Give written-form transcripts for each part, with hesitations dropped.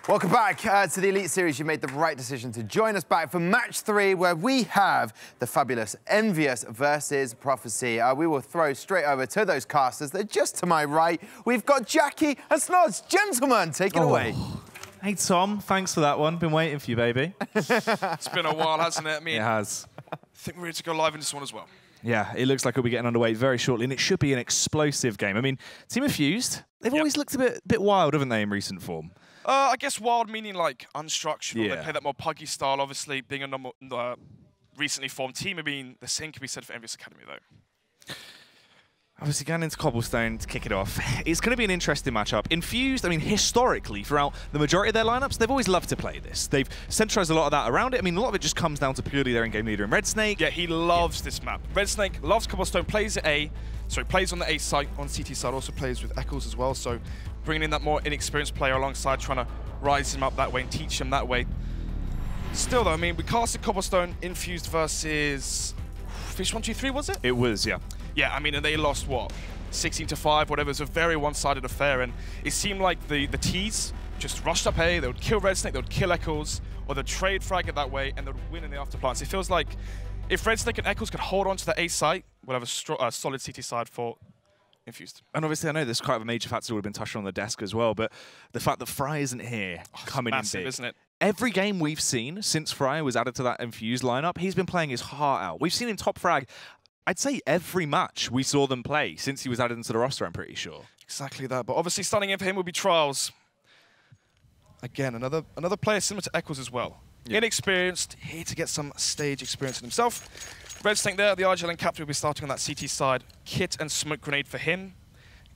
Welcome back to the Elite Series. You made the right decision to join us back for match 3, where we have the fabulous Envyus versus Prophecy. We will throw straight over to those casters. They're just to my right. We've got Jackie and Snods. Gentlemen, take it away. Hey, Tom. Thanks for that one. Been waiting for you, baby. It's been a while, hasn't it? It has. I think we're ready to go live in this one as well. Yeah, it looks like it'll be getting underway very shortly, and it should be an explosive game. I mean, Team Infused, they've always looked a bit wild, haven't they, in recent form? I guess wild meaning like unstructured. Yeah. They play that more puggy style, obviously, being a recently formed team. I mean, the same can be said for Envyus Academy, though. Obviously, going into Cobblestone to kick it off, it's going to be an interesting matchup. Infused, I mean, historically, throughout the majority of their lineups, they've always loved to play this. They've centralized a lot of that around it. I mean, a lot of it just comes down to purely their in-game leader in Red Snake. Yeah, he loves this map. Red Snake loves Cobblestone, plays on the A site, on CT side, also plays with Eccles as well, so bringing in that more inexperienced player alongside, trying to rise him up that way and teach him that way. Still, though, I mean, we casted Cobblestone Infused versus Fish 123, was it? It was, yeah. Yeah, I mean, and they lost, what, 16-5, whatever. It was a very one-sided affair, and it seemed like the T's just rushed up A, they would kill Red Snake, they would kill Eccles, or they'd trade frag it that way, and they would win in the afterplants. It feels like if Red Snake and Eccles could hold on to the A site, we'll have a solid CT side for Infused. And obviously, I know there's quite a major factor that would have been touched on the desk as well, but the fact that Fry isn't here, coming massive, in big. Isn't it? Every game we've seen since Fry was added to that Infused lineup, he's been playing his heart out. We've seen him top frag, I'd say every match we saw them play since he was added into the roster, I'm pretty sure. Exactly that, but obviously standing in for him would be Trials. Again, another player similar to Eccles as well. Yeah. Inexperienced, here to get some stage experience in himself. Red Snake there, the RGLN captain will be starting on that CT side. Kit and smoke grenade for him.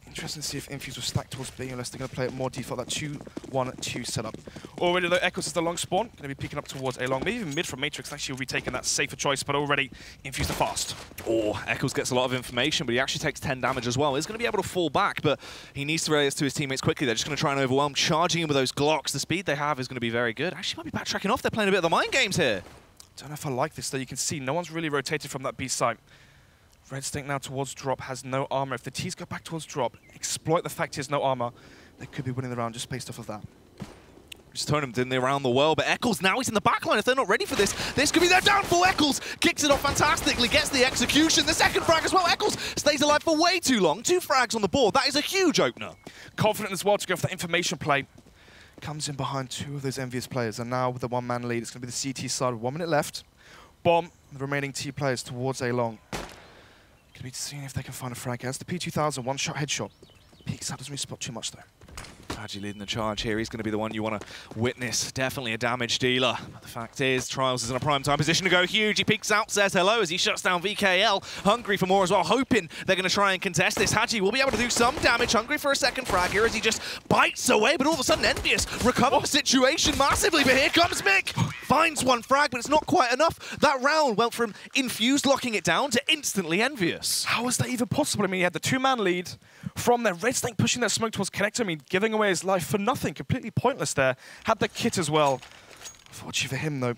Interesting to see if Infused will stack towards B unless they're going to play it more default, that 2-1-2 setup. Already though, Eccles is the long spawn, going to be peeking up towards A long, maybe even mid from Matrix. Actually will be taking that safer choice, but already Infused are fast. Oh, Eccles gets a lot of information, but he actually takes 10 damage as well. He's going to be able to fall back, but he needs to relay this to his teammates quickly. They're just going to try and overwhelm, charging him with those Glocks. The speed they have is going to be very good. Actually might be backtracking off. They're playing a bit of the mind games here. Don't know if I like this though. You can see no one's really rotated from that B site. Red Snake now towards drop, has no armor. If the T's go back towards drop, exploit the fact he has no armor, they could be winning the round just based off of that. Just turn him, didn't they, around the world, but Eccles now he's in the backline. If they're not ready for this, this could be their downfall. Eccles kicks it off fantastically, gets the execution, the second frag as well. Eccles stays alive for way too long. 2 frags on the board. That is a huge opener. Confident as well to go for that information play. Comes in behind 2 of those Envyus players, and now with the 1-man lead, it's going to be the CT side with 1 minute left. Bomb, the remaining T players towards A long. Going to be seeing if they can find a frag. That's the P2000 one-shot headshot. Peeks out, doesn't really spot too much though. Haji leading the charge here. He's going to be the one you want to witness. Definitely a damage dealer. But the fact is, Trials is in a prime time position to go huge. He peeks out, says hello as he shuts down VKL. Hungry for more as well, hoping they're going to try and contest this. Haji will be able to do some damage. Hungry for a second frag here as he just bites away. But all of a sudden, Envyus recover the situation massively. But here comes Mick. Finds 1 frag, but it's not quite enough. That round went from Infused locking it down to instantly Envyus. How is that even possible? I mean, he had the 2-man lead from there. Red Snake pushing that smoke towards Connector. I mean, giving away his life for nothing. Completely pointless there. Had the kit as well. Unfortunately for him, though,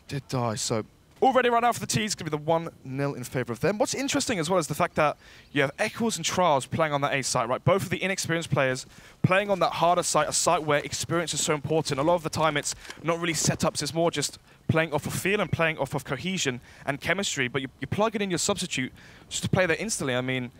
did die. So already right now for the T's, going to be the 1-0 in favor of them. What's interesting as well is the fact that you have Eccles and Trials playing on that A site, right? Both of the inexperienced players playing on that harder site, a site where experience is so important. A lot of the time it's not really setups, it's more just playing off of feel and playing off of cohesion and chemistry, but you plug it in your substitute just to play there instantly. I mean,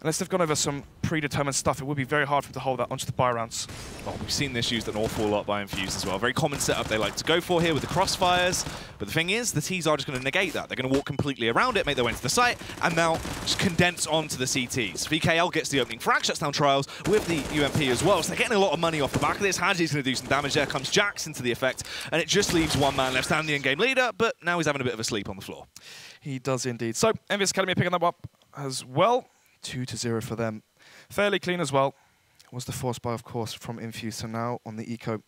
unless they've gone over some predetermined stuff, it would be very hard for them to hold that onto the buy rounds. Oh, we've seen this used an awful lot by Infused as well. Very common setup they like to go for here with the crossfires. But the thing is, the T's are just going to negate that. They're going to walk completely around it, make their way into the site, and now just condense onto the CTs. VKL gets the opening frag, shuts down Trials with the UMP as well. So they're getting a lot of money off the back of this. Haji's going to do some damage there. Comes Jax into the effect, and it just leaves 1 man left standing, the in-game leader, but now he's having a bit of a sleep on the floor. He does indeed. So Envyus Academy picking that up as well. 2-0 for them. Fairly clean as well. Was the force buy, of course, from Infused. So now on the eco,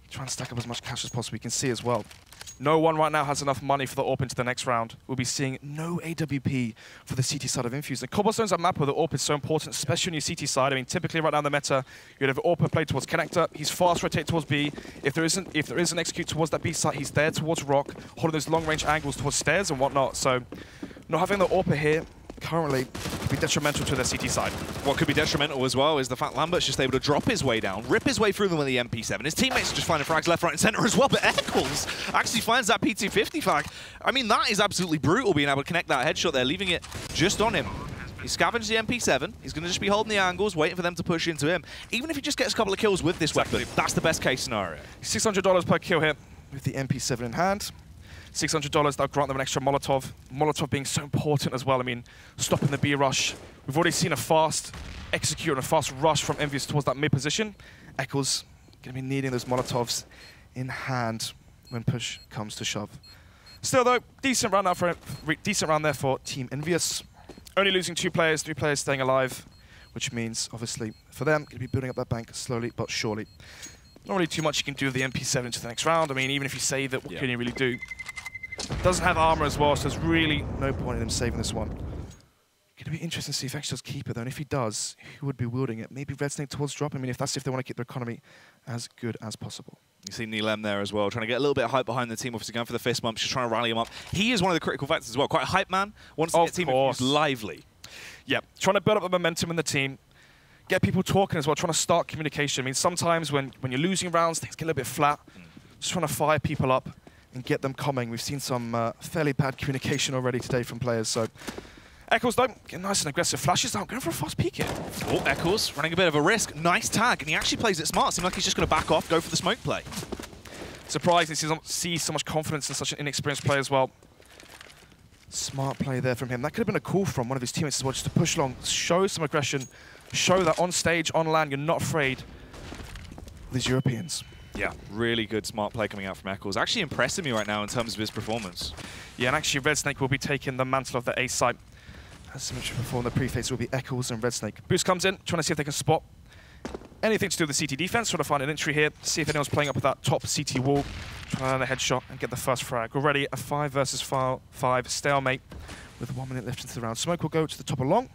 try and stack up as much cash as possible. You can see as well, no one right now has enough money for the AWP into the next round. We'll be seeing no AWP for the CT side of Infused. And Cobblestone's a map where the AWP is so important, especially on your CT side. I mean, typically right now in the meta, you'd have AWP played towards Connector. He's fast rotate towards B. If there is an execute towards that B site, he's there towards Rock, holding those long-range angles towards stairs and whatnot. So not having the AWP here currently could be detrimental to their CT side. What could be detrimental as well is the fact Lambert's just able to drop his way down, rip his way through them with the MP7. His teammates are just finding frags left, right, and center as well, but Eccles actually finds that P250 frag. I mean, that is absolutely brutal, being able to connect that headshot there, leaving it just on him. He scavenged the MP7. He's going to just be holding the angles, waiting for them to push into him. Even if he just gets a couple of kills with this weapon, that's the best case scenario. $600 per kill here with the MP7 in hand. $600, that'll grant them an extra Molotov. Molotov being so important as well. I mean, stopping the B rush. We've already seen a fast execute and a fast rush from Envyus towards that mid position. Eccles going to be needing those Molotovs in hand when push comes to shove. Still though, decent round there for Team Envyus. Only losing 2 players, 3 players staying alive, which means obviously for them going to be building up that bank slowly but surely. Not really too much you can do with the MP7 to the next round. I mean, even if you save it, what can you really do? Doesn't have armor as well, so there's really no point in him saving this one. Going to be interesting to see if he actually does keep it though, and if he does, who would be wielding it? Maybe Red Snake towards drop. I mean, if they want to keep their economy as good as possible. You see Neil M there as well, trying to get a little bit of hype behind the team, obviously going for the fist bumps, just trying to rally him up. He is one of the critical factors as well, quite a hype man, wants to get team Envyus lively. Yeah, trying to build up the momentum in the team, get people talking as well, trying to start communication. I mean, sometimes when you're losing rounds, things get a little bit flat. Just trying to fire people up and get them coming. We've seen some fairly bad communication already today from players, so Eccles though, getting nice and aggressive flashes out, going for a fast peek here. Oh, Eccles running a bit of a risk. Nice tag, and he actually plays it smart. Seems like he's just going to back off, go for the smoke play. Surprised to see so much confidence in such an inexperienced player as well. Smart play there from him. That could have been a call from one of his teammates as well, just to push along, show some aggression, show that on stage, on land, you're not afraid of these Europeans. Yeah, really good smart play coming out from Eccles. Actually impressing me right now in terms of his performance. Yeah, and actually Red Snake will be taking the mantle of the A site. As mentioned before in the preface, will be Eccles and Red Snake. Boost comes in, trying to see if they can spot anything to do with the CT defense, trying to find an entry here, see if anyone's playing up with that top CT wall, trying to land a headshot and get the first frag. Already a 5 versus 5 stalemate with 1 minute left into the round. Smoke will go to the top of long,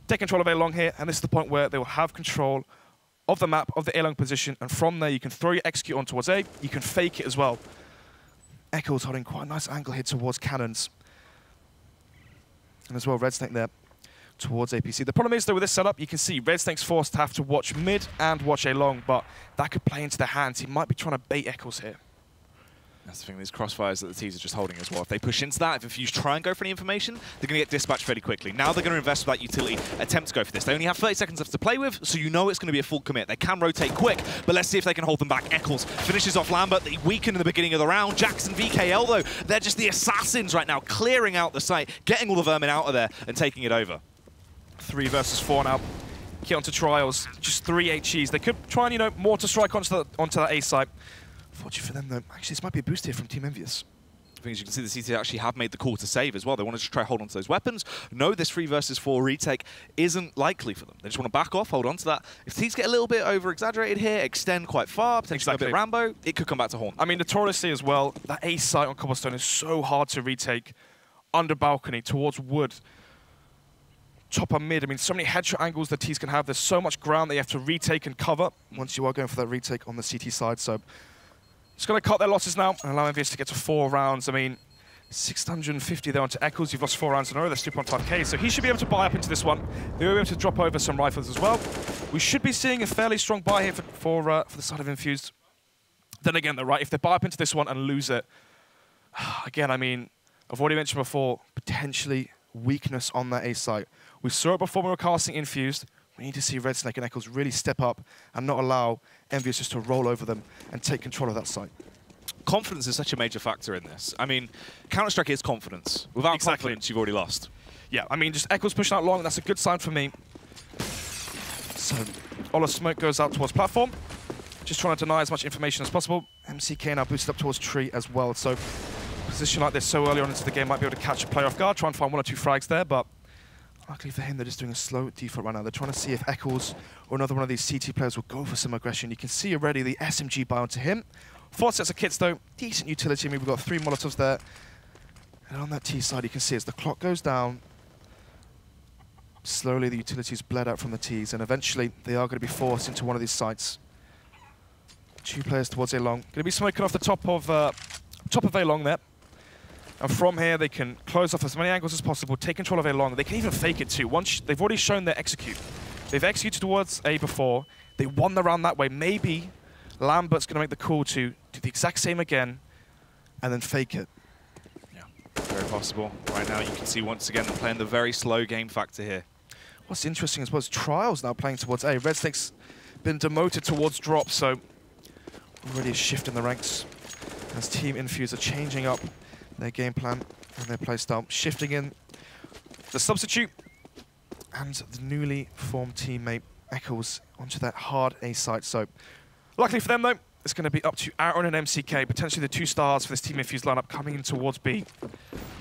take control of A long here, and this is the point where they will have control of the map, of the A long position, and from there you can throw your execute on towards A, you can fake it as well. Eccles holding quite a nice angle here towards cannons. And as well, Red Snake there towards APC. The problem is, though, with this setup, you can see Red Snake's forced to have to watch mid and watch A long, but that could play into their hands. He might be trying to bait Eccles here. That's the thing, these crossfires that the T's are just holding as well. If they push into that, if Infused try and go for any information, they're going to get dispatched fairly quickly. Now they're going to invest with that utility, attempt to go for this. They only have 30 seconds left to play with, so you know it's going to be a full commit. They can rotate quick, but let's see if they can hold them back. Eccles finishes off Lambert, they weaken in the beginning of the round. Jackson, VKL though, they're just the assassins right now, clearing out the site, getting all the vermin out of there and taking it over. 3 versus 4 now. Get onto trials, just 3 HEs. They could try and, you know, more to strike onto that A site. Fortunate for them, though. Actually, this might be a boost here from Team Envyus. The thing is, you can see the CT actually have made the call to save as well. They want to just try hold on to those weapons. No, this 3 versus 4 retake isn't likely for them. They just want to back off, hold on to that. If T's get a little bit over-exaggerated here, extend quite far, potentially a bit Rambo, it could come back to haunt. I mean, notoriously as well, that A site on Cobblestone is so hard to retake. Under balcony, towards wood. Top and mid, I mean, so many headshot angles that T's can have. There's so much ground that you have to retake and cover once you are going for that retake on the CT side. So it's going to cut their losses now and allow Envyus to get to 4 rounds. I mean, 650 there onto Eccles. You've lost 4 rounds in a row. That's 2.5k. So he should be able to buy up into this one. They'll be able to drop over some rifles as well. We should be seeing a fairly strong buy here for the side of Infused. Then again, though, right, if they buy up into this one and lose it, again, I mean, I've already mentioned before, potentially weakness on that A site. We saw it before when we were casting Infused. We need to see Red Snake and Eccles really step up and not allow Envyus just to roll over them and take control of that site. Confidence is such a major factor in this. I mean, Counter-Strike is confidence. Without confidence, you've already lost. Yeah, I mean, just Eccles pushing out long, that's a good sign for me. So, all of smoke goes out towards platform. Just trying to deny as much information as possible. MCK now boosted up towards tree as well. So, position like this so early on into the game might be able to catch a player off guard, try and find 1 or 2 frags there, but luckily for him, they're just doing a slow default right now. They're trying to see if Eccles or another one of these CT players will go for some aggression. You can see already the SMG buy onto him. 4 sets of kits though, decent utility. I mean, we've got 3 Molotovs there. And on that T side, you can see as the clock goes down, slowly the utilities bled out from the Ts, and eventually they are going to be forced into one of these sites. 2 players towards A long. Going to be smoking off the top of A long there. And from here, they can close off as many angles as possible, take control of A long. They can even fake it too. Once they've already shown their execute. They've executed towards A before. They won the round that way. Maybe Lambert's going to make the call to do the exact same again and then fake it. Yeah, very possible. Right now, you can see once again they're playing the very slow game factor here. What's interesting as well is Trials now playing towards A. Red Snake's been demoted towards drop, so already a shift in the ranks as Team Infused are changing up their game plan and their playstyle, shifting in the substitute and the newly formed teammate Eccles onto that hard A site. So luckily for them though, it's going to be up to Aaron and MCK, potentially the 2 stars for this Team Infused lineup coming in towards B.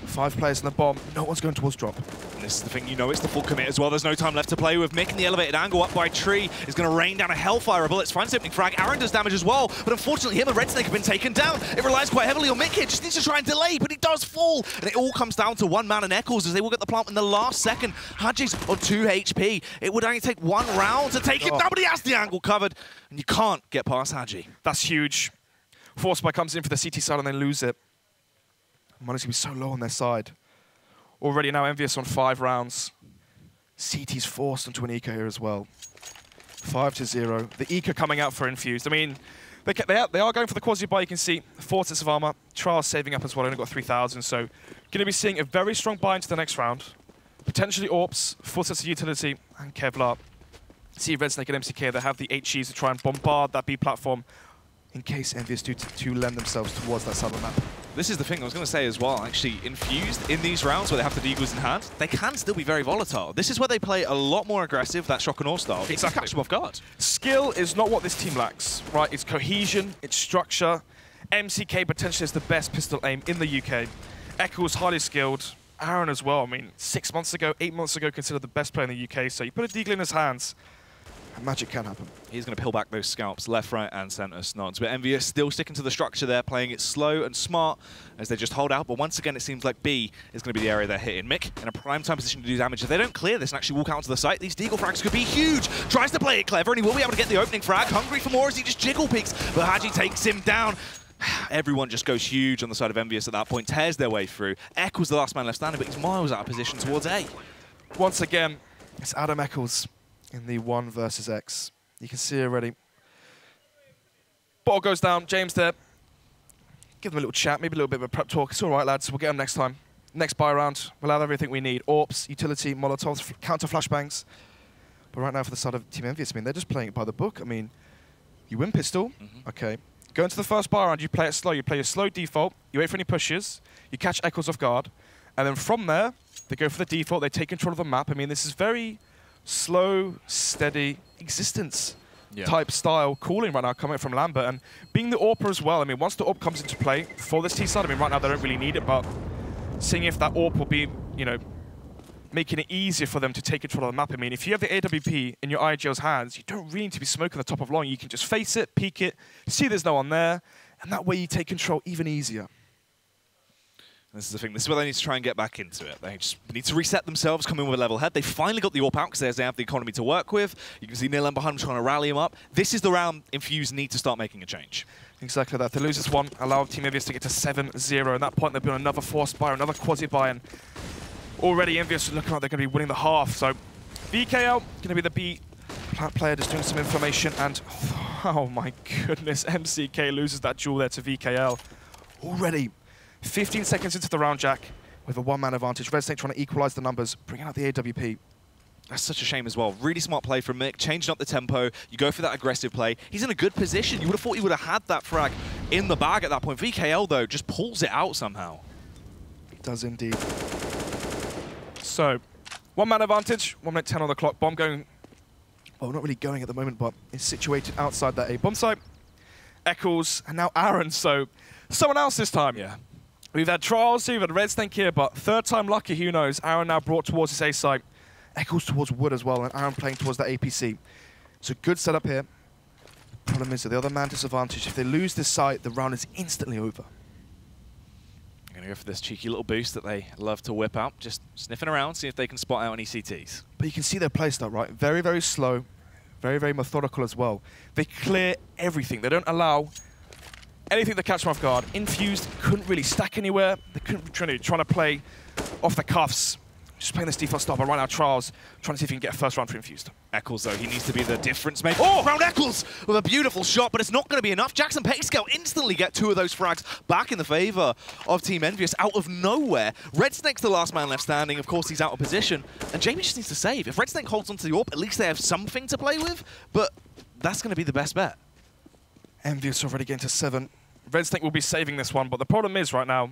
5 players in the bomb, no one's going towards drop. And this is the thing, you know it's the full commit as well. There's no time left to play with. Mick in the elevated angle up by Tree is going to rain down a Hellfire. A bullets finds opening frag. Aaron does damage as well, but unfortunately him and Red Snake have been taken down. It relies quite heavily on Mick here, just needs to try and delay, but he does fall. And it all comes down to one man and Eccles as they will get the plant in the last second. Haji's on 2 HP. It would only take 1 round to take him. Nobody has the angle covered, and you can't get past Haji. That's huge. Force Spy comes in for the CT side and they lose it. Money's going to be so low on their side. Already now Envyus on 5 rounds. CT's forced onto an eco here as well. 5-0. The eco coming out for Infused. I mean, they are going for the quasi-buy. You can see 4 sets of armor. Trials saving up as well. Only got 3,000. So going to be seeing a very strong buy into the next round. Potentially AWPs, 4 sets of utility, and Kevlar. See Red Snake and MCK. They have the HGs to try and bombard that B platform in case Envyus do to lend themselves towards that side of the map. This is the thing I was going to say as well, actually, Infused in these rounds where they have the deagles in hand, they can still be very volatile. This is where they play a lot more aggressive, that shock and awe style. It's catch them off guard. Skill is not what this team lacks, right? It's cohesion, it's structure. MCK potentially is the best pistol aim in the UK. Eccles highly skilled. Aaron as well. I mean, 6 months ago, 8 months ago, considered the best player in the UK. So you put a deagle in his hands, and magic can happen. He's going to peel back those scalps left, right, and center snods. But Envyus still sticking to the structure there, playing it slow and smart as they just hold out. But once again, it seems like B is going to be the area they're hitting. Mick in a prime time position to do damage. If they don't clear this and actually walk out to the site, these deagle frags could be huge. Tries to play it clever, and he will be able to get the opening frag. Hungry for more as he just jiggle peeks, but Haji takes him down. Everyone just goes huge on the side of Envyus at that point, tears their way through. Eccles the last man left standing, but he's miles out of position towards A. Once again, it's Adam Eccles in the 1 versus X. You can see already. Ball goes down, James there. Give them a little chat, maybe a little bit of a prep talk. It's all right, lads, we'll get them next time. Next buy round, we'll have everything we need. AWPs, utility, Molotovs, counter flashbangs. But right now for the side of Team Envyus, I mean, they're just playing it by the book. I mean, you win pistol, okay. Go into the first buy round, you play it slow. You play your slow default, you wait for any pushes, you catch Eccles off guard, and then from there, they go for the default, they take control of the map. I mean, this is very slow, steady existence type style calling right now coming from Lambert. And being the AWPer as well, I mean, once the AWP comes into play for this T side, I mean, right now they don't really need it, but seeing if that AWP will be, you know, making it easier for them to take control of the map. I mean, if you have the AWP in your IGL's hands, you don't really need to be smoking the top of long. You can just face it, peek it, see there's no one there, and that way you take control even easier. This is the thing. This is where they need to try and get back into it. They just need to reset themselves, come in with a level head. They finally got the AWP out because they have the economy to work with. You can see Nilan behind them trying to rally him up. This is the round Infused need to start making a change. Exactly that. If they lose this one, allow Team Envyus to get to 7-0. At that point, they'll be on another forced buy, another quasi-buy, and already Envyus are looking like they're going to be winning the half. So VKL going to be the B player just doing some information, and oh my goodness, MCK loses that duel there to VKL. Already 15 seconds into the round, Jack, with a 1-man advantage. Red Snake trying to equalize the numbers, bringing out the AWP. That's such a shame as well. Really smart play from Mick, changing up the tempo. You go for that aggressive play. He's in a good position. You would have thought he would have had that frag in the bag at that point. VKL, though, just pulls it out somehow. It does indeed. So, 1-man advantage, 1 minute 10 on the clock. Bomb going, well, not really going at the moment, but it's situated outside that A bomb site. Eccles, and now Aaron, so someone else this time. Yeah. We've had Trials, we've had Red Snake here, but third time lucky, who knows? Aaron now brought towards his A site. Eccles towards Wood as well, and Aaron playing towards that APC. It's a good setup here. Problem is that the other man disadvantage. If they lose this site, the round is instantly over. I'm going to go for this cheeky little boost that they love to whip out. Just sniffing around, see if they can spot out any CTs. But you can see their playstyle, right? Very, very slow. Very, very methodical as well. They clear everything. They don't allow anything to catch them off guard. Infused couldn't really stack anywhere. They couldn't trying to play off the cuffs. Just playing this default stop, but right now Trials trying to see if he can get a first round for Infused. Eccles, though, he needs to be the difference maker. Oh! Round Eccles with a beautiful shot, but it's not going to be enough. Jackson Payscale instantly get 2 of those frags back in the favor of Team Envyus out of nowhere. Red Snake's the last man left standing. Of course, he's out of position. And Jamie just needs to save. If Red Snake holds onto the AWP, at least they have something to play with, but that's going to be the best bet. Envyus already getting to 7. Red Snake will be saving this one, but the problem is right now,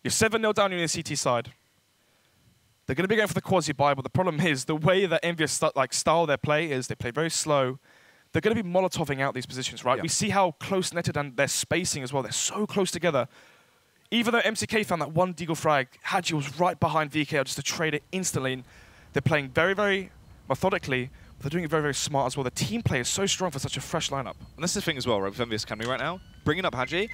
you're 7-0 down on the CT side. They're going to be going for the quasi-buy, but the problem is the way that Envyus style their play is they play very slow. They're going to be Molotoving out these positions, right? Yeah. We see how close-netted and their spacing as well. They're so close together. Even though MCK found that one deagle frag, Hadji was right behind VKL just to trade it instantly. They're playing very, very methodically. But they're doing it very, very smart as well. The team play is so strong for such a fresh lineup. And that's the thing as well, right, with Envyus Academy right now. Bringing up Hadji.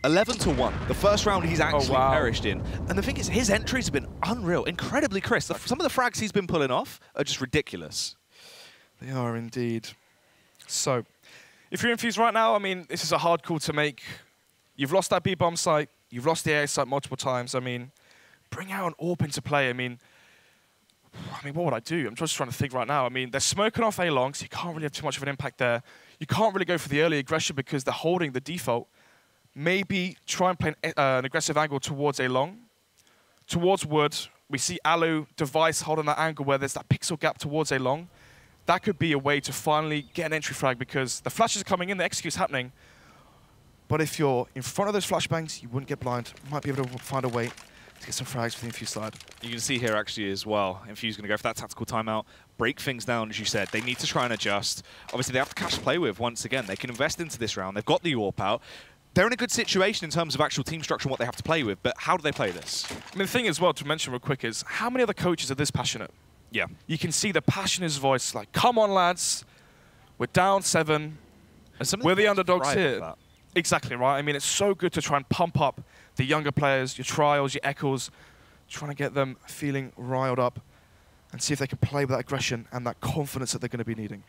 11-1. The first round he's actually perished in. And the thing is, his entries have been unreal, incredibly crisp. Some of the frags he's been pulling off are just ridiculous. They are indeed. So, if you're Infused right now, I mean, this is a hard call to make. You've lost that B-bomb site. You've lost the A site multiple times. I mean, bring out an AWP into play. I mean, what would I do? I'm just trying to think right now. I mean, they're smoking off A-long, so you can't really have too much of an impact there. You can't really go for the early aggression because they're holding the default. Maybe try and play an aggressive angle towards A-long. Towards wood, we see Alu, Device holding that angle where there's that pixel gap towards A-long. That could be a way to finally get an entry frag because the flashes are coming in, the execute's happening. But if you're in front of those flashbangs, you wouldn't get blind. You might be able to find a way to get some frags for the Infused side. You can see here actually as well, Infused going to go for that tactical timeout, break things down, as you said. They need to try and adjust. Obviously, they have cash to play with once again. They can invest into this round. They've got the AWP out. They're in a good situation in terms of actual team structure and what they have to play with, but how do they play this? I mean, the thing as well to mention real quick is, how many other coaches are this passionate? Yeah. You can see the passion in his voice, like, come on, lads, we're down 7, we're the underdogs here. Exactly, right? I mean, it's so good to try and pump up the younger players, your Trials, your Eccles, trying to get them feeling riled up and see if they can play with that aggression and that confidence that they're going to be needing.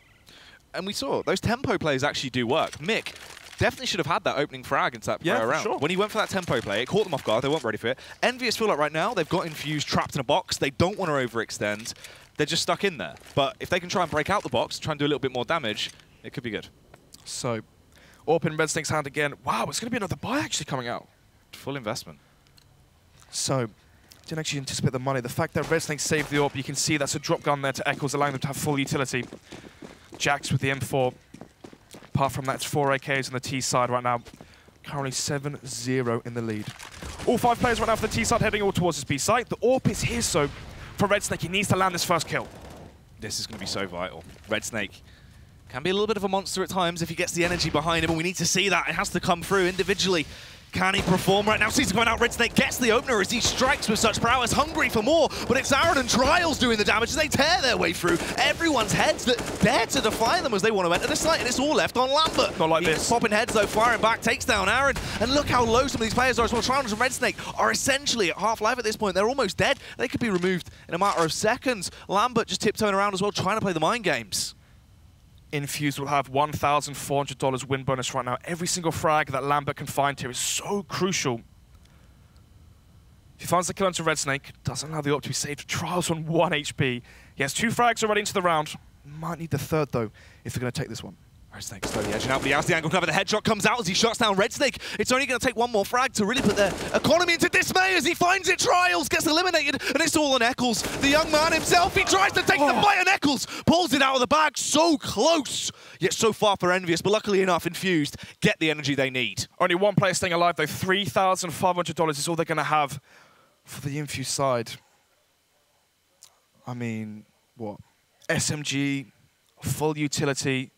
And we saw those tempo plays actually do work. Mick definitely should have had that opening frag into that prior round. Sure. When he went for that tempo play, it caught them off guard. They weren't ready for it. Envyus feel like right now they've got Infused trapped in a box. They don't want to overextend. They're just stuck in there. But if they can try and break out the box, try and do a little bit more damage, it could be good. So, AWP in Red Snake's hand again. Wow, it's going to be another buy actually coming out. Full investment. So, didn't actually anticipate the money. The fact that Red Snake saved the AWP, you can see that's a drop gun there to Eccles, allowing them to have full utility. Jax with the M4. Apart from that, it's 4 AKs on the T side right now. Currently 7-0 in the lead. All 5 players right now for the T side heading all towards this B site. The AWP is here, so for Red Snake, he needs to land this first kill. This is going to be so vital. Red Snake can be a little bit of a monster at times if he gets the energy behind him, and we need to see that. It has to come through individually. Can he perform right now? Season going out, Red Snake gets the opener as he strikes with such prowess, hungry for more, but it's Aaron and Trials doing the damage as they tear their way through everyone's heads that dare to defy them as they want to enter the site, and it's all left on Lambert. Not like this. Popping heads though, firing back, takes down Aaron, and look how low some of these players are as well. Trials and Red Snake are essentially at half-life at this point. They're almost dead. They could be removed in a matter of seconds. Lambert just tiptoeing around as well, trying to play the mind games. Infused will have $1,400 win bonus right now. Every single frag that Lambert can find here is so crucial. If he finds the kill onto Red Snake, doesn't allow the AWP to be saved. Trials on 1 HP. He has 2 frags already into the round. Might need the 3rd, though, if they're going to take this one. Red Snake slowly edging out, but he has the angle cover. The headshot comes out as he shuts down Red Snake. It's only going to take 1 more frag to really put their economy into dismay as he finds it. Trials gets eliminated, and it's all on Eccles. The young man himself, he tries to take the fight, and Eccles pulls it out of the bag. So close, yet so far for Envyus, but luckily enough, Infused get the energy they need. Only 1 player staying alive, though. $3,500 is all they're going to have for the Infused side. I mean, what? SMG, full utility.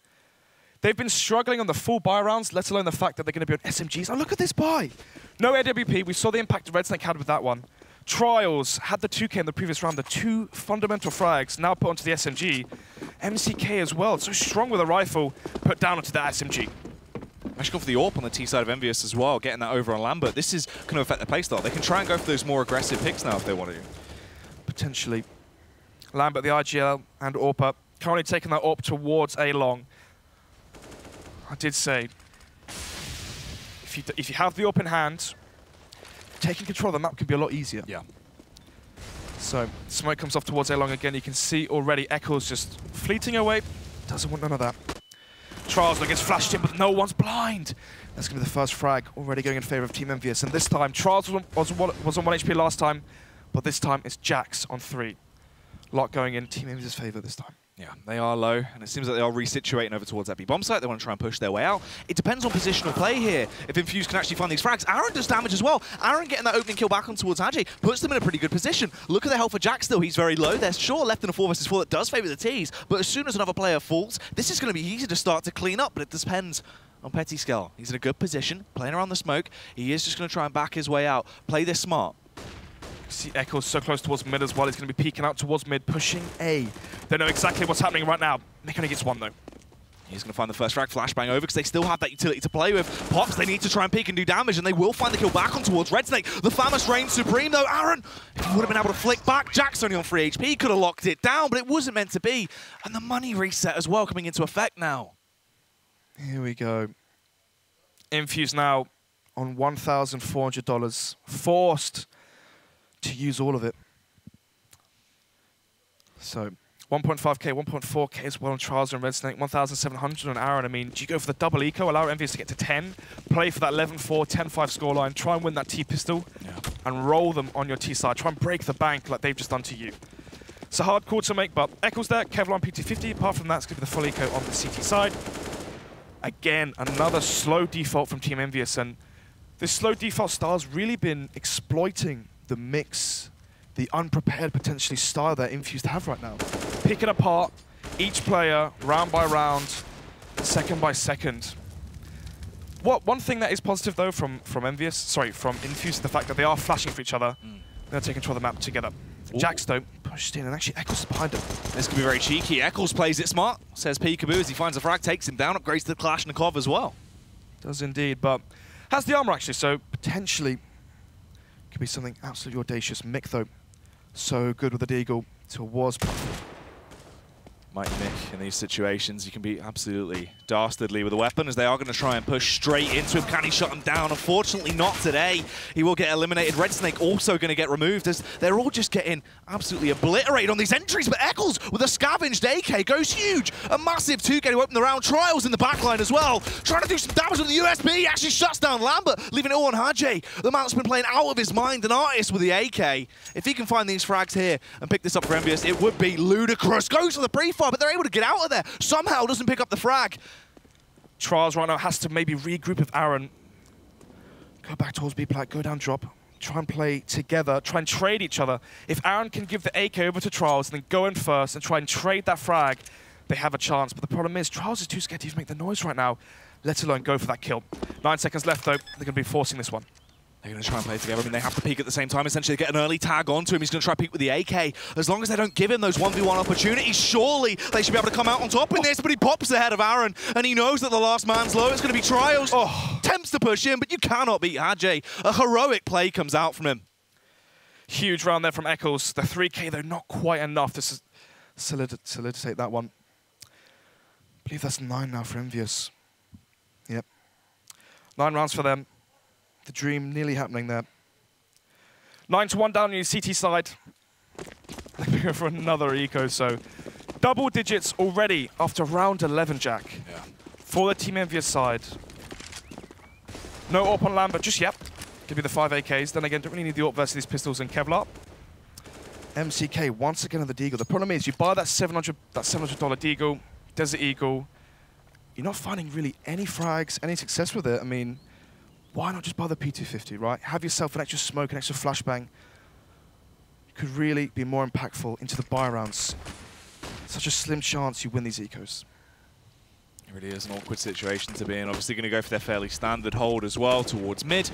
They've been struggling on the full buy rounds, let alone the fact that they're going to be on SMGs. Oh, look at this buy. No AWP. We saw the impact Red Snake had with that one. Trials had the 2K in the previous round, the 2 fundamental frags now put onto the SMG. MCK as well, so strong with a rifle, put down onto that SMG. Actually go for the AWP on the T side of Envyus as well, getting that over on Lambert. This is going to affect their playstyle. They can try and go for those more aggressive picks now if they want to. Potentially. Lambert, the IGL, and AWP currently taking that AWP towards A-long. I did say, if If you have the open hand, taking control of the map can be a lot easier. Yeah. So, smoke comes off towards A long again. You can see already Echoes just fleeting away. Doesn't want none of that. Trials gets flashed in, but no one's blind. That's going to be the first frag, already going in favor of Team Envyus. And this time, Trials was on 1 HP last time, but this time it's Jax on 3. Lot going in Team Envyus' favor this time. Yeah, they are low, and it seems like they are resituating over towards that B bomb site. They want to try and push their way out. It depends on positional play here. If Infused can actually find these frags, Aaron does damage as well. Aaron getting that opening kill back on towards Ajay puts them in a pretty good position. Look at their health for Jack still. He's very low. They're sure left in a 4 versus 4 that does favor the T's, but as soon as another player falls, this is going to be easy to start to clean up, but it depends on Petty Skull. He's in a good position, playing around the smoke. He is just going to try and back his way out. Play this smart. See Echoes so close towards mid as well. He's going to be peeking out towards mid, pushing A. They know exactly what's happening right now. Mick only gets 1 though. He's going to find the first frag, flashbang over, because they still have that utility to play with. Pops, they need to try and peek and do damage, and they will find the kill back on towards Red Snake. The Famous reigns supreme, though. Aaron, if he would have been able to flick back, Jack's only on 3 HP, could have locked it down, but it wasn't meant to be. And the money reset as well coming into effect now. Here we go. Infused now on $1,400, forced to use all of it. So 1.5k, 1.4k as well on Trials and Red Snake, 1,700 on Aaron. I mean, do you go for the double eco, allow Envyus to get to 10, play for that 11-4, 10-5 scoreline, try and win that T-pistol, and roll them on your T side. Try and break the bank like they've just done to you. It's a hard call to make, but Echoes there, Kevlar PT50. Apart from that, it's going to be the full eco on the CT side. Again, another slow default from Team Envyus, and this slow default style's really been exploiting the mix, the unprepared potentially style that Infused have right now. Pick it apart, each player, round by round, second by second. One thing that is positive though from Infused, the fact that they are flashing for each other. They're taking control of the map together. Jax though pushed in, and actually Eccles is behind him. This could be very cheeky. Eccles plays it smart, says Peekaboo as he finds a frag, takes him down, upgrades to the Kalashnikov as well. Does indeed, but has the armor actually, so potentially could be something absolutely audacious. Mick though, so good with the Deagle towards. Mighty Mick, in these situations, you can be absolutely dastardly with a weapon, as they are going to try and push straight into him. Can he shut him down? Unfortunately, not today. He will get eliminated. Red Snake also going to get removed, as they're all just getting absolutely obliterated on these entries. But Eccles, with a scavenged AK, goes huge. A massive 2K to open the round. Trials in the backline as well. Trying to do some damage with the USB. He actually shuts down Lambert, leaving it all on Hajay. The man's been playing out of his mind, an artist with the AK. If he can find these frags here and pick this up for Envyus, it would be ludicrous. Goes for the pre-fire, but they're able to get out of there. Somehow doesn't pick up the frag. Trials right now has to maybe regroup with Aaron. Go back towards B-plat, go down drop. Try and play together, try and trade each other. If Aaron can give the AK over to Trials and then go in first and try and trade that frag, they have a chance. But the problem is, Trials is too scared to even make the noise right now, let alone go for that kill. 9 seconds left though, they're going to be forcing this one. They're going to try and play together. I mean, they have to peek at the same time. Essentially, they get an early tag onto him. He's going to try and peek with the AK. As long as they don't give him those 1v1 opportunities, surely they should be able to come out on top in this. But he pops ahead of Aaron, and he knows that the last man's low. It's going to be Trials. Attempts to push in, but you cannot beat Hajay. A heroic play comes out from him. Huge round there from Eccles. The 3K, though, not quite enough to solidify that one. I believe that's 9 now for Envyus. Yep. 9 rounds for them. The dream nearly happening there. 9-1 down on your CT side. They're going for another eco, so double digits already after round 11, Jack. Yeah. For the Team Envyus side. No AWP on Lambert just yet. Give me the 5 AKs. Then again, don't really need the AWP versus these pistols and Kevlar. MCK once again on the Deagle. The problem is you buy that $700 Deagle, Desert Eagle. You're not finding really any frags, any success with it. I mean, why not just buy the P250, right? Have yourself an extra smoke, an extra flashbang. You could really be more impactful into the buy rounds. Such a slim chance you win these ecos. It really is an awkward situation to be in. Obviously going to go for their fairly standard hold as well towards mid.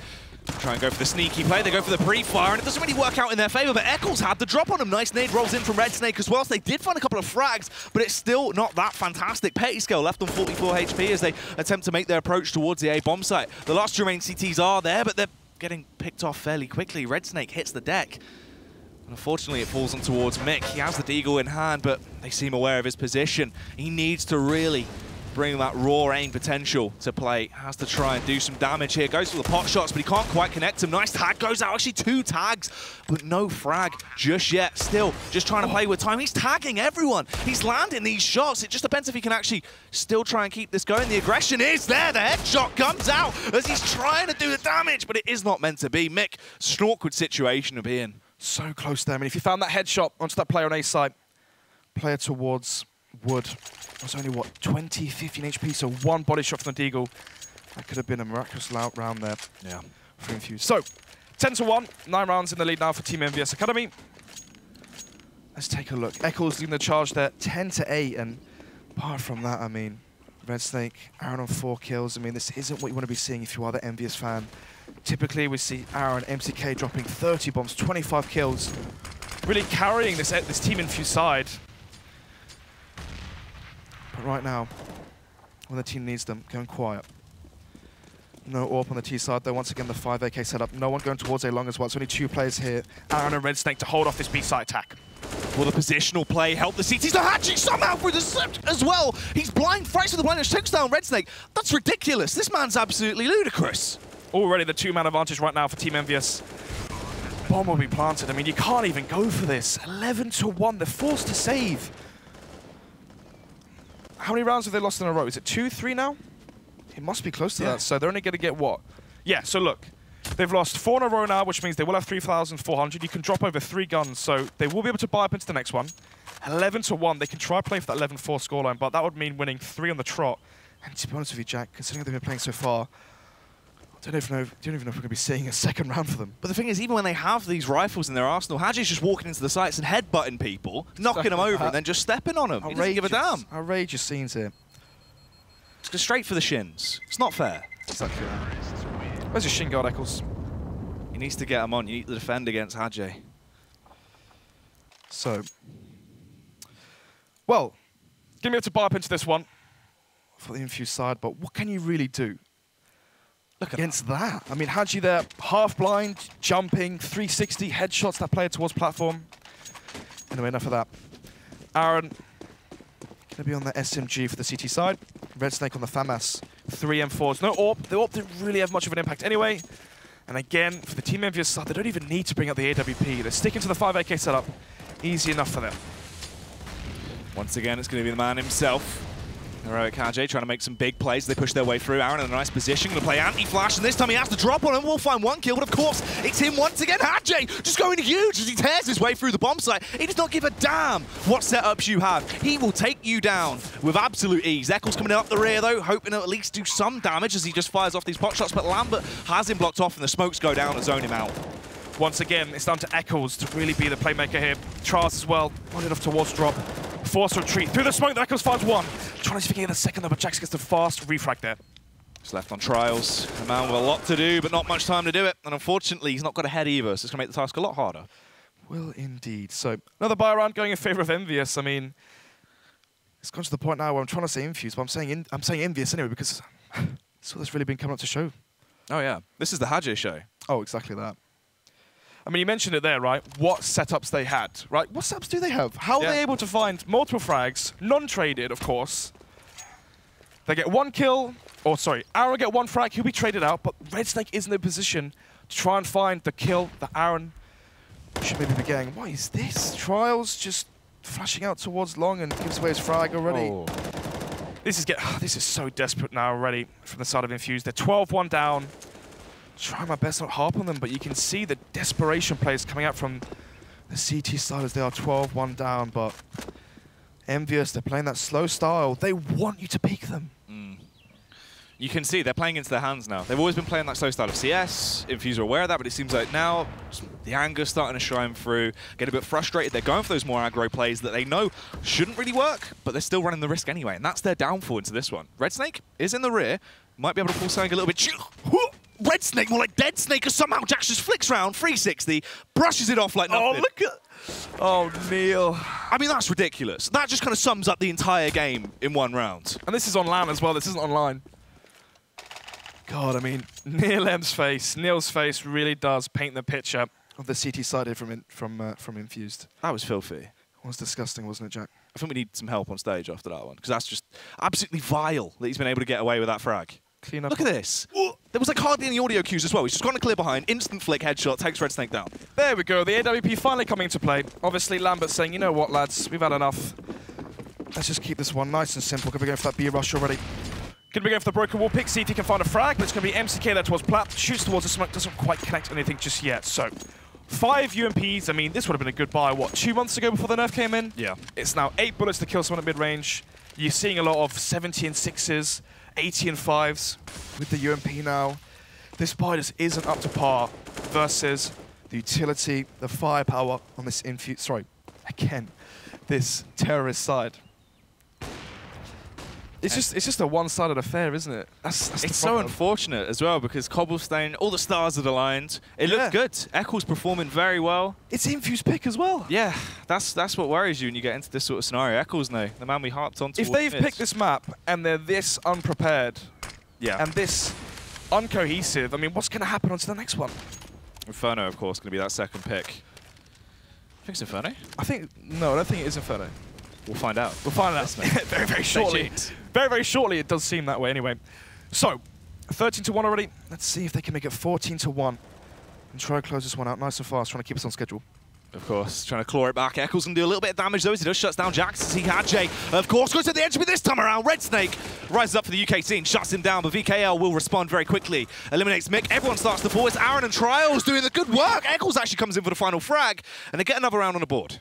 Try and go for the sneaky play. They go for the pre-fire, and it doesn't really work out in their favor, but Eccles had the drop on him. Nice nade rolls in from Red Snake as well, so they did find a couple of frags, but it's still not that fantastic. Petty Scale left on 44 HP as they attempt to make their approach towards the A bomb site. The last 2 remaining CTs are there, but they're getting picked off fairly quickly. Red Snake hits the deck. And unfortunately, it falls on towards Mick. He has the Deagle in hand, but they seem aware of his position. He needs to really bringing that raw aim potential to play. Has to try and do some damage here. Goes for the pot shots, but he can't quite connect him. Nice tag goes out. Actually, 2 tags, but no frag just yet. Still, just trying to play with time. He's tagging everyone. He's landing these shots. It just depends if he can actually still try and keep this going. The aggression is there. The headshot comes out as he's trying to do the damage, but it is not meant to be. Mick, it's an awkward situation to be in. So close there. I mean, if you found that headshot onto that player on A side, player towards Wood was only, what, 20, 15 HP, so 1 body shot from the Deagle. That could have been a miraculous round there for Infused. So, 10-1, 9 rounds in the lead now for Team Envyus Academy. Let's take a look. Eccles leading the charge there, 10-8, and apart from that, I mean, Red Snake, Aaron on 4 kills. I mean, this isn't what you want to be seeing if you are the Envyus fan. Typically, we see Aaron, MCK dropping 30 bombs, 25 kills, really carrying this Team Infused side. But right now, when the team needs them, going quiet. No AWP on the T side, though. Once again, the 5 AK setup. No one going towards A long as well. It's only 2 players here. Aaron and Red Snake to hold off this B side attack. Will the positional play help the CTs? The hatching somehow through the sept as well. He's blind, fights with the blind, and takes down Red Snake. That's ridiculous. This man's absolutely ludicrous. Already the 2-man advantage right now for Team Envyus. Bomb will be planted. I mean, you can't even go for this. 11-1. They're forced to save. How many rounds have they lost in a row? Is it 2, 3 now? It must be close to that. So they're only going to get what? Yeah, so look. They've lost 4 in a row now, which means they will have 3,400. You can drop over 3 guns, so they will be able to buy up into the next one. 11-1. They can try playing for that 11-4 scoreline, but that would mean winning 3 on the trot. And to be honest with you, Jack, considering they've been playing so far, I don't even know if we're going to be seeing a second round for them. But the thing is, even when they have these rifles in their arsenal, Haji's just walking into the sites and headbutting people, knocking them over, and then just stepping on them. He doesn't give a damn. Outrageous scenes here. It's just straight for the shins. It's not fair. Exactly that. Where's your shin guard, Eccles? He needs to get him on. You need to defend against Haji. So, well, going to be able to buy up into this one for the Infused side, but what can you really do? Look against that. I mean, Haji there, half blind, jumping, 360 headshots that player towards platform. Anyway, enough of that. Aaron, going to be on the SMG for the CT side. Red Snake on the FAMAS. 3 M4s. No AWP. The AWP didn't really have much of an impact anyway. And again, for the Team Envyus side, they don't even need to bring out the AWP. They're sticking to the 5 AK setup. Easy enough for them. Once again, it's going to be the man himself. Heroic Hajj trying to make some big plays. They push their way through. Aaron in a nice position. Going to play anti-flash, and this time he has to drop on him. We'll find 1 kill, but of course, it's him once again. Hajj just going huge as he tears his way through the bomb site. He does not give a damn what setups you have. He will take you down with absolute ease. Eccles coming up the rear, though, hoping to at least do some damage as he just fires off these pot shots, but Lambert has him blocked off, and the smokes go down and zone him out. Once again, it's down to Eccles to really be the playmaker here. Trials as well, not enough towards drop. Forced retreat through the smoke. The Eccles finds 1. Trying to see if he can get the second though, but Jax gets the fast refrag there. He's left on Trials. A man with a lot to do, but not much time to do it. And unfortunately, he's not got a head either, so it's going to make the task a lot harder. Will indeed. So another buy round going in favor of Envyus. I mean, it's gone to the point now where I'm trying to say Infused, but I'm saying Envyus anyway because that's what that's really been coming up to show. Oh yeah, this is the Hajj show. Oh, exactly that. I mean, you mentioned it there, right? What setups they had, right? What setups do they have? How are they able to find multiple frags, non-traded, of course? They get 1 kill, or sorry, Aaron get 1 frag, he'll be traded out, but Red Snake is in the position to try and find the kill that Aaron should maybe be getting. What is this? Trials just flashing out towards long and gives away his frag already. Oh. This is so desperate now already from the side of Infused. They're 12-1 down. Try my best not to harp on them, but you can see the desperation plays coming out from the CT side as they are 12-1 down, but Envyus, they're playing that slow style. They want you to peek them. You can see they're playing into their hands now. They've always been playing that slow style of CS. Infused are aware of that, but it seems like now the anger's starting to shine through, get a bit frustrated. They're going for those more aggro plays that they know shouldn't really work, but they're still running the risk anyway, and that's their downfall into this one. Red Snake is in the rear, might be able to pull something a little bit. Red Snake, more like Dead Snake, because somehow Jax just flicks round, 360, brushes it off like nothing. Oh, look at... Oh, Neil. I mean, that's ridiculous. That just kind of sums up the entire game in 1 round. And this is on LAN as well, this isn't online. God, I mean, Neil's face really does paint the picture of the CT side from Infused. That was filthy. It was disgusting, wasn't it, Jack? I think we need some help on stage after that one, because that's just absolutely vile that he's been able to get away with that frag. Clean up. Look at this. There was like hardly any audio cues as well. He's just gone to clear behind, instant flick, headshot, takes Red Snake down. There we go. The AWP finally coming into play. Obviously, Lambert saying, you know what, lads, we've had enough. Let's just keep this one nice and simple. Gonna be going for that B rush already. Gonna be going for the broken wall pick, see if he can find a frag, but it's gonna be MCK there towards Plat. Shoots towards the smoke, doesn't quite connect anything just yet. So, 5 UMPs. I mean, this would have been a good buy, what, 2 months ago before the nerf came in? Yeah. It's now 8 bullets to kill someone at mid-range. You're seeing a lot of 70 and 6s, 80 and 5s with the UMP now. This buy just isn't up to par versus the utility, the firepower on this Infused, sorry, again, this terrorist side. It's just a one-sided affair, isn't it? It's so unfortunate as well, because Cobblestone, all the stars had aligned. It looked good. Eccles performing very well. It's Infused pick as well. Yeah, that's what worries you when you get into this sort of scenario. Eccles, no, the man we harped on. If they've picked this map and they're this unprepared, and this uncohesive, I mean, what's going to happen onto the next one? Inferno, of course, going to be that second pick. I think it's Inferno. No, I don't think it is Inferno. We'll find out. We'll find out very, very shortly. Very, very shortly, it does seem that way anyway. So, 13-1 already. Let's see if they can make it 14-1 and try to close this one out nice and fast, trying to keep us on schedule. Of course, trying to claw it back. Eccles can do a little bit of damage though as he does shuts down Jax as he had Jay. Of course, goes to the edge of it this time around. Red Snake rises up for the UK scene, shuts him down, but VKL will respond very quickly. Eliminates Mick, everyone starts to fall. It's Aaron and Trials doing the good work. Eccles actually comes in for the final frag, and they get another round on the board.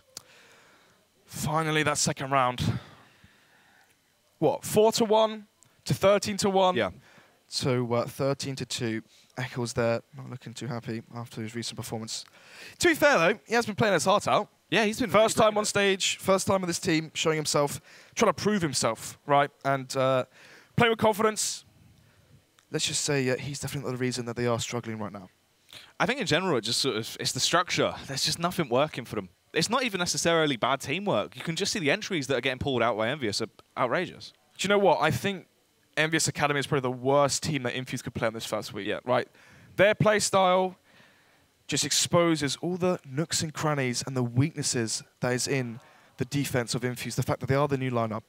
Finally, that second round. What, 4-1 to 13-1? Yeah. So 13-2. Eccles there, not looking too happy after his recent performance. To be fair though, he has been playing his heart out. Yeah, he's been first time on stage, first time with this team, showing himself, trying to prove himself, right? And playing with confidence. Let's just say he's definitely the reason that they are struggling right now. I think in general, it's the structure. There's just nothing working for them. It's not even necessarily bad teamwork. You can just see the entries that are getting pulled out by Envyus are outrageous. Do you know what? I think Envyus Academy is probably the worst team that Infused could play on this first week. Yeah. Right? Their play style just exposes all the nooks and crannies and the weaknesses that is in the defense of Infused. The fact that they are the new lineup,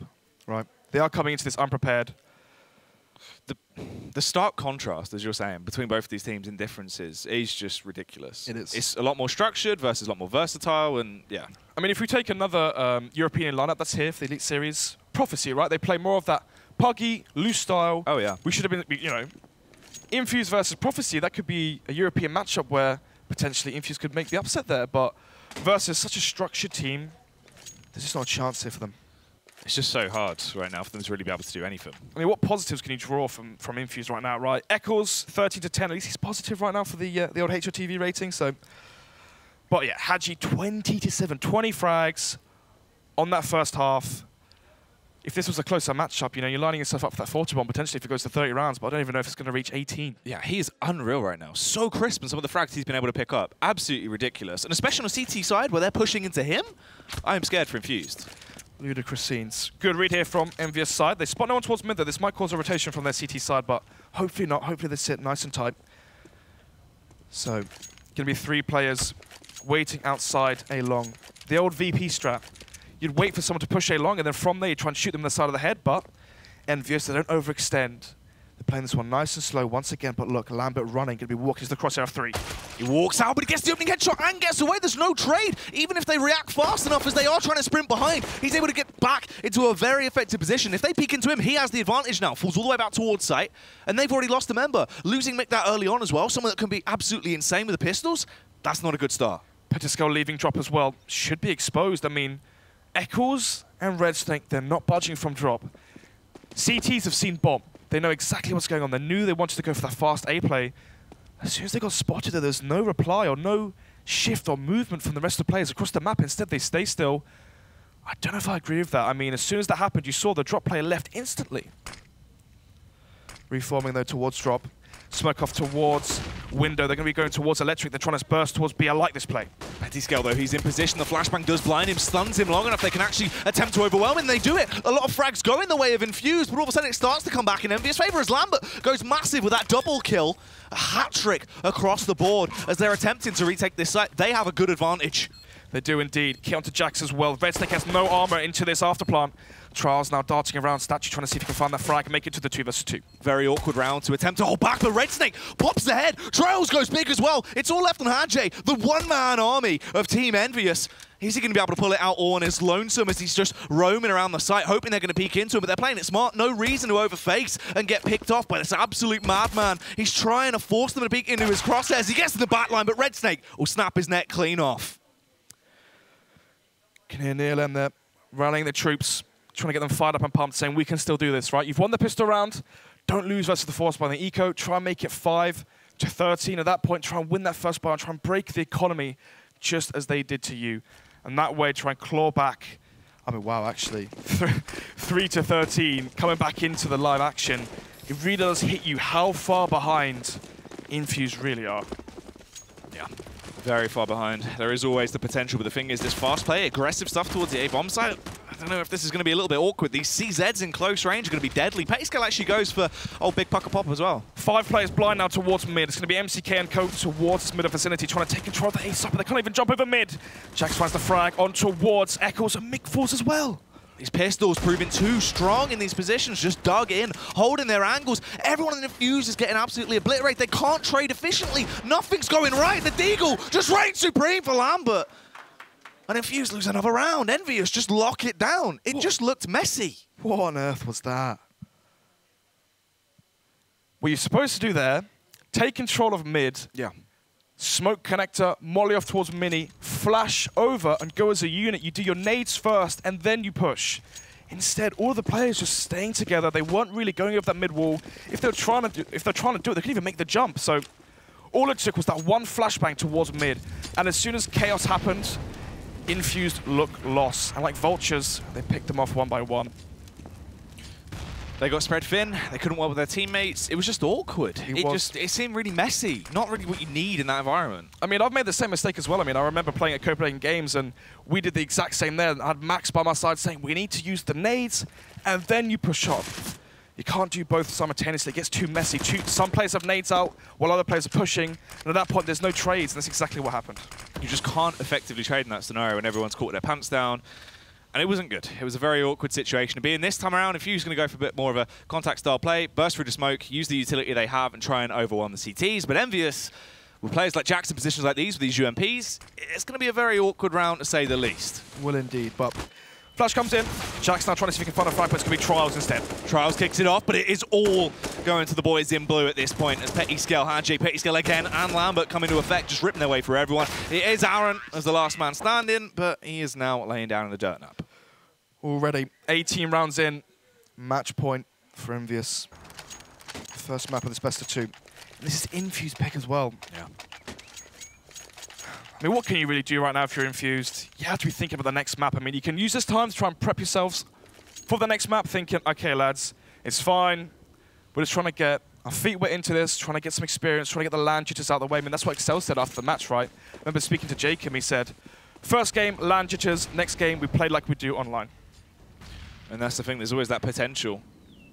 right? They are coming into this unprepared. The stark contrast, as you're saying, between both of these teams in differences is just ridiculous. It is. It's a lot more structured versus a lot more versatile, and yeah. I mean, if we take another European lineup that's here for the Elite Series, Prophecy, right? They play more of that puggy, loose style. Oh, yeah. We should have been, you know, Infused versus Prophecy. That could be a European matchup where potentially Infused could make the upset there, but versus such a structured team, there's just not a chance here for them. It's just so hard right now for them to really be able to do anything. I mean, what positives can you draw from Infused right now, right? Eccles, 13-10, at least he's positive right now for the old HOTV rating, so. But yeah, Hadji, 20-7, 20 frags on that first half. If this was a closer matchup, you know, you're lining yourself up for that 40-1 potentially if it goes to 30 rounds, but I don't even know if it's going to reach 18. Yeah, he is unreal right now. So crisp in some of the frags he's been able to pick up. Absolutely ridiculous. And especially on the CT side where they're pushing into him, I am scared for Infused. Ludicrous scenes. Good read here from Envyus side. They spot no one towards mid though. This might cause a rotation from their CT side, but hopefully not. Hopefully they sit nice and tight. So, going to be 3 players waiting outside A long. The old VP strat. You'd wait for someone to push A long, and then from there you try and shoot them in the side of the head, but Envyus, they don't overextend. They're playing this one nice and slow once again, but look, Lambert running, going to be walking to the crosshair of 3. He walks out, but he gets the opening headshot and gets away. There's no trade. Even if they react fast enough as they are trying to sprint behind, he's able to get back into a very effective position. If they peek into him, he has the advantage now. Falls all the way back towards site, and they've already lost a member. Losing Mick that early on as well, someone that can be absolutely insane with the pistols, that's not a good start. Petisco leaving drop as well. Should be exposed. I mean, Eccles and Red Snake, they're not budging from drop. CTs have seen bomb. They know exactly what's going on. They knew they wanted to go for that fast A play. As soon as they got spotted, there's no reply or no shift or movement from the rest of the players across the map. Instead, they stay still. I don't know if I agree with that. I mean, as soon as that happened, you saw the drop player left instantly. Reforming, though, towards drop. Smoke off towards window. They're going to be going towards electric. They're trying to burst towards B. I like this play. Petisco, though, he's in position. The flashbang does blind him, stuns him long enough. They can actually attempt to overwhelm him. They do it. A lot of frags go in the way of Infused, but all of a sudden it starts to come back in Envy's favor as Lambert goes massive with that double kill. A hat trick across the board as they're attempting to retake this site. They have a good advantage. They do indeed. Kit onto Jax as well. Red Snake has no armor into this afterplant. Trials now darting around Statue, trying to see if he can find that frag and make it to the 2 versus 2. Very awkward round to attempt to hold back, but Red Snake pops the head. Trials goes big as well. It's all left on Hadjay, the one-man army of Team Envyus. Is he going to be able to pull it out all on his lonesome as he's just roaming around the site, hoping they're going to peek into him, but they're playing it smart. No reason to overface and get picked off by this absolute madman. He's trying to force them to peek into his crosshairs. He gets to the back line, but Red Snake will snap his neck clean off. Can hear Neil M there, rallying the troops, trying to get them fired up and pumped, saying we can still do this, right? You've won the pistol round. Don't lose versus the force by the eco. Try and make it 5 to 13. At that point, try and win that first bar and try and break the economy just as they did to you. And that way, try and claw back. I mean, wow, actually, 3 to 13, coming back into the live action. It really does hit you how far behind Infused really are. Yeah. Very far behind. There is always the potential, but the thing is, this fast play, aggressive stuff towards the A-bomb site, I don't know if this is going to be a little bit awkward. These CZs in close range are going to be deadly. Petyscale actually goes for old Big Pucker Pop as well. 5 players blind now towards mid. It's going to be MCK and Coke towards this middle vicinity, trying to take control of the A-side, but they can't even jump over mid. Jax finds the frag on towards Eccles and Mick Force as well. These pistols proving too strong in these positions, just dug in, holding their angles. Everyone in the Infused is getting absolutely obliterated. They can't trade efficiently. Nothing's going right. The Deagle just reigns supreme for Lambert. And Infused lose another round. Envyus just lock it down. It just looked messy. What on earth was that? What you're supposed to do there, take control of mid. Yeah. Smoke connector, molly off towards mini, flash over and go as a unit. You do your nades first and then you push. Instead, all the players just staying together. They weren't really going over that mid wall. If they're trying to do it, they couldn't even make the jump. So all it took was that one flashbang towards mid. And as soon as chaos happened, Infused look lost. And like vultures, they picked them off one by one. They got spread thin, they couldn't work with their teammates. It was just awkward. It seemed really messy. Not really what you need in that environment. I mean, I've made the same mistake as well. I mean, I remember playing at Copenhagen Games and we did the exact same there. I had Max by my side saying, we need to use the nades and then you push up. You can't do both simultaneously. It gets too messy. Some players have nades out while other players are pushing. And at that point, there's no trades. And that's exactly what happened. You just can't effectively trade in that scenario when everyone's caught with their pants down. And it wasn't good. It was a very awkward situation to be in. This time around, Infused going to go for a bit more of a contact-style play, burst through the smoke, use the utility they have, and try and overwhelm the CTs. But Envyus, with players like Jax in positions like these, with these UMPs, it's going to be a very awkward round, to say the least. Well, indeed. But flash comes in. Jax now trying to see if he can find a frag, but it's going to be Trials instead. Trials kicks it off, but it is all going to the boys in blue at this point, as Petyscale, Hadjay, Petyscale again, and Lambert come into effect, just ripping their way through everyone. It is Aaron as the last man standing, but he is now laying down in the dirt nap. Already 18 rounds in, match point for Envyus. First map of this best of 2. And this is Infused pick as well. Yeah. I mean, what can you really do right now if you're Infused? You have to be thinking about the next map. I mean, you can use this time to try and prep yourselves for the next map, thinking, okay, lads, it's fine. We're just trying to get our feet wet into this, trying to get some experience, trying to get the land jitters out of the way. I mean, that's what Excel said after the match, right? I remember speaking to Jacob, he said, first game, land jitters, next game, we play like we do online. And that's the thing, there's always that potential.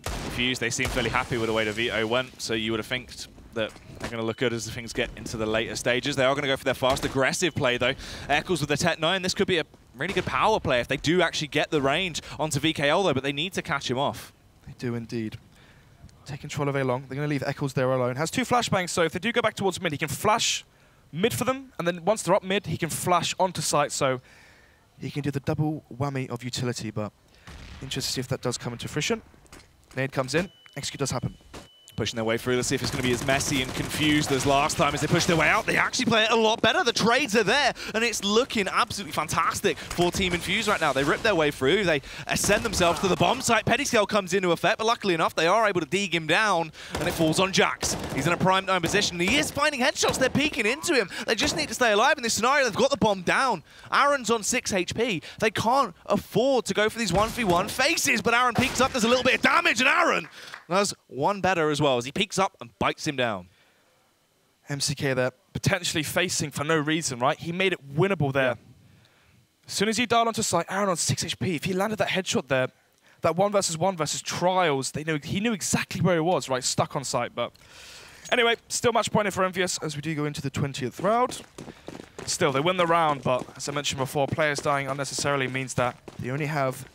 Infused, they seem fairly happy with the way the veto went, so you would have think that they're going to look good as things get into the later stages. They are going to go for their fast, aggressive play, though. Eccles with the Tech 9. This could be a really good power play if they do actually get the range onto VKL, though, but they need to catch him off. They do indeed. Take control of A-Long. They're going to leave Eccles there alone. Has 2 flashbangs, so if they do go back towards mid, he can flash mid for them, and then once they're up mid, he can flash onto site, so he can do the double whammy of utility, but interested to see if that does come into fruition. Nade comes in. Execute does happen. Pushing their way through. Let's see if it's going to be as messy and confused as last time as they push their way out. They actually play it a lot better. The trades are there, and it's looking absolutely fantastic for Team Infused right now. They rip their way through. They ascend themselves to the bomb site. Petyscale comes into effect, but luckily enough, they are able to dig him down, and it falls on Jax. He's in a prime 9 position. He is finding headshots. They're peeking into him. They just need to stay alive in this scenario. They've got the bomb down. Aaron's on 6 HP. They can't afford to go for these 1v1 faces, but Aaron peeks up. There's a little bit of damage, and Aaron does one better as well as he peeks up and bites him down. MCK there, potentially facing for no reason, right? He made it winnable there. Yeah. As soon as he dialed onto site, Aaron on 6 HP, if he landed that headshot there, that 1 versus 1 versus Trials, he knew exactly where he was, right? Stuck on site, but Anyway, still match point for Envyus as we do go into the 20th round. Still, they win the round, but as I mentioned before, players dying unnecessarily means that they only have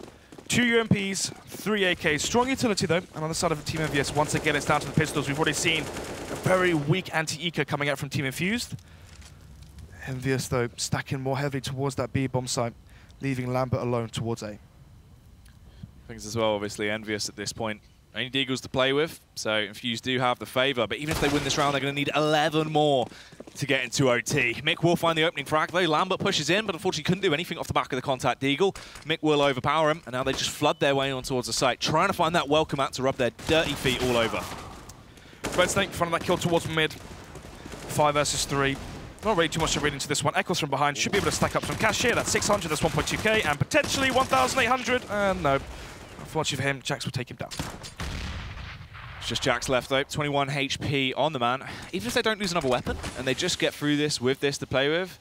2 UMPs, 3 AKs. Strong utility, though. And on the side of Team Envyus, once again, it's down to the pistols. We've already seen a very weak anti-eco coming out from Team Infused. Envyus, though, stacking more heavily towards that B bomb site, leaving Lambert alone towards A. Things as well, obviously, Envyus at this point. Only Deagles to play with, so Infused do have the favour. But even if they win this round, they're going to need 11 more to get into OT. Mick will find the opening frag, though. Lambert pushes in, but unfortunately couldn't do anything off the back of the contact Deagle. Mick will overpower him, and now they just flood their way on towards the site, trying to find that welcome mat to rub their dirty feet all over. Red Snake finding that kill towards mid. 5 versus 3. Not really too much to read into this one. Echoes from behind should be able to stack up some cash here. That's 600, that's 1.2k, and potentially 1,800. And no, unfortunately for him, Jax will take him down. It's just Jax left, though. 21 HP on the man. Even if they don't lose another weapon, and they just get through this with this to play with,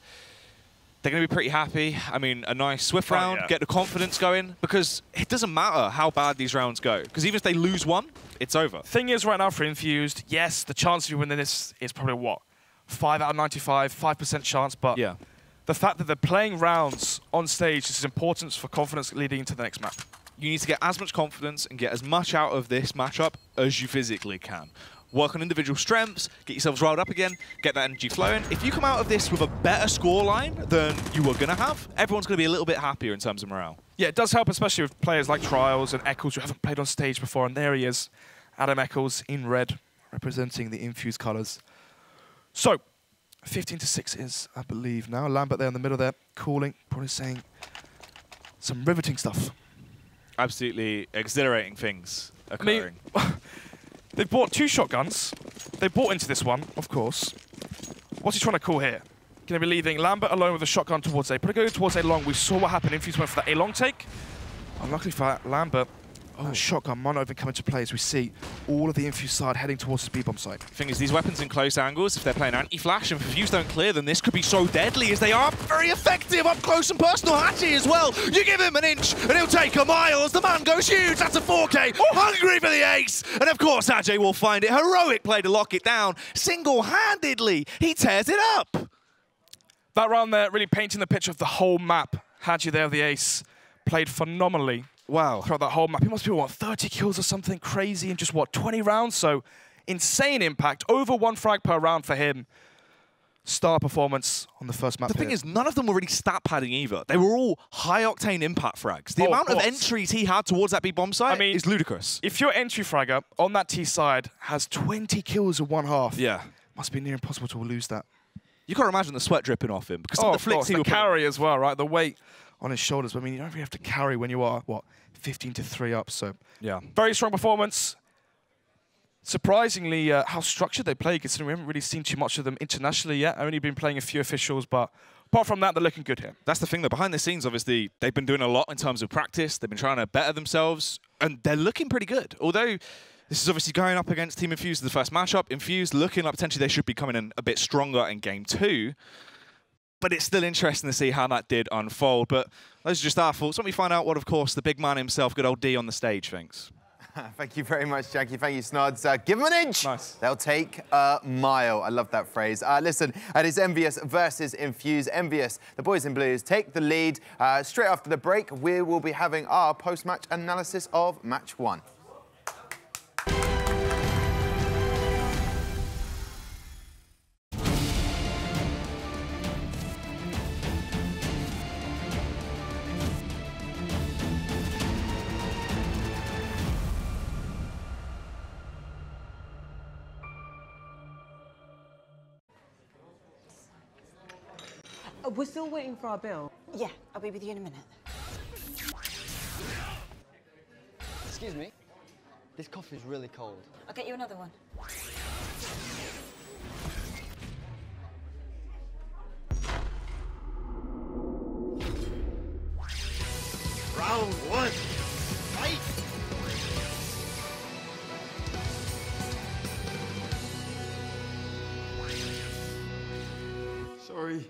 they're going to be pretty happy. I mean, a nice swift round, get the confidence going, because it doesn't matter how bad these rounds go, because even if they lose one, it's over. Thing is, right now for Infused, yes, the chance of you winning this is probably what? 5 out of 95, 5% chance, but yeah, the fact that they're playing rounds on stage is important for confidence leading into the next map. You need to get as much confidence and get as much out of this matchup as you physically can. Work on individual strengths, get yourselves riled up again, get that energy flowing. If you come out of this with a better scoreline than you were going to have, everyone's going to be a little bit happier in terms of morale. Yeah, it does help, especially with players like Trials and Eccles who haven't played on stage before, and there he is, Adam Eccles in red, representing the Infused colours. So, 15 to 6 is, I believe, now. Lambert there in the middle there, calling, probably saying some riveting stuff. Absolutely exhilarating things occurring. I mean, they've bought 2 shotguns. They bought into this one, of course. What's he trying to call here? Going to be leaving Lambert alone with a shotgun towards A. Probably going towards A long. We saw what happened. Infused went for that A long take. Unluckily for Lambert, that shotgun might not even come into play as we see all of the Infused side heading towards the B-bomb site. The thing is, these weapons in close angles, if they're playing anti-flash and if Infused don't clear them, this could be so deadly as they are very effective up close and personal. Hatchie as well. You give him an inch and he'll take a mile as the man goes huge. That's a 4K. Hungry for the ace. And of course, Ajay will find it. Heroic play to lock it down. Single-handedly, he tears it up. That round there really painting the picture of the whole map. Hadji there, the ace, played phenomenally. Wow. Throughout that whole map. He must be, what, 30 kills or something crazy in just, what, 20 rounds? So, insane impact. Over 1 frag per round for him. Star performance on the first map. The thing is, none of them were really stat padding either. They were all high-octane impact frags. The amount of entries he had towards that B-bomb site is ludicrous. If your entry fragger on that T side has 20 kills in 1/2, yeah, must be near impossible to lose that. You can't imagine the sweat dripping off him. Because of the flicks he the carry as well, right? The weight on his shoulders. I mean, you don't really have to carry when you are, what, 15 to 3 up, so. Yeah. Very strong performance. Surprisingly, how structured they play, considering we haven't really seen too much of them internationally yet. Only been playing a few officials, but apart from that, they're looking good here. That's the thing, though. Behind the scenes, obviously, they've been doing a lot in terms of practice. They've been trying to better themselves, and they're looking pretty good. Although this is obviously going up against Team Infused in the first matchup. Infused looking like potentially they should be coming in a bit stronger in Game 2. But it's still interesting to see how that did unfold. But those are just our thoughts. Let me find out what, of course, the big man himself, good old D, on the stage thinks. Thank you very much, Jackie. Thank you, Snods. Give them an inch. Nice. They'll take a mile. I love that phrase. Listen, it is Envyus versus Infused. Envyus, the boys in blues, take the lead. Straight after the break, we will be having our post-match analysis of Match 1. We're still waiting for our bill. Yeah, I'll be with you in a minute. Excuse me. This coffee is really cold. I'll get you another one. Round 1. Fight! Sorry.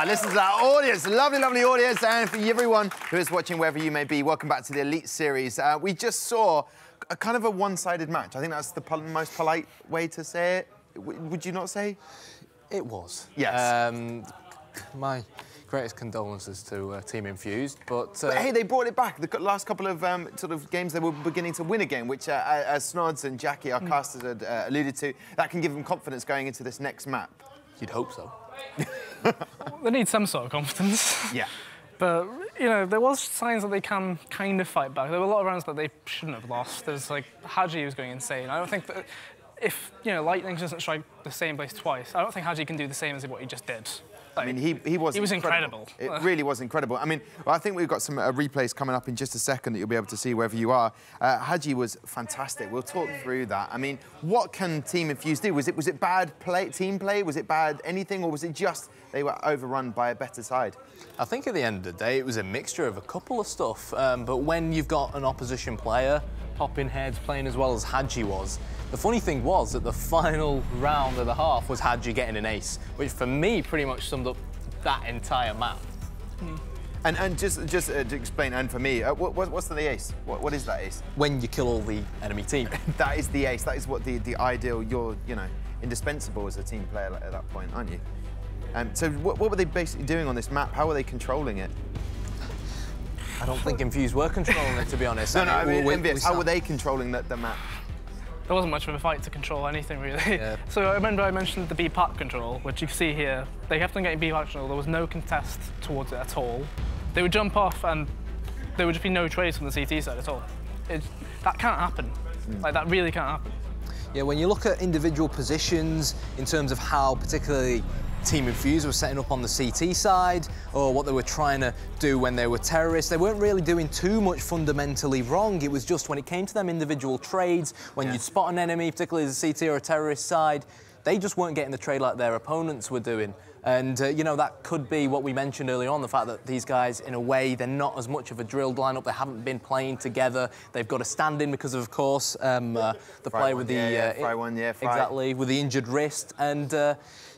Listen to that audience, lovely, lovely audience. And for everyone who is watching, wherever you may be, welcome back to the Elite Series. We just saw a kind of a one-sided match. I think that's the most polite way to say it. Would you not say? It was. Yes. My greatest condolences to Team Infused, but hey, they brought it back. The last couple of sort of games, they were beginning to win again, which, as Snods and Jackie, our casters, had alluded to, that can give them confidence going into this next map. You'd hope so. They need some sort of confidence. Yeah. But, you know, there was signs that they can kind of fight back. There were a lot of rounds that they shouldn't have lost. There's, like, Haji was going insane. I don't think that if, you know, Lightning doesn't strike the same place twice, I don't think Haji can do the same as what he just did. Like, I mean, he was incredible. It really was incredible. I mean, well, I think we've got some replays coming up in just a second that you'll be able to see wherever you are. Haji was fantastic. We'll talk through that. I mean, what can Team Infused do? Was it bad team play? Was it bad anything? Or was it just they were overrun by a better side? I think at the end of the day, it was a mixture of a couple of stuff. But when you've got an opposition player popping heads, playing as well as Haji was, the funny thing was that the final round of the half was Haji getting an ace, which for me pretty much summed up that entire map. And just to explain, and for me, what's the ace? What is that ace? When you kill all the enemy team. That is the ace. That is what the ideal. You're, you know, indispensable as a team player at that point, aren't you? So what were they basically doing on this map? How were they controlling it? I don't think Infused were controlling it, to be honest. No, I mean, Envyus, how were they controlling the map? There wasn't much of a fight to control anything, really. Yeah. So I remember I mentioned the B-part control, which you can see here. They kept on getting B-part control. There was no contest towards it at all. They would jump off, and there would just be no trades from the CT side at all. That can't happen. Like, that really can't happen. Yeah, when you look at individual positions in terms of how particularly Team Infused was setting up on the CT side, or what they were trying to do when they were terrorists, they weren't really doing too much fundamentally wrong. It was just when it came to them individual trades, when you'd spot an enemy, particularly the CT or a terrorist side, they just weren't getting the trade like their opponents were doing. And, you know, that could be what we mentioned earlier on, the fact that these guys, in a way, they're not as much of a drilled lineup. They haven't been playing together. They've got a stand-in because of course, the player with the... Fry. Exactly, with the injured wrist. And,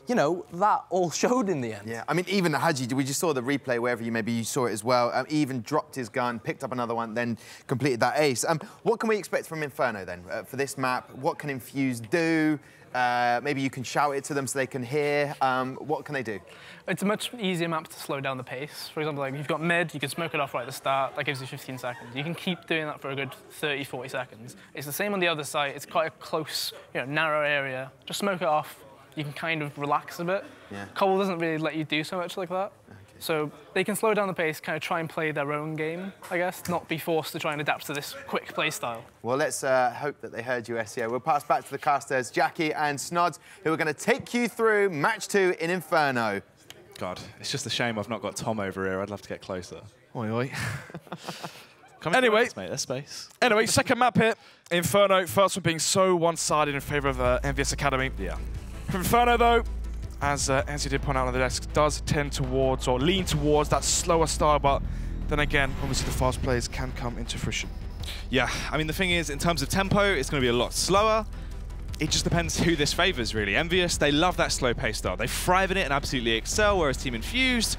you know, that all showed in the end. Yeah, I mean, even Haji, we just saw the replay, wherever you saw it as well. He even dropped his gun, picked up another one, then completed that ace. What can we expect from Inferno, then, for this map? What can Infused do? Maybe you can shout it to them so they can hear. What can they do? It's a much easier map to slow down the pace. For example, like, you've got mid, you can smoke it off right at the start. That gives you 15 seconds. You can keep doing that for a good 30, 40 seconds. It's the same on the other side. It's quite a close, you know, narrow area. Just smoke it off. You can kind of relax a bit. Yeah. Cobble doesn't really let you do so much like that. Okay. So they can slow down the pace, kind of try and play their own game, I guess, not be forced to try and adapt to this quick play style. Well, let's hope that they heard you, SEO. We'll pass back to the casters, Jackie and Snods, who are going to take you through match 2 in Inferno. God, it's just a shame I've not got Tom over here. I'd love to get closer. Oi, oi. Anyway, mate, there's space. Anyway, second map here, Inferno. First one being so one-sided in favour of Envyus Academy. Yeah. Inferno, though, as you did point out on the desk, does tend towards or lean towards that slower style, but then again, obviously the fast plays can come into fruition. Yeah, I mean, the thing is, in terms of tempo, it's going to be a lot slower. It just depends who this favours, really. Envyus, they love that slow pace style. They thrive in it and absolutely excel, whereas Team Infused,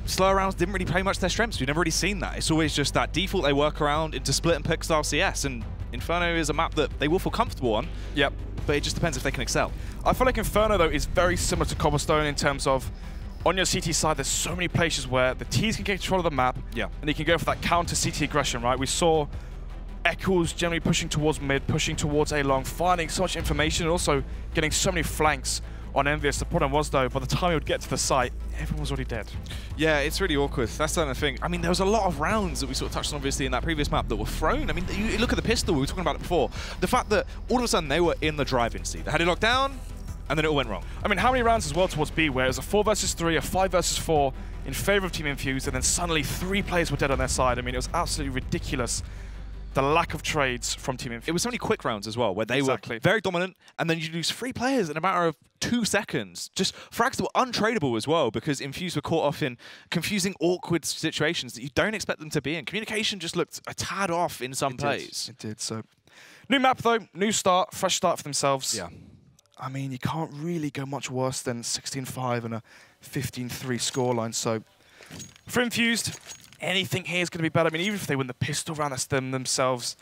slower rounds didn't really play much their strengths. We've never really seen that. It's always just that default they work around into split and pick style CS, and Inferno is a map that they will feel comfortable on. Yep. But it just depends if they can excel. I feel like Inferno, though, is very similar to Cobblestone in terms of, on your CT side, there's so many places where the Ts can get control of the map, and you can go for that counter CT aggression, right? We saw Eccles generally pushing towards mid, pushing towards A long, finding so much information, and also getting so many flanks on Envyus. The problem was, though, by the time he would get to the site, everyone was already dead. Yeah, it's really awkward. That's the other thing. I mean, there was a lot of rounds that we sort of touched on, obviously, in that previous map that were thrown. I mean, you look at the pistol, we were talking about it before. The fact that all of a sudden they were in the driving seat. They had it locked down, and then it all went wrong. I mean, how many rounds as well towards B, where it was a 4 versus 3, a 5 versus 4 in favour of Team Infused, and then suddenly 3 players were dead on their side. I mean, it was absolutely ridiculous, the lack of trades from Team Infused. It was so many quick rounds as well, where they were very dominant, and then you lose 3 players in a matter of 2 seconds. Just frags that were untradeable as well, because Infused were caught off in confusing, awkward situations that you don't expect them to be in. Communication just looked a tad off in some plays. It did, so. New map, though, new start, fresh start for themselves. Yeah. I mean, you can't really go much worse than 16-5 and a 15-3 scoreline. So for Infused, anything here is going to be better. I mean, even if they win the pistol round, that's them themselves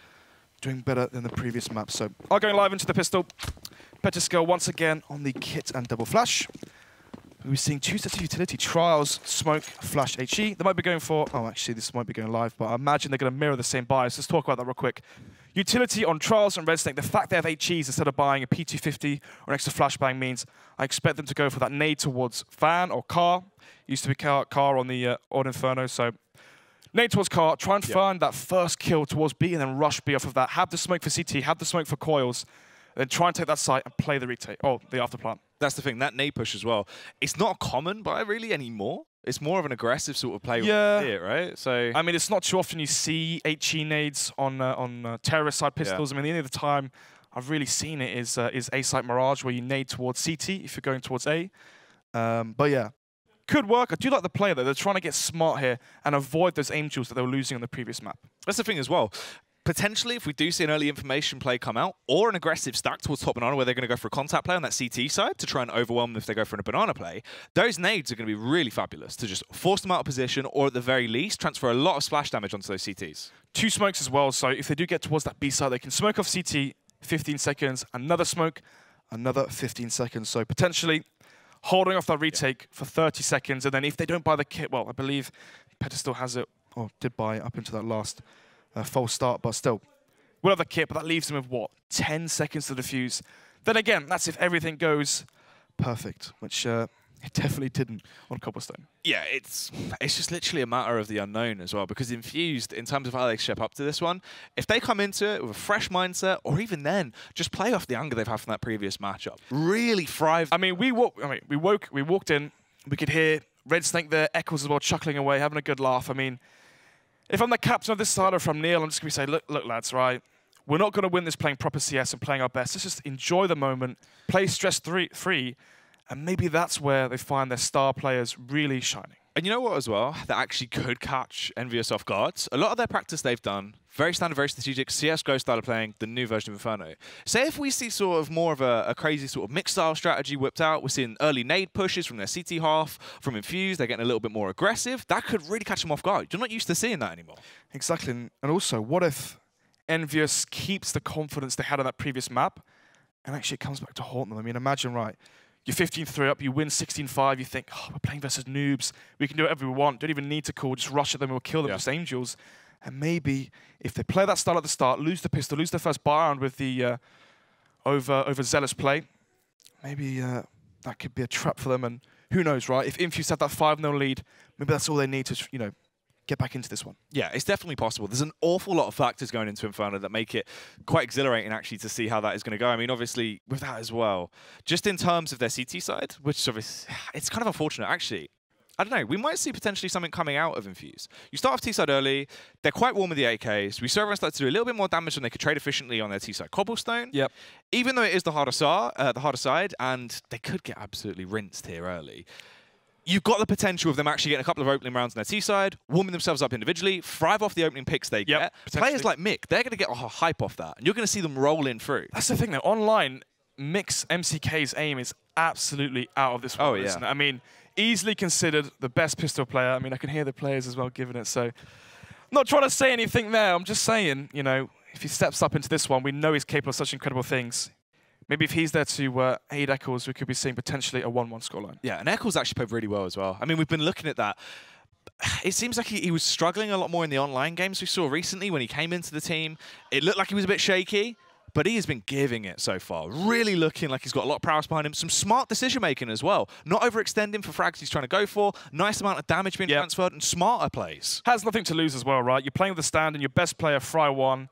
doing better than the previous map. So are going live into the pistol. Csgo once again on the kit and double flash. We're seeing two sets of utility, Trials, Smoke, Flash, HE. They might be going for, oh, actually, this might be going live, but I imagine they're going to mirror the same bias. Let's talk about that real quick. Utility on Trials and Red Snake, the fact they have HEs instead of buying a P250 or an extra flashbang means I expect them to go for that nade towards Fan or Car. Used to be Car on the Odd Inferno, so nade towards Car, try and find that first kill towards B and then rush B off of that. Have the smoke for CT, have the smoke for coils, then try and take that site and play the retake. Oh, the afterplant. That's the thing, that nade push as well. It's not a common buy really anymore. It's more of an aggressive sort of play with it, right? So I mean, it's not too often you see HE nades on terrorist side pistols. I mean, the only other time I've really seen it is A-site Mirage, where you nade towards CT if you're going towards A. But yeah, could work. I do like the play though. They're trying to get smart here and avoid those aim jewels that they were losing on the previous map. that's the thing as well. Potentially, if we do see an early information play come out, or an aggressive stack towards top banana where they're going to go for a contact play on that CT side to try and overwhelm them if they go for a banana play, those nades are going to be really fabulous to just force them out of position, or at the very least, transfer a lot of splash damage onto those CTs. Two smokes as well, so if they do get towards that B side, they can smoke off CT, 15 seconds, another smoke, another 15 seconds. So potentially holding off that retake for 30 seconds, and then if they don't buy the kit, well, I believe Peta still has it, or did buy it up into that last false start, but still, we'll have the kit, but that leaves them with, what, 10 seconds to defuse. Then again, that's if everything goes perfect, which it definitely didn't on Cobblestone. Yeah, it's just literally a matter of the unknown as well, because Infused, in terms of how they step up to this one, if they come into it with a fresh mindset, or even then, just play off the anger they've had from that previous matchup, really thrive. I mean, we walked in, we could hear Red Snake there, Eccles as well, chuckling away, having a good laugh. I mean, if I'm the captain of this side or from Neil, I'm just going to say, look, lads, right? We're not going to win this playing proper CS and playing our best. Let's just enjoy the moment, play stress-free, and maybe that's where they find their star players really shining. And you know what as well, that actually could catch Envyus off guard? A lot of their practice they've done, very standard, very strategic, Csgo style of playing, the new version of Inferno. Say if we see sort of more of a crazy sort of mixed style strategy whipped out, we're seeing early nade pushes from their CT half, from Infused, they're getting a little bit more aggressive, that could really catch them off guard. You're not used to seeing that anymore. Exactly, and also, what if Envyus keeps the confidence they had on that previous map, and actually comes back to haunt them? I mean, imagine, right, you're 15-3 up, you win 16-5, you think, oh, we're playing versus noobs, we can do whatever we want, don't even need to call, just rush at them, we'll kill them with angels. And maybe if they play that style at the start, lose the pistol, lose their first buy round with the over zealous play, maybe that could be a trap for them. And who knows, right? If Infused had that 5-0 lead, maybe that's all they need to, you know, get back into this one. Yeah, it's definitely possible. There's an awful lot of factors going into Inferno that make it quite exhilarating, actually, to see how that is going to go. I mean, obviously, with that as well, just in terms of their CT side, which obviously, it's kind of unfortunate, actually. I don't know, we might see potentially something coming out of Infused. You start off T-side early, they're quite warm with the AKs. We saw everyone start to do a little bit more damage than they could trade efficiently on their T-side Cobblestone. Yep. Even though it is the harder side, and they could get absolutely rinsed here early. You've got the potential of them actually getting a couple of opening rounds on their T-side, warming themselves up individually, thrive off the opening picks they get. Players like Mick, they're going to get a hype off that, and you're going to see them rolling through. That's the thing, though. Online, Mick's MCK's aim is absolutely out of this world, isn't it? I mean, easily considered the best pistol player. I mean, I can hear the players as well giving it, so... I'm not trying to say anything there. I'm just saying, you know, if he steps up into this one, we know he's capable of such incredible things. Maybe if he's there to aid Eccles, we could be seeing potentially a 1-1 scoreline. Yeah, and Eccles actually played really well as well. I mean, we've been looking at that. It seems like he was struggling a lot more in the online games we saw recently when he came into the team. It looked like he was a bit shaky, but he has been giving it so far. Really looking like he's got a lot of prowess behind him. Some smart decision-making as well. Not overextending for frags he's trying to go for. Nice amount of damage being transferred and smarter plays. Has nothing to lose as well, right? You're playing with the stand and your best player, Fry1,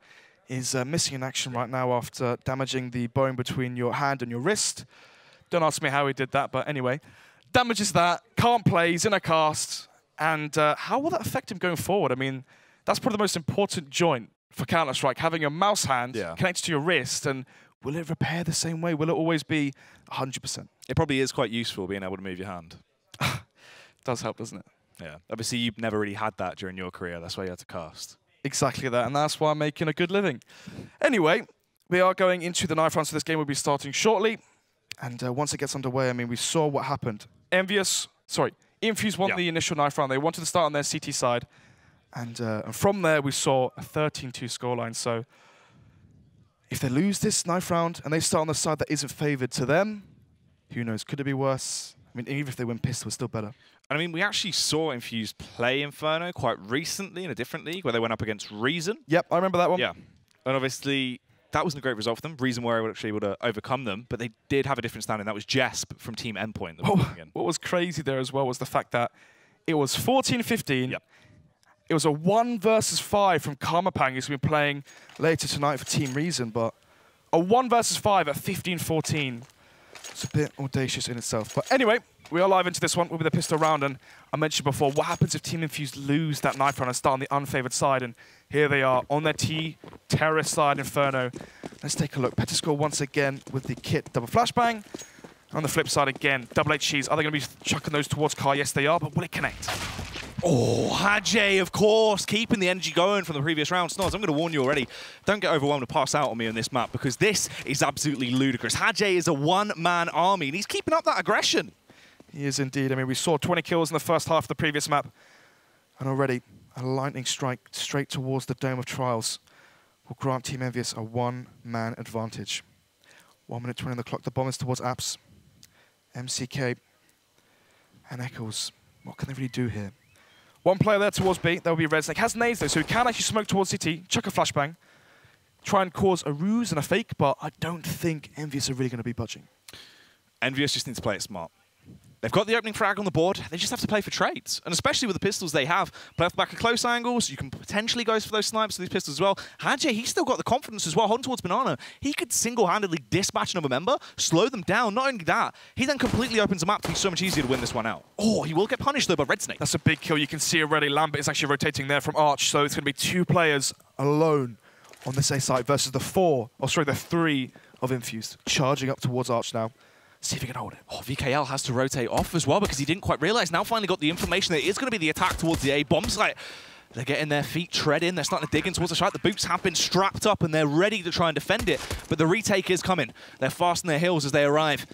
is missing in action right now after damaging the bone between your hand and your wrist. Don't ask me how he did that, but anyway. Damages that, can't play, he's in a cast. And how will that affect him going forward? I mean, that's probably the most important joint for Counter-Strike, having a mouse hand connected to your wrist. And will it repair the same way? Will it always be 100%? It probably is quite useful being able to move your hand. Does help, doesn't it? Yeah. Obviously, you've never really had that during your career. That's why you had to cast. Exactly that, and that's why I'm making a good living. Anyway, we are going into the knife round, so this game will be starting shortly. And once it gets underway, I mean, we saw what happened. Infused won the initial knife round. They wanted to start on their CT side. And from there, we saw a 13-2 scoreline. So if they lose this knife round and they start on the side that isn't favored to them, who knows? Could it be worse? I mean, even if they win pistol, it's still better. I mean, we actually saw Infused play Inferno quite recently in a different league where they went up against Reason. Yep, I remember that one. Yeah. And obviously, that wasn't a great result for them. Reason were actually able to overcome them, but they did have a different standing. That was Jesp from Team Endpoint. What was crazy there as well was the fact that it was 14-15. Yep. It was a 1 versus 5 from Karmapang, who's been playing later tonight for Team Reason, but a 1 versus 5 at 15-14. It's a bit audacious in itself. But anyway, we are live into this one with the pistol round, and I mentioned before, what happens if Team Infused lose that knife round and start on the unfavored side? And here they are on their Terrorist side, Inferno. Let's take a look. Petiscore once again with the kit double flashbang. On the flip side again, double HCs. Are they going to be chucking those towards Car? Yes, they are, but will it connect? Oh, Hadje, of course, keeping the energy going from the previous round. Snoz, I'm going to warn you already, don't get overwhelmed and pass out on me on this map, because this is absolutely ludicrous. Hadje is a one-man army, and he's keeping up that aggression. He is indeed. I mean, we saw 20 kills in the first half of the previous map, and already a lightning strike straight towards the Dome of Trials will grant Team Envyus a one-man advantage. 1 minute 20 on the clock. The bomb is towards Apps, MCK, and Echoes. What can they really do here? One player there towards B, that will be Red Snake. Has nades though, so he can actually smoke towards CT, chuck a flashbang, try and cause a ruse and a fake, but I don't think Envyus are really going to be budging. Envyus just need to play it smart. They've got the opening frag on the board, they just have to play for trades. And especially with the pistols they have, play off the back of close angles, you can potentially go for those snipes with these pistols as well. Hadje, he's still got the confidence as well, holding towards Banana. He could single-handedly dispatch another member, slow them down. Not only that, he then completely opens them up to be so much easier to win this one out. Oh, he will get punished though by Red Snake. That's a big kill. You can see already Lambert is actually rotating there from Arch, so it's going to be 2 players alone on this A side versus the 3 of Infused. Charging up towards Arch now. See if he can hold it. Oh, VKL has to rotate off as well because he didn't quite realize. Now finally got the information that it is going to be the attack towards the A bomb site. They're getting their feet treading. They're starting to dig in towards the site. The boots have been strapped up and they're ready to try and defend it. But the retake is coming. They're fast on their heels as they arrive.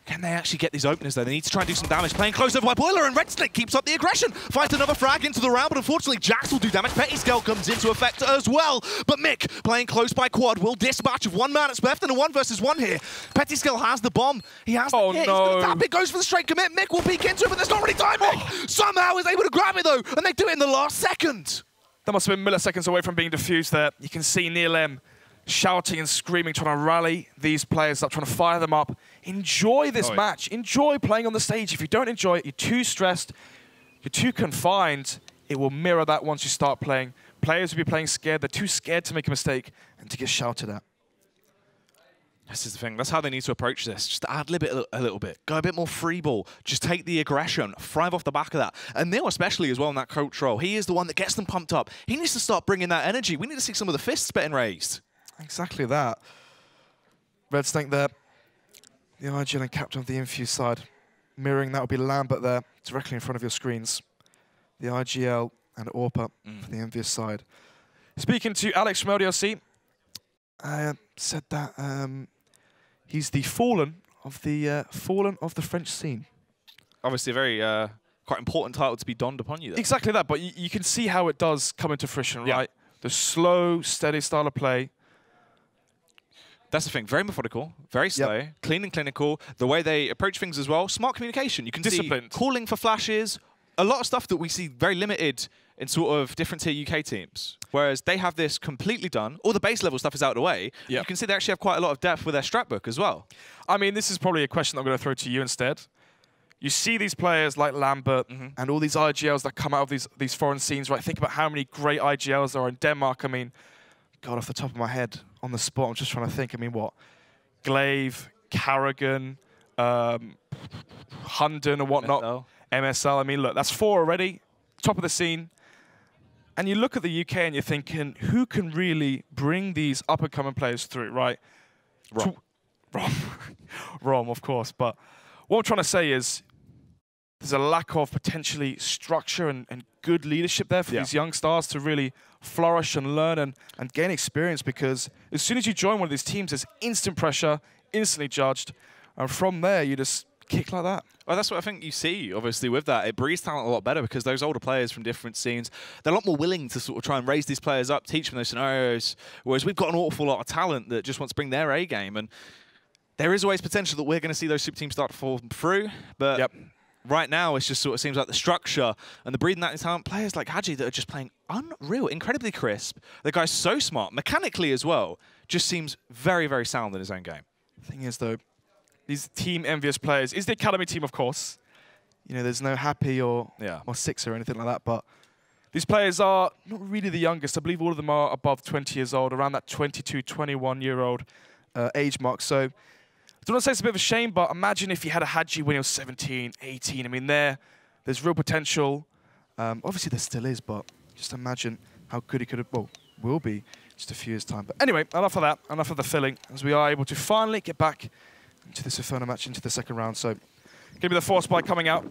Can they actually get these openers though? They need to try and do some damage. Playing close over by Boiler, and Red Snake keeps up the aggression. Finds another frag into the round, but unfortunately Jax will do damage. Petiscore comes into effect as well. But Mick, playing close by Quad, will dispatch of 1 man. It's left in a 1 versus 1 here. Petiscore has the bomb. He has the hit. No. He's gonna tap it, goes for the straight commit. Mick will peek into it, but there's not really time. Mick somehow is able to grab it though, and they do it in the last second. That must have been milliseconds away from being diffused there. You can see Neil M shouting and screaming, trying to rally these players up, trying to fire them up. Enjoy this match. Enjoy playing on the stage. If you don't enjoy it, you're too stressed, you're too confined, it will mirror that once you start playing. Players will be playing scared. They're too scared to make a mistake and to get shouted at. This is the thing. That's how they need to approach this. Just ad-lib it a little bit. Go a bit more free ball. Just take the aggression. Thrive off the back of that. And Neil especially as well in that coach role. He is the one that gets them pumped up. He needs to start bringing that energy. We need to see some of the fists getting raised. Exactly that. Red Snake there. The IGL and captain of the Infused side. Mirroring that would be Lambert there, directly in front of your screens. The IGL and Orpa for the Envyus side. Speaking to Alex from LDLC, said that he's the fallen of the French scene. Obviously a very quite important title to be donned upon you there. Exactly that, but you can see how it does come into fruition, right? The slow, steady style of play. That's the thing, very methodical, very slow, clean and clinical. The way they approach things as well, smart communication. You can see calling for flashes, a lot of stuff that we see very limited in sort of different tier UK teams. Whereas they have this completely done, all the base level stuff is out of the way. You can see they actually have quite a lot of depth with their strat book as well. I mean, this is probably a question I'm going to throw to you instead. You see these players like Lambert and all these IGLs that come out of these foreign scenes, right? Think about how many great IGLs there are in Denmark. I mean, God, off the top of my head, on the spot, I'm just trying to think. I mean, what? Glaive, Carrigan, Hunden and whatnot, MSL. I mean, look, that's 4 already, top of the scene. And you look at the UK and you're thinking, who can really bring these up-and-coming players through, right? Rom, of course. But what I'm trying to say is there's a lack of potentially structure and good leadership there for these young stars to really flourish and learn and gain experience, because as soon as you join one of these teams, there's instant pressure, instantly judged. And from there, you just kick like that. Well, that's what I think you see, obviously, with that. It breeds talent a lot better because those older players from different scenes, they're a lot more willing to sort of try and raise these players up, teach them those scenarios, whereas we've got an awful lot of talent that just wants to bring their A game. And there is always potential that we're going to see those super teams start to fall through, but right now it just sort of seems like the structure and the breeding that in talent, players like Hadji that are just playing unreal, incredibly crisp. The guy's so smart, mechanically as well, just seems very, very sound in his own game. Thing is, though, these Team Envyus players is the academy team, of course. You know, there's no Happy or Six or anything like that, but these players are not really the youngest. I believe all of them are above 20 years old, around that 22, 21-year-old age mark. So I don't want to say it's a bit of a shame, but imagine if you had a Hadji when he was 17, 18. I mean, there's real potential. Obviously, there still is, but just imagine how good he could have, well, will be just a few years' time. But anyway, enough of that, enough of the filling, as we are able to finally get back into this Inferno match, into the second round. So, going to be the force spike coming out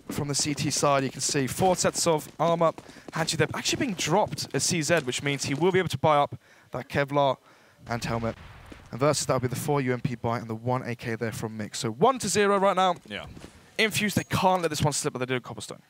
from the CT side. You can see 4 sets of armor. Hadji, they're actually being dropped at CZ, which means he will be able to buy up that Kevlar and helmet. And versus that will be the 4 UMP buy and the 1 AK there from Mick. So 1-0 right now. Yeah. Infused, they can't let this one slip, but they do at Cobblestone.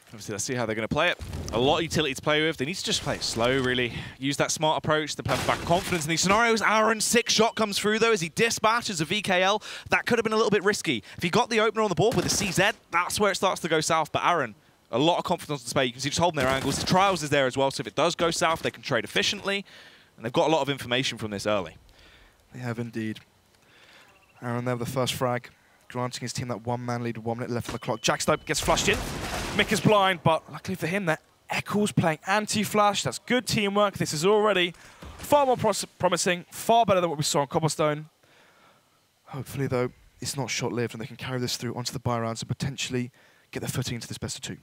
Obviously, let's see how they're going to play it. A lot of utility to play with. They need to just play it slow, really. Use that smart approach to have back confidence in these scenarios. Aaron's 6-shot comes through, though, as he dispatches a VKL. That could have been a little bit risky. If he got the opener on the board with a CZ, that's where it starts to go south. But Aaron, a lot of confidence on display. You can see just holding their angles. The Trials is there as well, so if it does go south, they can trade efficiently. And they've got a lot of information from this early. They have indeed. Aaron there with the first frag, granting his team that 1-man lead with 1 minute left on the clock. Jackstope gets flushed in. Mick is blind, but luckily for him, that Eccles playing anti-flash. That's good teamwork. This is already far more promising, far better than what we saw on Cobblestone. Hopefully, though, it's not short-lived and they can carry this through onto the buy rounds and potentially get their footing into this best of 2.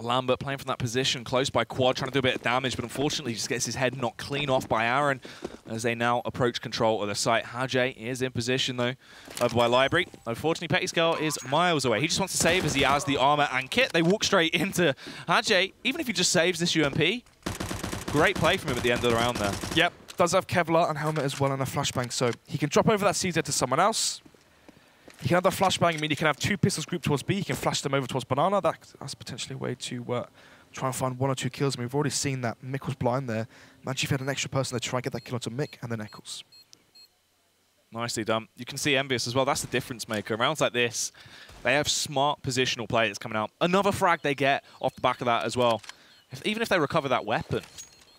Lambert playing from that position, close by Quad, trying to do a bit of damage, but unfortunately he just gets his head knocked clean off by Aaron as they now approach control of the site. Hadji is in position, though, over by Library. Unfortunately, Pettiscale is miles away. He just wants to save as he has the armor and kit. They walk straight into Hadji. Even if he just saves this UMP, great play from him at the end of the round there. Yep, does have Kevlar and helmet as well and a flashbang, so he can drop over that CZ to someone else. He can have the flashbang. I mean, he can have 2 pistols grouped towards B. He can flash them over towards Banana. That's potentially a way to try and find 1 or 2 kills. I mean, we've already seen that Mick was blind there. Imagine if you had an extra person to try and get that kill onto Mick and then Eccles. Nicely done. You can see Envyus as well. That's the difference maker. Rounds like this, they have smart positional players coming out. Another frag they get off the back of that as well. Even if they recover that weapon,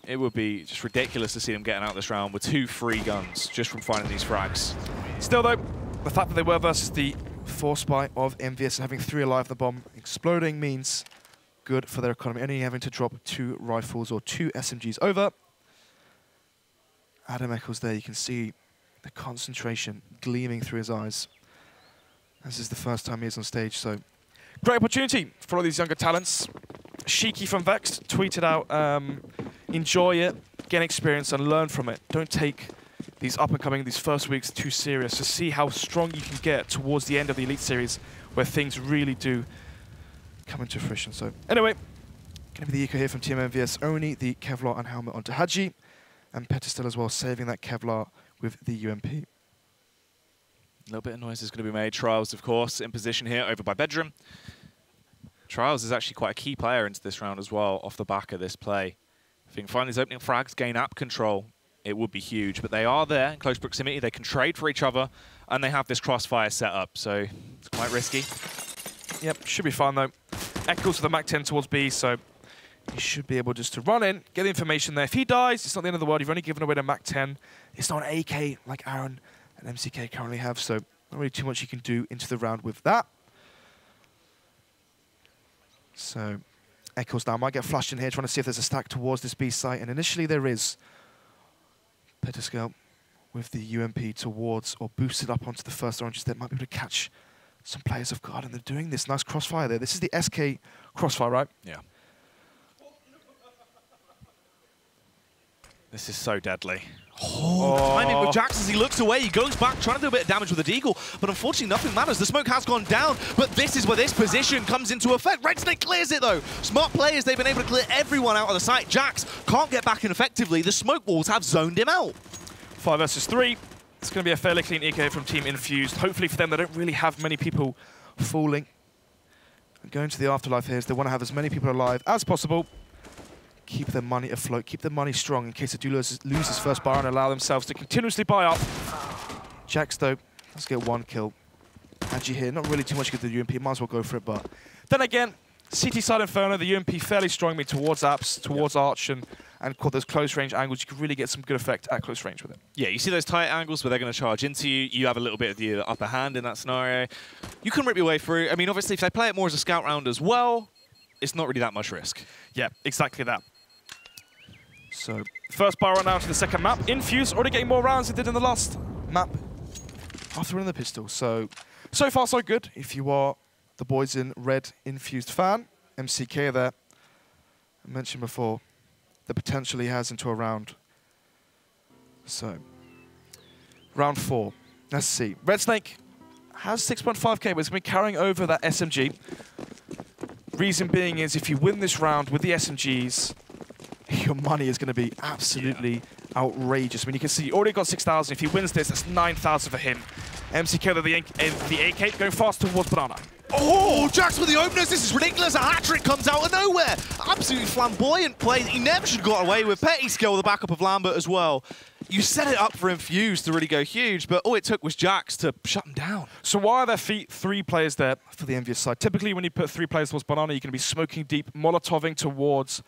it would be just ridiculous to see them getting out this round with 2 free guns just from finding these frags. Still, though, the fact that they were versus the force buy of Envyus, having 3 alive, the bomb exploding means good for their economy. Only having to drop 2 rifles or 2 SMGs over. Adam Eccles there, you can see the concentration gleaming through his eyes. This is the first time he is on stage, so great opportunity for all these younger talents. Shiki from Vexed tweeted out, enjoy it, get experience and learn from it. Don't take these up-and-coming, these first weeks too serious, to see how strong you can get towards the end of the Elite Series where things really do come into fruition. So anyway, going to be the eco here from Team Envyus, only the Kevlar and helmet onto Hadji, and Pettiscale as well, saving that Kevlar with the UMP. A little bit of noise is going to be made. Trials, of course, in position here over by Bedroom. Trials is actually quite a key player into this round as well, off the back of this play. If he can find these opening frags, gain app control, it would be huge. But they are there in close proximity. They can trade for each other, and they have this crossfire set up, so it's quite risky. Yep, should be fine, though. Eccles with the Mac 10 towards B, so he should be able just to run in, get the information there. If he dies, it's not the end of the world. You've only given away the Mac 10. It's not an AK like Aaron and MCK currently have, so not really too much you can do into the round with that. So Eccles now might get flashed in here, trying to see if there's a stack towards this B site, and initially there is. Pettiscale with the UMP towards, or boosted up onto the first oranges that might be able to catch some players off guard, and they're doing this nice crossfire there. This is the SK crossfire, right? Yeah. This is so deadly. Oh, timing with Jax as he looks away. He goes back, trying to do a bit of damage with the Deagle, but unfortunately nothing matters. The smoke has gone down, but this is where this position comes into effect. Red Snake clears it, though. Smart players, they've been able to clear everyone out of the site. Jax can't get back in effectively. The smoke walls have zoned him out. 5 versus 3. It's going to be a fairly clean eco from Team Infused. Hopefully for them, they don't really have many people falling. And going to the afterlife here is they want to have as many people alive as possible. Keep their money afloat, keep their money strong in case they do lose this first bar and allow themselves to continuously buy up. Csgo, let's get 1 kill. Agi here, not really too much good to the UMP, might as well go for it, but then again, CT side Inferno, the UMP fairly strongly towards apps, towards Arch, and those close range angles. You can really get some good effect at close range with it. Yeah, you see those tight angles where they're going to charge into you. You have a little bit of the upper hand in that scenario. You can rip your way through. I mean, obviously, if they play it more as a scout round as well, it's not really that much risk. Yeah, exactly that. So, first bar run down to the second map. Infuse already getting more rounds than they did in the last map after winning the pistol. So far so good. If you are the boys in red Infused fan, MCK there, I mentioned before, the potential he has into a round. So, round 4. Let's see. Red Snake has 6.5k, but it's been carrying over that SMG. Reason being is if you win this round with the SMGs, your money is going to be absolutely outrageous. I mean, you can see, already got 6,000. If he wins this, that's 9,000 for him. MCK, the AK, going fast towards Banana. Oh, Jax with the openers. This is ridiculous. A hat-trick comes out of nowhere. Absolutely flamboyant play that he never should have got away with. Petty skill, the backup of Lambert as well. You set it up for Infused to really go huge, but all it took was Jax to shut him down. So why are there 3 players there for the Envyus side? Typically, when you put 3 players towards Banana, you're going to be smoking deep, molotoving towards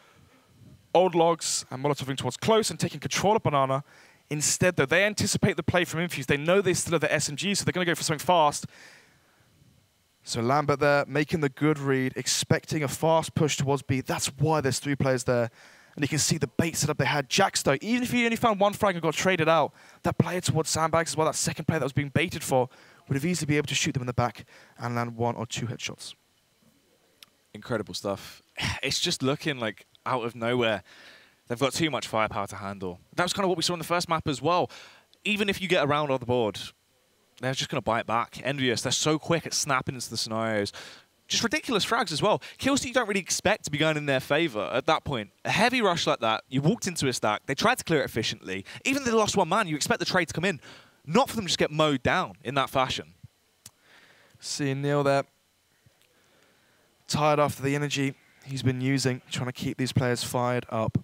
old logs and molotoving towards close and taking control of Banana. Instead, though, they anticipate the play from Infused. They know they still have the SMG, so they're going to go for something fast. So Lambert there, making the good read, expecting a fast push towards B. That's why there's 3 players there. And you can see the bait setup they had. Jax, though, even if he only found 1 frag and got traded out, that player towards sandbags as well, that second player that was being baited for, would have easily been able to shoot them in the back and land 1 or 2 headshots. Incredible stuff. It's just looking like out of nowhere. They've got too much firepower to handle. That was kind of what we saw in the first map as well. Even if you get around on the board, they're just going to bite back. Envious, they're so quick at snapping into the scenarios. Just ridiculous frags as well. Kills that you don't really expect to be going in their favor at that point. A heavy rush like that, you walked into a stack, they tried to clear it efficiently. Even if they lost 1 man, you expect the trade to come in. Not for them to just get mowed down in that fashion. Seeing Neil there. Tired after the energy he's been using, trying to keep these players fired up.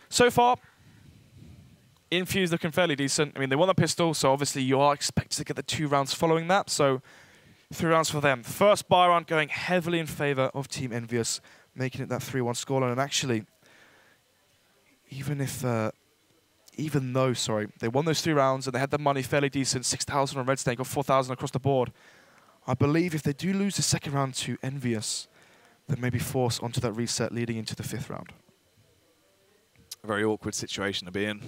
So far, Infused looking fairly decent. I mean, they won the pistol, so obviously you are expected to get the 2 rounds following that. So 3 rounds for them. First buy round going heavily in favor of Team Envyus, making it that 3-1 scoreline. And actually, even though they won those 3 rounds and they had the money fairly decent, 6,000 on Red Snake or 4,000 across the board, I believe if they do lose the second round to Envyus, they may be forced onto that reset leading into the 5th round. A very awkward situation to be in.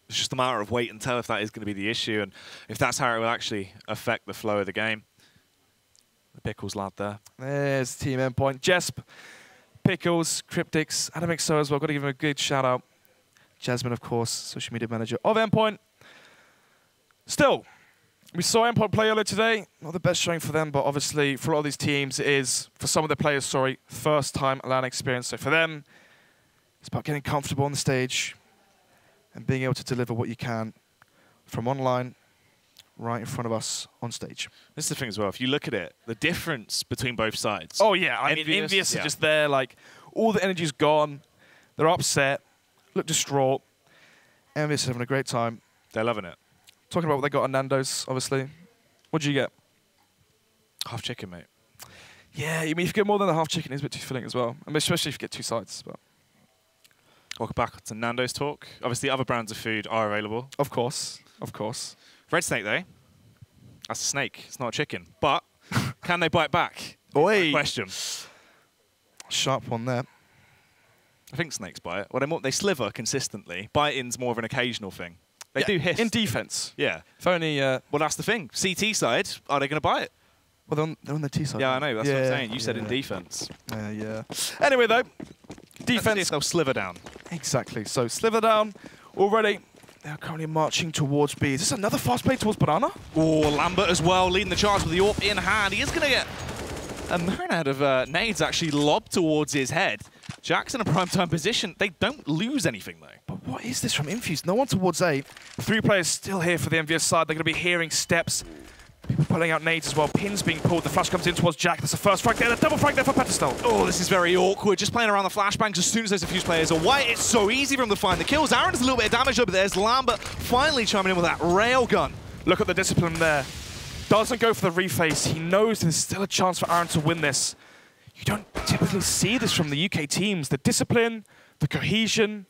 It's just a matter of wait and tell if that is going to be the issue and if that's how it will actually affect the flow of the game. The Pickles lad there. There's Team Endpoint. Jesp, Pickles, Cryptics, AdamXO as well. Got to give him a good shout out. Jasmine, of course, social media manager of Endpoint. Still, we saw Endpoint play earlier today. Not the best showing for them, but obviously for a lot of these teams, it is, for some of the players, first time LAN experience. So for them, it's about getting comfortable on the stage and being able to deliver what you can from online right in front of us on stage. This is the thing as well. If you look at it, the difference between both sides. Oh, yeah. I mean, Envyus are just there, like, all the energy's gone. They're upset, look distraught. Envyus is having a great time. They're loving it. Talking about what they got on Nando's, obviously. What did you get? Half chicken, mate. Yeah, I mean, if you get more than the half chicken, it's a bit too filling as well. I mean, especially if you get 2 sides. But welcome back to Nando's talk. Obviously, other brands of food are available. Of course, of course. Red Snake, though, that's a snake. It's not a chicken. But can they bite back? Oi. Question. Sharp one there. I think snakes bite. Well, they sliver consistently. Biting's more of an occasional thing. They do hiss. In defense. Yeah. If only... well, that's the thing. CT side, are they going to bite? Well, they're on the T side. Yeah, I know. That's what I'm saying. You said in defense. Yeah. Anyway, though, defense. They'll sliver down. Exactly. So, sliver down already. They're currently marching towards B. Is this another fast play towards Banana? Oh, Lambert as well, leading the charge with the AWP in hand. He is going to get a myriad of nades actually lobbed towards his head. Jack's in a primetime position. They don't lose anything, though. But what is this from Infused? No one towards A. 3 players still here for the Envyus side. They're going to be hearing steps. People pulling out nades as well. Pins being pulled. The flash comes in towards Jack. That's the first frag there. The double frag there for Petterstone. Oh, this is very awkward. Just playing around the flashbangs as soon as those Infused players are white. It's so easy for him to find the kills. Aaron does a little bit of damage over there. There's Lambert finally chiming in with that railgun. Look at the discipline there. Doesn't go for the reface. He knows there's still a chance for Aaron to win this. You don't typically see this from the UK teams. The discipline, the cohesion.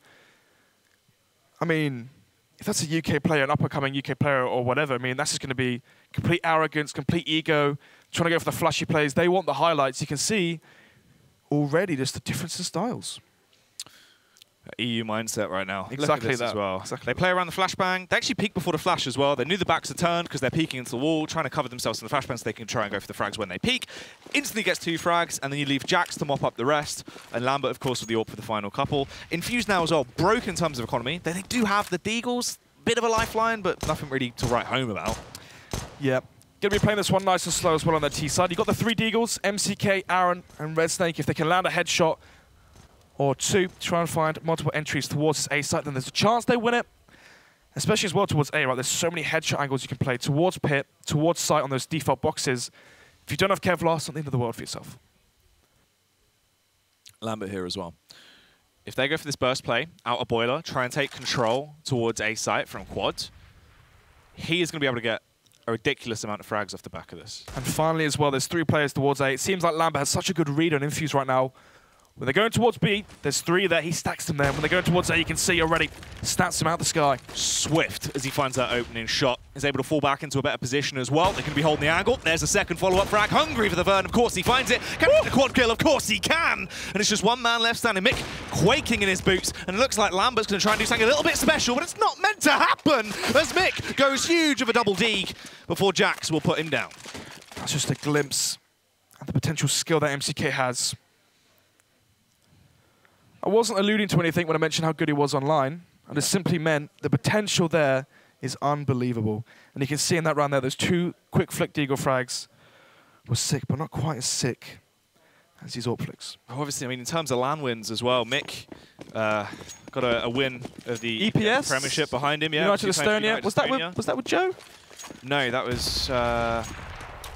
I mean, if that's a UK player, an up-and-coming UK player or whatever, I mean, that's just going to be complete arrogance, complete ego, trying to go for the flashy plays. They want the highlights. You can see already just the difference in styles. EU mindset right now. Exactly that. As well. Exactly. They play around the flashbang. They actually peek before the flash as well. They knew the backs are turned because they're peeking into the wall, trying to cover themselves in the flashbang so they can try and go for the frags when they peek. Instantly gets 2 frags, and then you leave Jax to mop up the rest. And Lambert, of course, with the AWP for the final couple. Infused now as well, broke in terms of economy. They do have the Deagles, bit of a lifeline, but nothing really to write home about. Yeah. Going to be playing this one nice and slow as well on their T side. You've got the 3 Deagles, MCK, Aaron, and Red Snake. If they can land a headshot or 2, try and find multiple entries towards this A site, then there's a chance they win it. Especially as well towards A, right? There's so many headshot angles you can play towards pit, towards site on those default boxes. If you don't have Kevlar, it's not the end of the world for yourself. Lambert here as well. If they go for this burst play, out a boiler, try and take control towards A site from quad, he is going to be able to get a ridiculous amount of frags off the back of this. And finally as well, there's 3 players towards A. It seems like Lambert has such a good read on Infuse right now. When they're going towards B, there's 3 there. He stacks them there. When they're going towards A, you can see already stats them out the sky. Swift, as he finds that opening shot, is able to fall back into a better position as well. They can be holding the angle. There's a second follow-up frag. Hungry for the Vern. Of course he finds it. Can he get the quad kill? Of course he can. And it's just one man left standing. Mick quaking in his boots. And it looks like Lambert's going to try and do something a little bit special, but it's not meant to happen as Mick goes huge of a double deeg before Jax will put him down. That's just a glimpse of the potential skill that MCK has. I wasn't alluding to anything when I mentioned how good he was online. I just simply meant the potential there is unbelievable. And you can see in that round there, those 2 quick flick Deagle frags were sick, but not quite as sick as these AWP flicks. Obviously, I mean, in terms of LAN wins as well, Mick got a win of the EPS Premiership behind him. Yeah, United Estonia. Was that with Joe? No, that was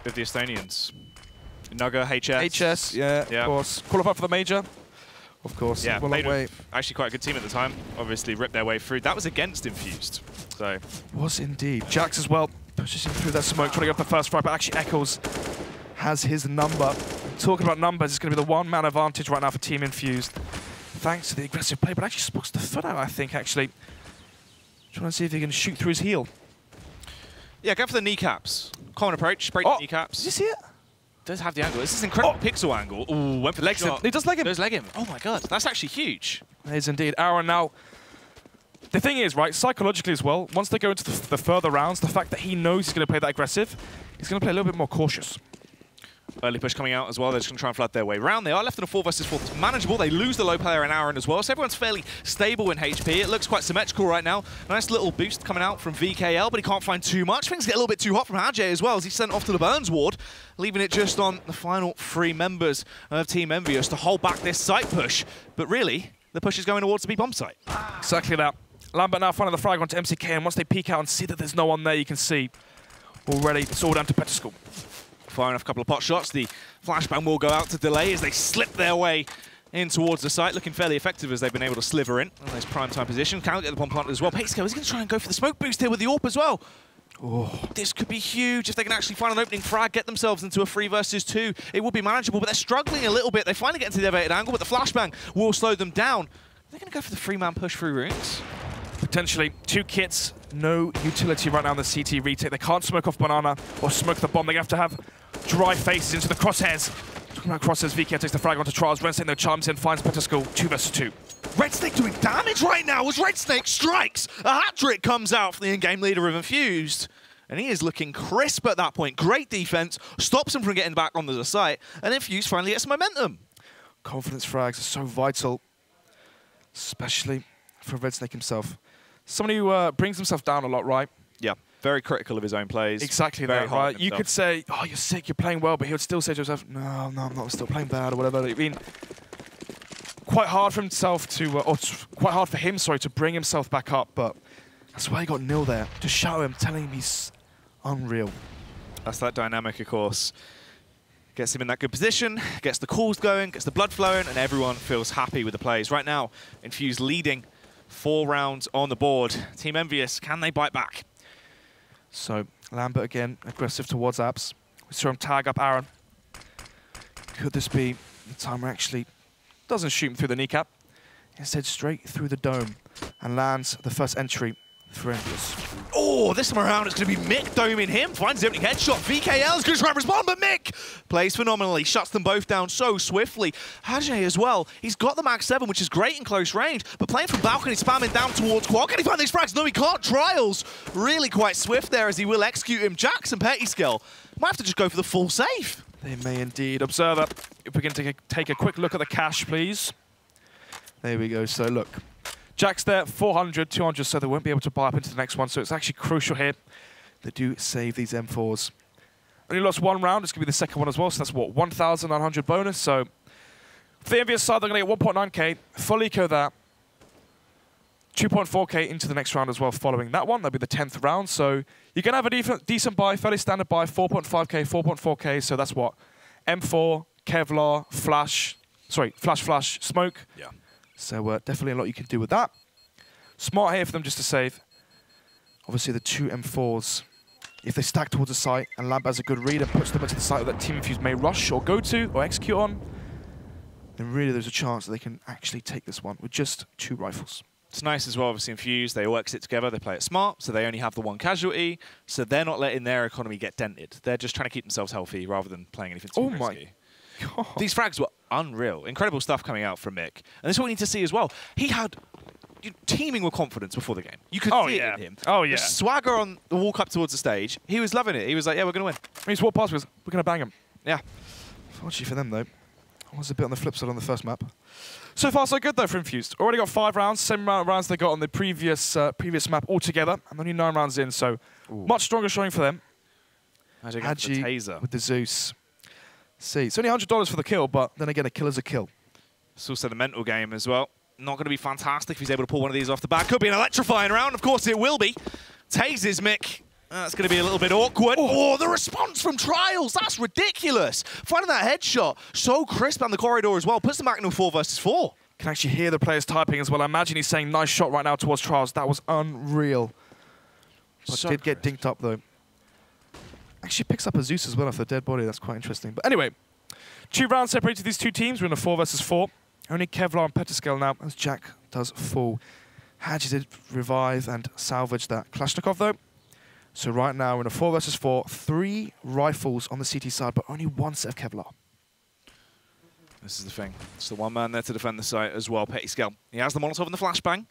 with the Estonians. Naga, HS. HS, yeah, of course. Qualified for the major. Of course, yeah, well away. Actually quite a good team at the time. Obviously ripped their way through. That was against Infused. So was indeed. Jax as well pushes him through that smoke, trying to get the first frag, but actually Eccles has his number. Talking about numbers, it's going to be the 1-man advantage right now for Team Infused. Thanks to the aggressive play, but actually spots the foot out, I think, actually. Trying to see if he can shoot through his heel. Yeah, go for the kneecaps. Common approach, break the kneecaps. Did you see it? Does have the angle. This is incredible pixel angle. Ooh, went for the legs him. He does leg him. Does leg him. Oh my god, that's actually huge. It is indeed. Aaron now. The thing is, right, psychologically as well, once they go into the further rounds, the fact that he knows he's going to play that aggressive, he's going to play a little bit more cautious. Early push coming out as well. They're just going to try and flood their way around. They are left in a 4 versus 4 that's manageable. They lose the low player in Aaron as well, so everyone's fairly stable in HP. It looks quite symmetrical right now. Nice little boost coming out from VKL, but he can't find too much. Things get a little bit too hot from Ajay as well as he's sent off to the Burns ward, leaving it just on the final 3 members of Team Envyus to hold back this site push. But really, the push is going towards the B bomb site. Exactly that. Lambert now finding the frag onto MCK, and once they peek out and see that there's no one there, you can see already it's all down to Petterschool. Firing off a couple of pot shots. The flashbang will go out to delay as they slip their way in towards the site, looking fairly effective as they've been able to sliver in. Nice prime time position. Can't get the bomb planted as well. Csgo is going to try and go for the smoke boost here with the AWP as well. Oh, this could be huge if they can actually find an opening frag, get themselves into a 3 versus 2. It would be manageable, but they're struggling a little bit. They finally get into the elevated angle, but the flashbang will slow them down. They're going to go for the 3-man push through runes. Potentially 2 kits, no utility right now in the CT retake. They can't smoke off banana or smoke the bomb. They have to have dry faces into the crosshairs. Talking about crosshairs, VK takes the frag onto Trials. Red Snake, though, chimes in, finds Petterschool, 2 versus 2. Red Snake doing damage right now as Red Snake strikes. A hat-trick comes out from the in-game leader of Infused. And he is looking crisp at that point. Great defense, stops him from getting back onto the site, and Infused finally gets momentum. Confidence frags are so vital, especially for Red Snake himself. Somebody who brings himself down a lot, right? Yeah, very critical of his own plays. Exactly that, right? You could say, oh, you're sick, you're playing well, but he would still say to himself, no, I'm not, I'm still playing bad or whatever. I mean, quite hard for himself to, quite hard for him, sorry, to bring himself back up, but that's why he got nil there. To show him, telling him he's unreal. That's that dynamic, of course. Gets him in that good position, gets the calls going, gets the blood flowing, and everyone feels happy with the plays. Right now, Infused leading 4 rounds on the board. Team Envyus, can they bite back? So, Lambert again, aggressive towards Abs. We saw him tag up Aaron. Could this be the time where actually doesn't shoot him through the kneecap, instead straight through the dome and lands the first entry for Envyus. Oh, this time around it's going to be Mick doming him. Finds the opening headshot. VKL's going to try and respond, but Mick plays phenomenally. Shuts them both down so swiftly. Hajay as well. He's got the Max 7, which is great in close range, but playing from balcony, spamming down towards quad. Can he find these frags? No, he can't. Trials really quite swift there as he will execute him. Jax and Pettyskill might have to just go for the full save. They may indeed. Observer, if we can take a quick look at the cash, please. There we go. So look. Jack's there, 400, 200, so they won't be able to buy up into the next one, so it's actually crucial here. They do save these M4s. Only lost 1 round, it's going to be the second one as well, so that's what, 1,900 bonus, so for the Envyus side, they're going to get 1.9k, full eco that, 2.4k into the next round as well following that one. That'll be the 10th round, so you're going to have a decent buy, fairly standard buy, 4.5k, 4.4k, so that's what, M4, Kevlar, Flash, Smoke. Yeah. So definitely a lot you can do with that. Smart here for them just to save. Obviously the 2 M4s, if they stack towards the site and Lab has a good read and puts them into the site that Team Infused may rush or go to or execute on, then really there's a chance that they can actually take this one with just 2 rifles. It's nice as well, obviously Infused, they all exit together, they play it smart, so they only have the 1 casualty, so they're not letting their economy get dented. They're just trying to keep themselves healthy rather than playing anything too risky. My God. These frags were unreal. Incredible stuff coming out from Mick. And this is what we need to see as well. He had teeming with confidence before the game. You could see it in him. Oh, yeah. The swagger on the walk up towards the stage, he was loving it. He was like, yeah, we're going to win. He just walked past me, we're going to bang him. Yeah. Fortunately for them, though, I was a bit on the flip side on the first map. So far, so good, though, for Infused. Already got 5 rounds, same amount of rounds they got on the previous map altogether, and only 9 rounds in, so much stronger showing for them. Taser with the Zeus. See, it's only $100 for the kill, but then again, a kill is a kill. It's also the mental game as well. Not going to be fantastic if he's able to pull one of these off the back. Could be an electrifying round. Of course, it will be. Tases Mick. That's going to be a little bit awkward. Oh, the response from Trials. That's ridiculous. Finding that headshot so crisp down the corridor as well. Puts them back into 4 versus 4. Can actually hear the players typing as well. I imagine he's saying nice shot right now towards Trials. That was unreal. But So did get dinked up, though. Actually picks up a Zeus as well off the dead body. That's quite interesting. But anyway, 2 rounds separated these 2 teams. We're in a 4 versus 4. Only Kevlar and Pettyskill now, as Jack does fall. Hadji did revive and salvage that Kalashnikov, though. So right now, we're in a 4 versus 4. 3 rifles on the CT side, but only 1 set of Kevlar. This is the thing. It's the 1 man there to defend the site as well, Pettyskill. He has the Molotov and the flashbang.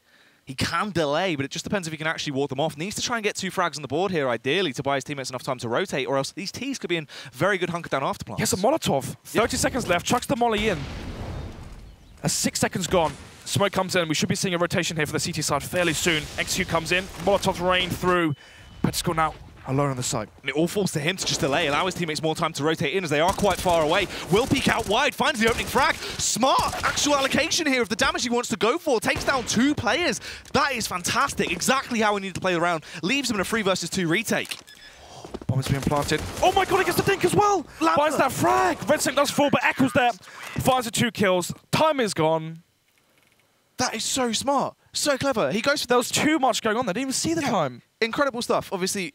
He can delay, but it just depends if he can actually ward them off. Needs to try and get 2 frags on the board here, ideally, to buy his teammates enough time to rotate, or else these T's could be in very good hunker down after plants. He has a Molotov. 30 seconds left. Chucks the molly in. 6 seconds gone. Smoke comes in. We should be seeing a rotation here for the CT side fairly soon. Execute comes in. Molotovs rain through. Pettyskill now alone on the side. And it all falls to him to just delay, allow his teammates more time to rotate in as they are quite far away. Will peek out wide, finds the opening frag. Smart actual allocation here of the damage he wants to go for. Takes down 2 players. That is fantastic. Exactly how we need to play the round. Leaves him in a 3 versus 2 retake. Bomb is being planted. Oh my God, he gets the dink as well. Finds that frag. Redsync does fall, but Echo's there. Finds the 2 kills. Time is gone. That is so smart. So clever. He goes for There was too much going on. They didn't even see the time. Incredible stuff. Obviously,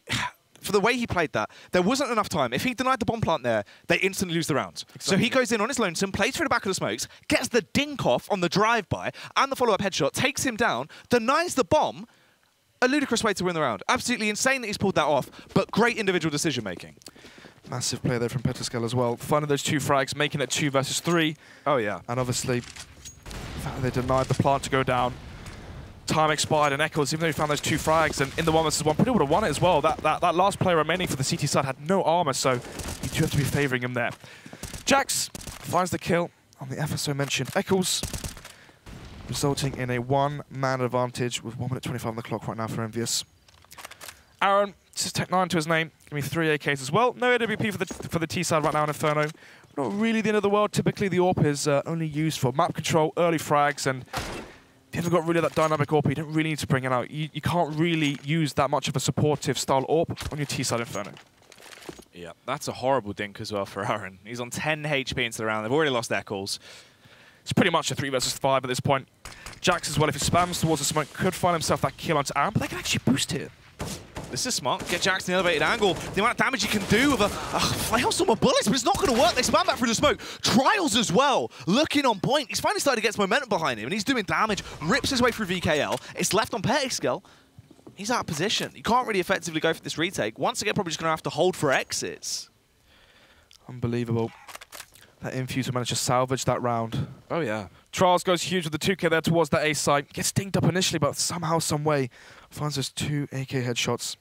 for the way he played that, there wasn't enough time. If he denied the bomb plant there, they instantly lose the round. Exactly. So he goes in on his lonesome, plays through the back of the smokes, gets the dink off on the drive-by and the follow-up headshot, takes him down, denies the bomb. A ludicrous way to win the round. Absolutely insane that he's pulled that off, but great individual decision-making. Massive play there from Pettyskill as well. Finding those 2 frags, making it 2 versus 3. Oh, yeah. And obviously, the fact that they denied the plant to go down. Time expired and Echoes, even though he found those 2 frags, and in the 1 versus 1, probably would have won it as well. That last player remaining for the CT side had no armor, so you do have to be favoring him there. Jax finds the kill on the FSO mentioned Echoes, resulting in a 1-man advantage with 1 minute 25 on the clock right now for Envyus. Aaron, this is Tech 9 to his name. Give me 3 AKs as well. No AWP for the T side right now in Inferno. not really the end of the world. Typically, the AWP is only used for map control, early frags, and if you haven't got really that dynamic AWP, you don't really need to bring it out. You can't really use that much of a supportive style AWP on your T-side Inferno. Yeah, that's a horrible dink as well for Aaron. He's on 10 HP into the round. They've already lost their calls. It's pretty much a 3 versus 5 at this point. Jax as well, if he spams towards the smoke, could find himself that kill onto Aaron, but they can actually boost here. This is smart. Get Jax in the elevated angle. The amount of damage you can do with a Hailstorm of bullets, but it's not going to work. They spam back through the smoke. Trials as well, looking on point. He's finally starting to get some momentum behind him, and he's doing damage. Rips his way through VKL. It's left on Petiskel. He's out of position. You can't really effectively go for this retake. Once again, probably just going to have to hold for exits. Unbelievable. That Infused managed to salvage that round. Oh, yeah. Trials goes huge with the 2K there towards that A site. Gets dinged up initially, but somehow, some way, finds those 2 AK headshots.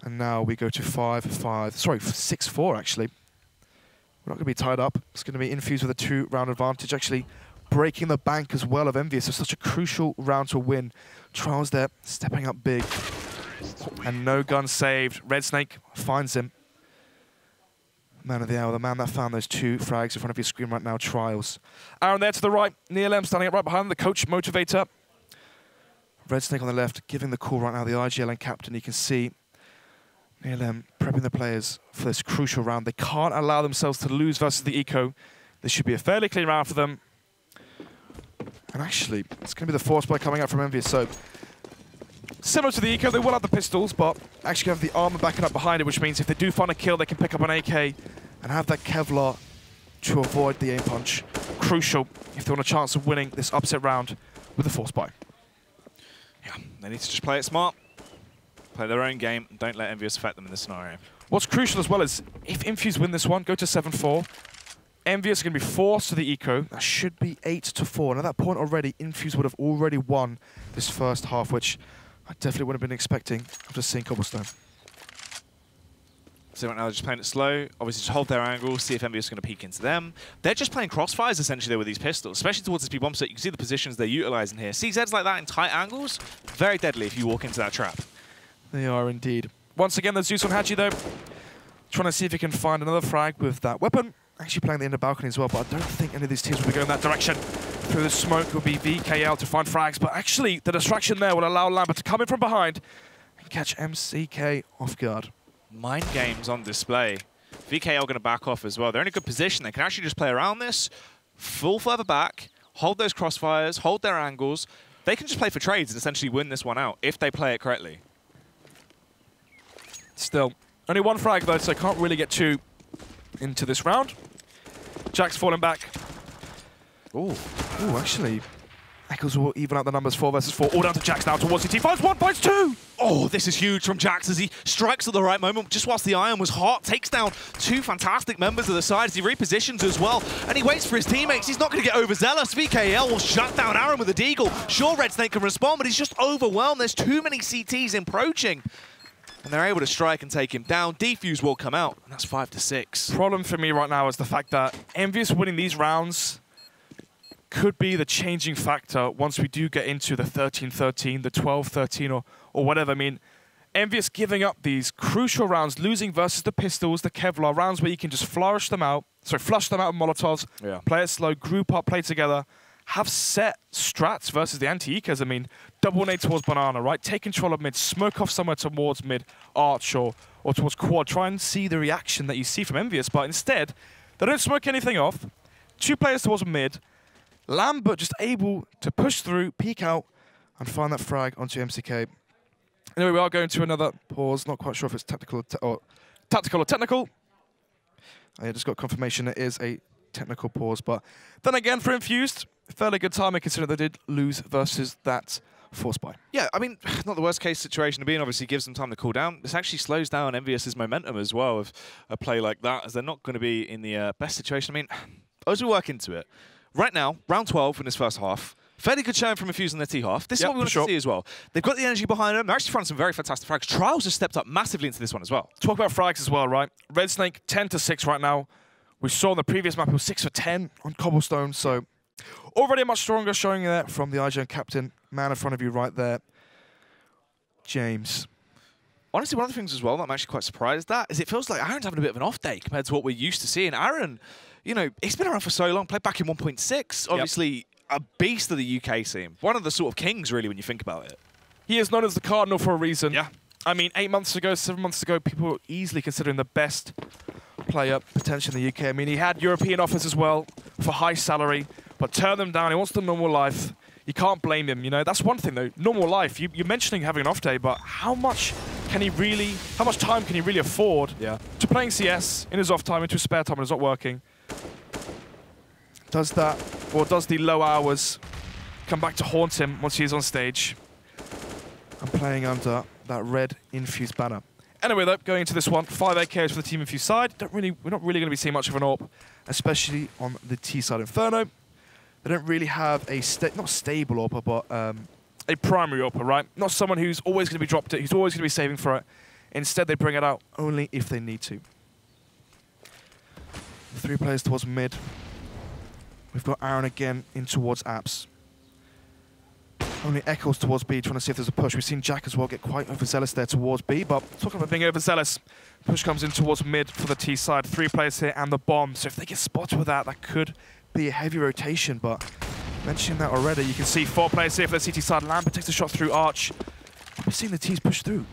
And now we go to 5-5. Sorry, 6-4 actually. We're not going to be tied up. It's going to be Infused with a 2-round advantage, actually breaking the bank as well of Envyus. So such a crucial round to win. Trials there, stepping up big. And no gun saved. Red Snake finds him. Man of the hour, the man that found those 2 frags in front of your screen right now, Trials. Aaron there to the right, Neil M standing up right behind him, the coach motivator. Red Snake on the left, giving the call right now, the IGL and captain. You can see Neil M prepping the players for this crucial round. They can't allow themselves to lose versus the Eco. This should be a fairly clean round for them. And actually, it's going to be the force play coming out from Envyus. So, similar to the Eco, they will have the pistols, but actually have the armor backing up behind it, which means if they do find a kill, they can pick up an AK and have that Kevlar to avoid the aim punch. Crucial if they want a chance of winning this upset round with the force buy. Yeah, they need to just play it smart, play their own game, and don't let Envyus affect them in this scenario. What's crucial as well is if Infused win this one, go to 7-4, Envyus are going to be forced to the Eco. That should be 8-4. And at that point already, Infused would have already won this first half, which I definitely wouldn't have been expecting after seeing Cobblestone. So right now they're just playing it slow. Obviously just hold their angle, see if Envyus is going to peek into them. They're just playing crossfires essentially with these pistols, especially towards this B-bomb set. You can see the positions they're utilizing here. CZs like that in tight angles, very deadly if you walk into that trap. They are indeed. Once again, the Zeus on Hachi though, trying to see if he can find another frag with that weapon. Actually playing the inner balcony as well, but I don't think any of these teams will be going that direction. Through the smoke will be VKL to find frags, but actually the distraction there will allow Lambert to come in from behind and catch MCK off guard. Mind games on display. VKL going to back off as well. They're in a good position. They can actually just play around this, full further back, hold those crossfires, hold their angles. They can just play for trades and essentially win this one out if they play it correctly. Still, only 1 frag though, so can't really get 2 into this round. Jack's falling back. Ooh, actually, Eccles will even out the numbers 4 versus 4. All down to Jax now towards CT. Finds 1, finds 2! Oh, this is huge from Jax as he strikes at the right moment, just whilst the iron was hot. Takes down 2 fantastic members of the side as he repositions as well. And he waits for his teammates. He's not going to get overzealous. VKL will shut down Aaron with a deagle. Sure, Red Snake can respond, but he's just overwhelmed. There's too many CTs approaching. And they're able to strike and take him down. Defuse will come out, and that's 5-6. Problem for me right now is the fact that Envyus winning these rounds could be the changing factor once we do get into the 13-13, the 12-13, or whatever. I mean, Envyus giving up these crucial rounds, losing versus the pistols, the Kevlar, rounds where you can just flush them out with Molotovs, play it slow, group up, play together, have set strats versus the anti-ecos. I mean, double nade towards Banana, right? Take control of mid, smoke off somewhere towards mid, arch, or towards quad. Try and see the reaction that you see from Envyus, but instead, they don't smoke anything off. 2 players towards mid. Lambert just able to push through, peek out, and find that frag onto MCK. Anyway, we are going to another pause. Not quite sure if it's tactical or technical. I just got confirmation it is a technical pause, but then again, for Infused, fairly good timing considering they did lose versus that force buy. Yeah, I mean, not the worst case situation to be in. Obviously, gives them time to cool down. This actually slows down Envyus' momentum as well of a play like that, as they're not going to be in the best situation. I mean, as we work into it, right now, round 12 in this first half, fairly good showing from Infused in their T half. This is what we want to see as well. They've got the energy behind them. They're actually finding some very fantastic frags. Trials has stepped up massively into this one as well. Talk about frags as well, right? Red Snake 10-6 right now. We saw in the previous map, it was 6 for 10 on Cobblestone, so already a much stronger showing there from the IGN captain. Man in front of you right there, James. Honestly, one of the things as well that I'm actually quite surprised at is it feels like Aaron's having a bit of an off day compared to what we're used to seeing. Aaron, you know, he's been around for so long, played back in 1.6, obviously a beast of the UK scene. One of the sort of kings, really, when you think about it. He is known as the Cardinal for a reason. Yeah. I mean, 8 months ago, 7 months ago, people were easily considering the best player potentially in the UK. I mean, he had European offers as well for high salary, but turned them down. He wants the normal life. You can't blame him, you know. That's one thing, though. Normal life. You're mentioning having an off day, but how much time can he really afford to playing CS in his off time, into his spare time when it's not working? Does that, or does the low hours come back to haunt him once he's on stage and playing under that red Infused banner? Anyway, though, going into this one, 5 AKs for the Team Infused side. We're not really going to be seeing much of an AWP, especially on the T side Inferno. They don't really have a not stable AWPer, but a primary AWPer, right? Not someone who's always going to be dropped it, who's always going to be saving for it. Instead, they bring it out only if they need to. 3 players towards mid. We've got Aaron again in towards apps. Only Echoes towards B, trying to see if there's a push. We've seen Jack as well get quite overzealous there towards B, but talking about being overzealous, push comes in towards mid for the T side. 3 players here and the bomb. So if they get spotted with that, that could be a heavy rotation, but mentioning that already, you can see 4 players here for the CT side. Lambert takes the shot through Arch. We're seeing the T's push through.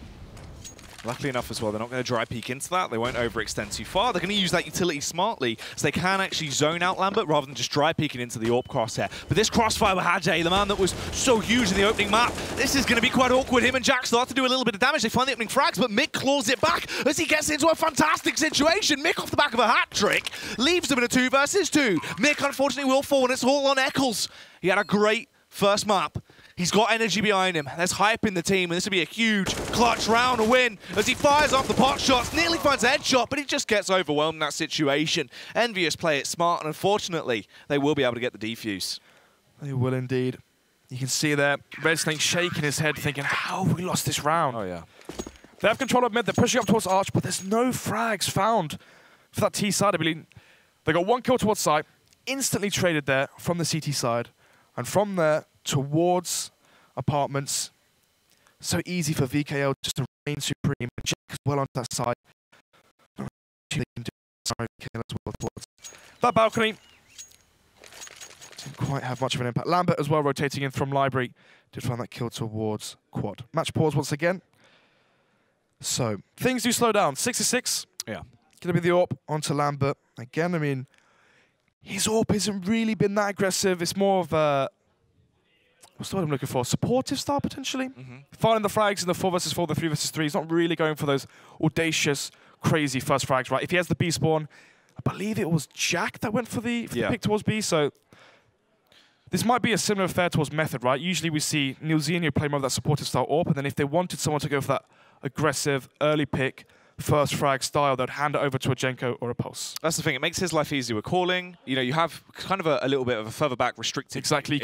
Luckily enough as well, they're not going to dry peek into that. They won't overextend too far. They're going to use that utility smartly so they can actually zone out Lambert rather than just dry peeking into the AWP crosshair. But this crossfire with Hajj, the man that was so huge in the opening map, this is going to be quite awkward. Him and Jack start to do a little bit of damage. They find the opening frags, but Mick claws it back as he gets into a fantastic situation. Mick off the back of a hat trick leaves them in a 2 versus 2. Mick unfortunately will fall, and it's all on Eccles. He had a great first map. He's got energy behind him. There's hype in the team, and this will be a huge clutch round, a win, as he fires off the pot shots, nearly finds a headshot, but he just gets overwhelmed in that situation. Envyus play it smart, and unfortunately, they will be able to get the defuse. They will indeed. You can see there, Red Snake shaking his head, thinking, how have we lost this round? Oh, yeah. They have control of mid, they're pushing up towards Arch, but there's no frags found for that T side, I believe. They got 1 kill towards site, instantly traded there from the CT side, and from there towards apartments. So easy for VKL just to reign supreme. And Jack as well on that side. They can do VKL as well towards that balcony. Didn't quite have much of an impact. Lambert as well rotating in from Library. Did find that kill towards quad. Match pause once again. So things do slow down. 6-6. Yeah. Gonna be the AWP onto Lambert. Again, I mean, his AWP hasn't really been that aggressive. It's more of a, what's the word I'm looking for? Supportive style, potentially? Finding the frags in the 4 versus 4, the 3 versus 3. He's not really going for those audacious, crazy first frags, right? If he has the B spawn, I believe it was Jack that went for the pick towards B, so this might be a similar affair towards Method, right? Usually we see Nilzinho play more of that supportive style AWP, and then if they wanted someone to go for that aggressive, early pick, first frag style, they'd hand it over to a Jenko or a Pulse. That's the thing. It makes his life easier with calling. You know, you have kind of a little bit of a further back restricted. Exactly. You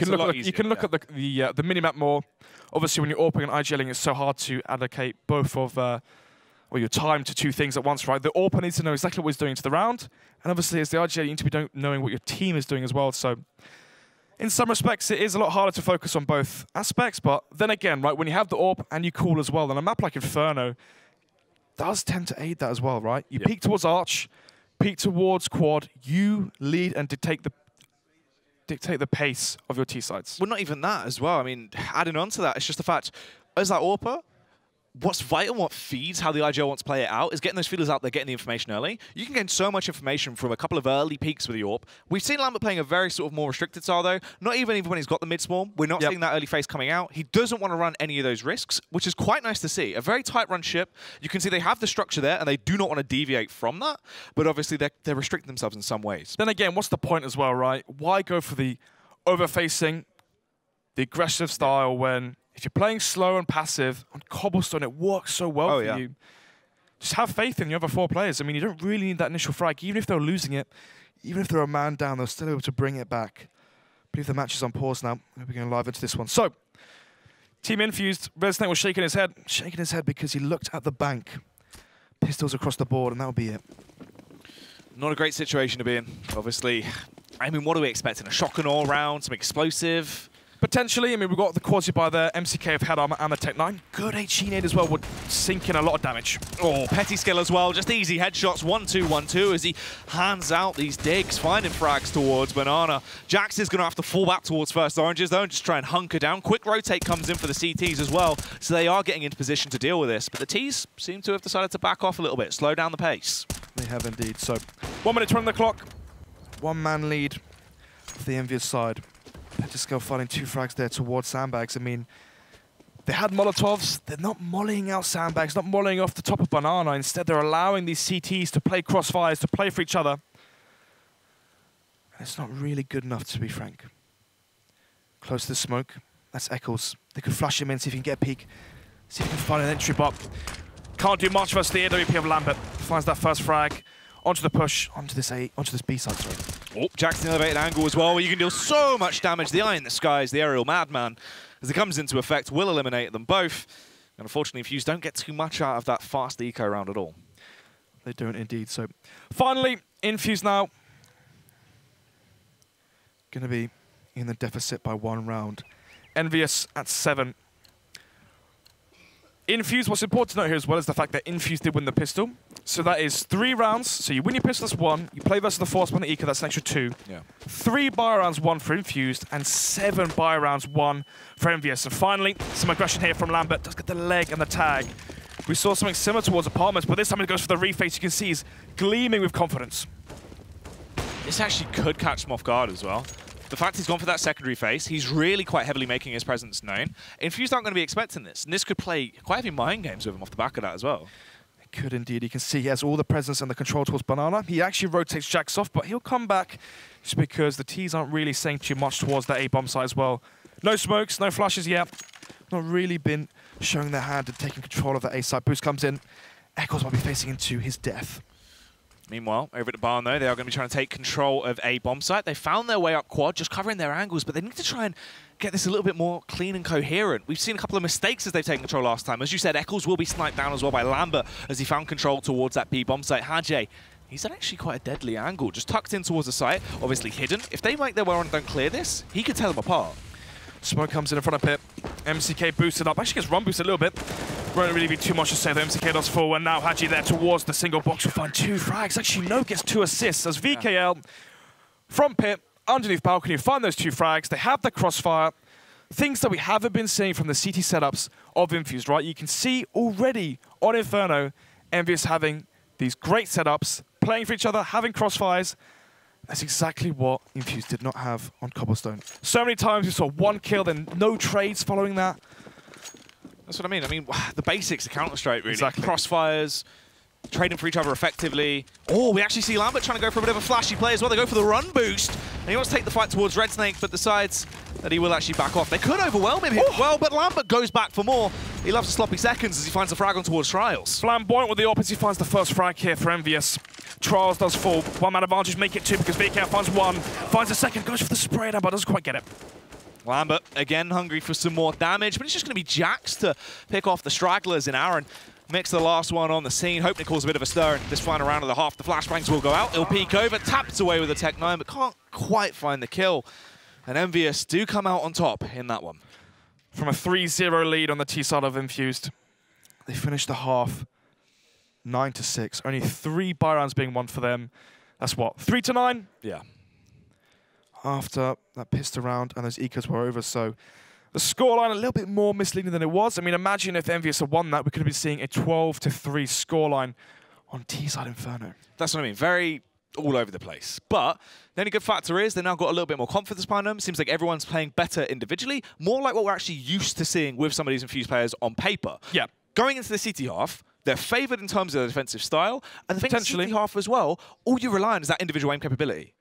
can look at the minimap more. Obviously, when you're AWPing and IGLing, it's so hard to allocate both of your time to 2 things at once, right? The AWPer needs to know exactly what he's doing to the round, and obviously, as the IGL, you need to be knowing what your team is doing as well. So, in some respects, it is a lot harder to focus on both aspects. But then again, right, when you have the AWP and you call as well, then a map like Inferno does tend to aid that as well, right? You peek towards Arch, peek towards Quad, you lead and dictate the pace of your T-sides. Well, not even that as well. I mean, adding on to that, it's just the fact, as that AWPer, what's vital, what feeds how the IGL wants to play it out, is getting those feelers out there, getting the information early. You can gain so much information from a couple of early peaks with the AWP. We've seen Lambert playing a very sort of more restricted style, though. Not even when he's got the mid-swarm. We're not seeing that early phase coming out. He doesn't want to run any of those risks, which is quite nice to see. A very tight run ship. You can see they have the structure there, and they do not want to deviate from that. But obviously, they're restricting themselves in some ways. Then again, what's the point as well, right? Why go for the over-facing, the aggressive style when if you're playing slow and passive on cobblestone, it works so well for you. Just have faith in the other 4 players. I mean, you don't really need that initial frag. Even if they're losing it, even if they're a man down, they're still able to bring it back. I believe the match is on pause now. We're going live into this one. So, Team Infused, Red Snake was shaking his head because he looked at the bank. Pistols across the board, and that'll be it. Not a great situation to be in, obviously. I mean, what are we expecting? A shotgun all round, some explosive? Potentially, I mean, we've got the quality by the MCK of head armor and the Tech 9. Good HE nade as well would sink in a lot of damage. Oh, petty skill as well. Just easy headshots. 1-2, 1-2 as he hands out these digs, finding frags towards Banana. Jax is going to have to fall back towards first oranges, though, and just try and hunker down. Quick rotate comes in for the CTs as well, so they are getting into position to deal with this. But the Ts seem to have decided to back off a little bit, slow down the pace. They have indeed. So, 1 minute to run the clock. 1-man lead for the Envyus side. Petisco finding 2 frags there towards sandbags. I mean, they had Molotovs. They're not mollying out sandbags, not mollying off the top of Banana. Instead, they're allowing these CTs to play crossfires, to play for each other. And it's not really good enough, to be frank. Close to the smoke. That's Eccles. They could flash him in, see if he can get a peek. See if he can find an entry bot. Can't do much versus the AWP of Lambert. Finds that first frag. Onto the push, onto this B side, sorry. Oh, Jackson elevated angle as well, where you can deal so much damage. The eye in the skies, the aerial madman, as it comes into effect, will eliminate them both. And unfortunately, Infused don't get too much out of that fast eco round at all. They don't indeed. So finally, Infused now going to be in the deficit by 1 round. Envyus at 7. Infused, what's important to note here as well is the fact that Infused did win the pistol. So that is 3 rounds. So you win your pistol, that's 1. You play versus the Force on the Eco, that's an extra 2. Yeah. 3 buy rounds, 1 for Infused, and 7 buy rounds, 1 for Envyus. And finally, some aggression here from Lambert. Does get the leg and the tag. We saw something similar towards Apartments, but this time it goes for the reface. You can see he's gleaming with confidence. This actually could catch him off guard as well. The fact he's gone for that secondary face, he's really quite heavily making his presence known. Infused aren't going to be expecting this, and this could play quite heavy mind games with him off the back of that as well. It could indeed. You can see he has all the presence and the control towards Banana. He actually rotates Jax off, but he'll come back just because the Ts aren't really saying too much towards that A-bomb side as well. No smokes, no flashes yet. Not really been showing their hand and taking control of that A side. Boost comes in. Echoes might be facing into his death. Meanwhile, over at the barn, though, they are going to be trying to take control of a bomb site. They found their way up quad, just covering their angles, but they need to try and get this a little bit more clean and coherent. We've seen a couple of mistakes as they've taken control last time. As you said, Eccles will be sniped down as well by Lambert as he found control towards that B bomb site. Hajj, he's at actually quite a deadly angle, just tucked in towards the site, obviously hidden. If they make their way on and don't clear this, he could tear them apart. Smoke comes in front of Pip. MCK boosted up. Actually gets run boosted a little bit. Won't really be too much to say. The MCK does fall, and now Haji there towards the single box will find 2 frags. Actually, no, gets 2 assists as VKL from Pip underneath balcony find those 2 frags. They have the crossfire. Things that we haven't been seeing from the CT setups of Infused, right? You can see already on Inferno, Envyus having these great setups, playing for each other, having crossfires. That's exactly what Infused did not have on Cobblestone. So many times we saw 1 kill, then no trades following that. That's what I mean. I mean, the basics of Counter-Strike, really. Exactly. Crossfires, trading for each other effectively. Oh, we actually see Lambert trying to go for a bit of a flashy play as well. They go for the run boost, and he wants to take the fight towards Red Snake, but decides that he will actually back off. They could overwhelm him well, but Lambert goes back for more. He loves the sloppy seconds as he finds the frag on towards Trials. Flamboyant with the opposite, he finds the first frag here for Envyus. Trials does fall. 1-man advantage, make it 2 because VK finds 1, finds a second, goes for the spray down, but doesn't quite get it. Lambert, again, hungry for some more damage, but it's just going to be Jax to pick off the stragglers in Aaron. Mix the last one on the scene, hoping it causes a bit of a stir in this final round of the half. The flashbangs will go out, he'll peek over, taps away with the Tech 9, but can't quite find the kill. And Envyus do come out on top in that one. From a 3-0 lead on the T side of Infused, they finished the half 9-6. Only 3 buy rounds being won for them. That's what, 3-9? Yeah. After that pistol round and those ecos were over, so the scoreline a little bit more misleading than it was. I mean, imagine if Envyus had won that, we could have been seeing a 12-3 scoreline on T-side Inferno. That's what I mean, very all over the place. But the only good factor is they've now got a little bit more confidence behind them. Seems like everyone's playing better individually, more like what we're actually used to seeing with some of these Infused players on paper. Yeah. Going into the CT half, they're favoured in terms of their defensive style, and the CT half as well, all you rely on is that individual aim capability.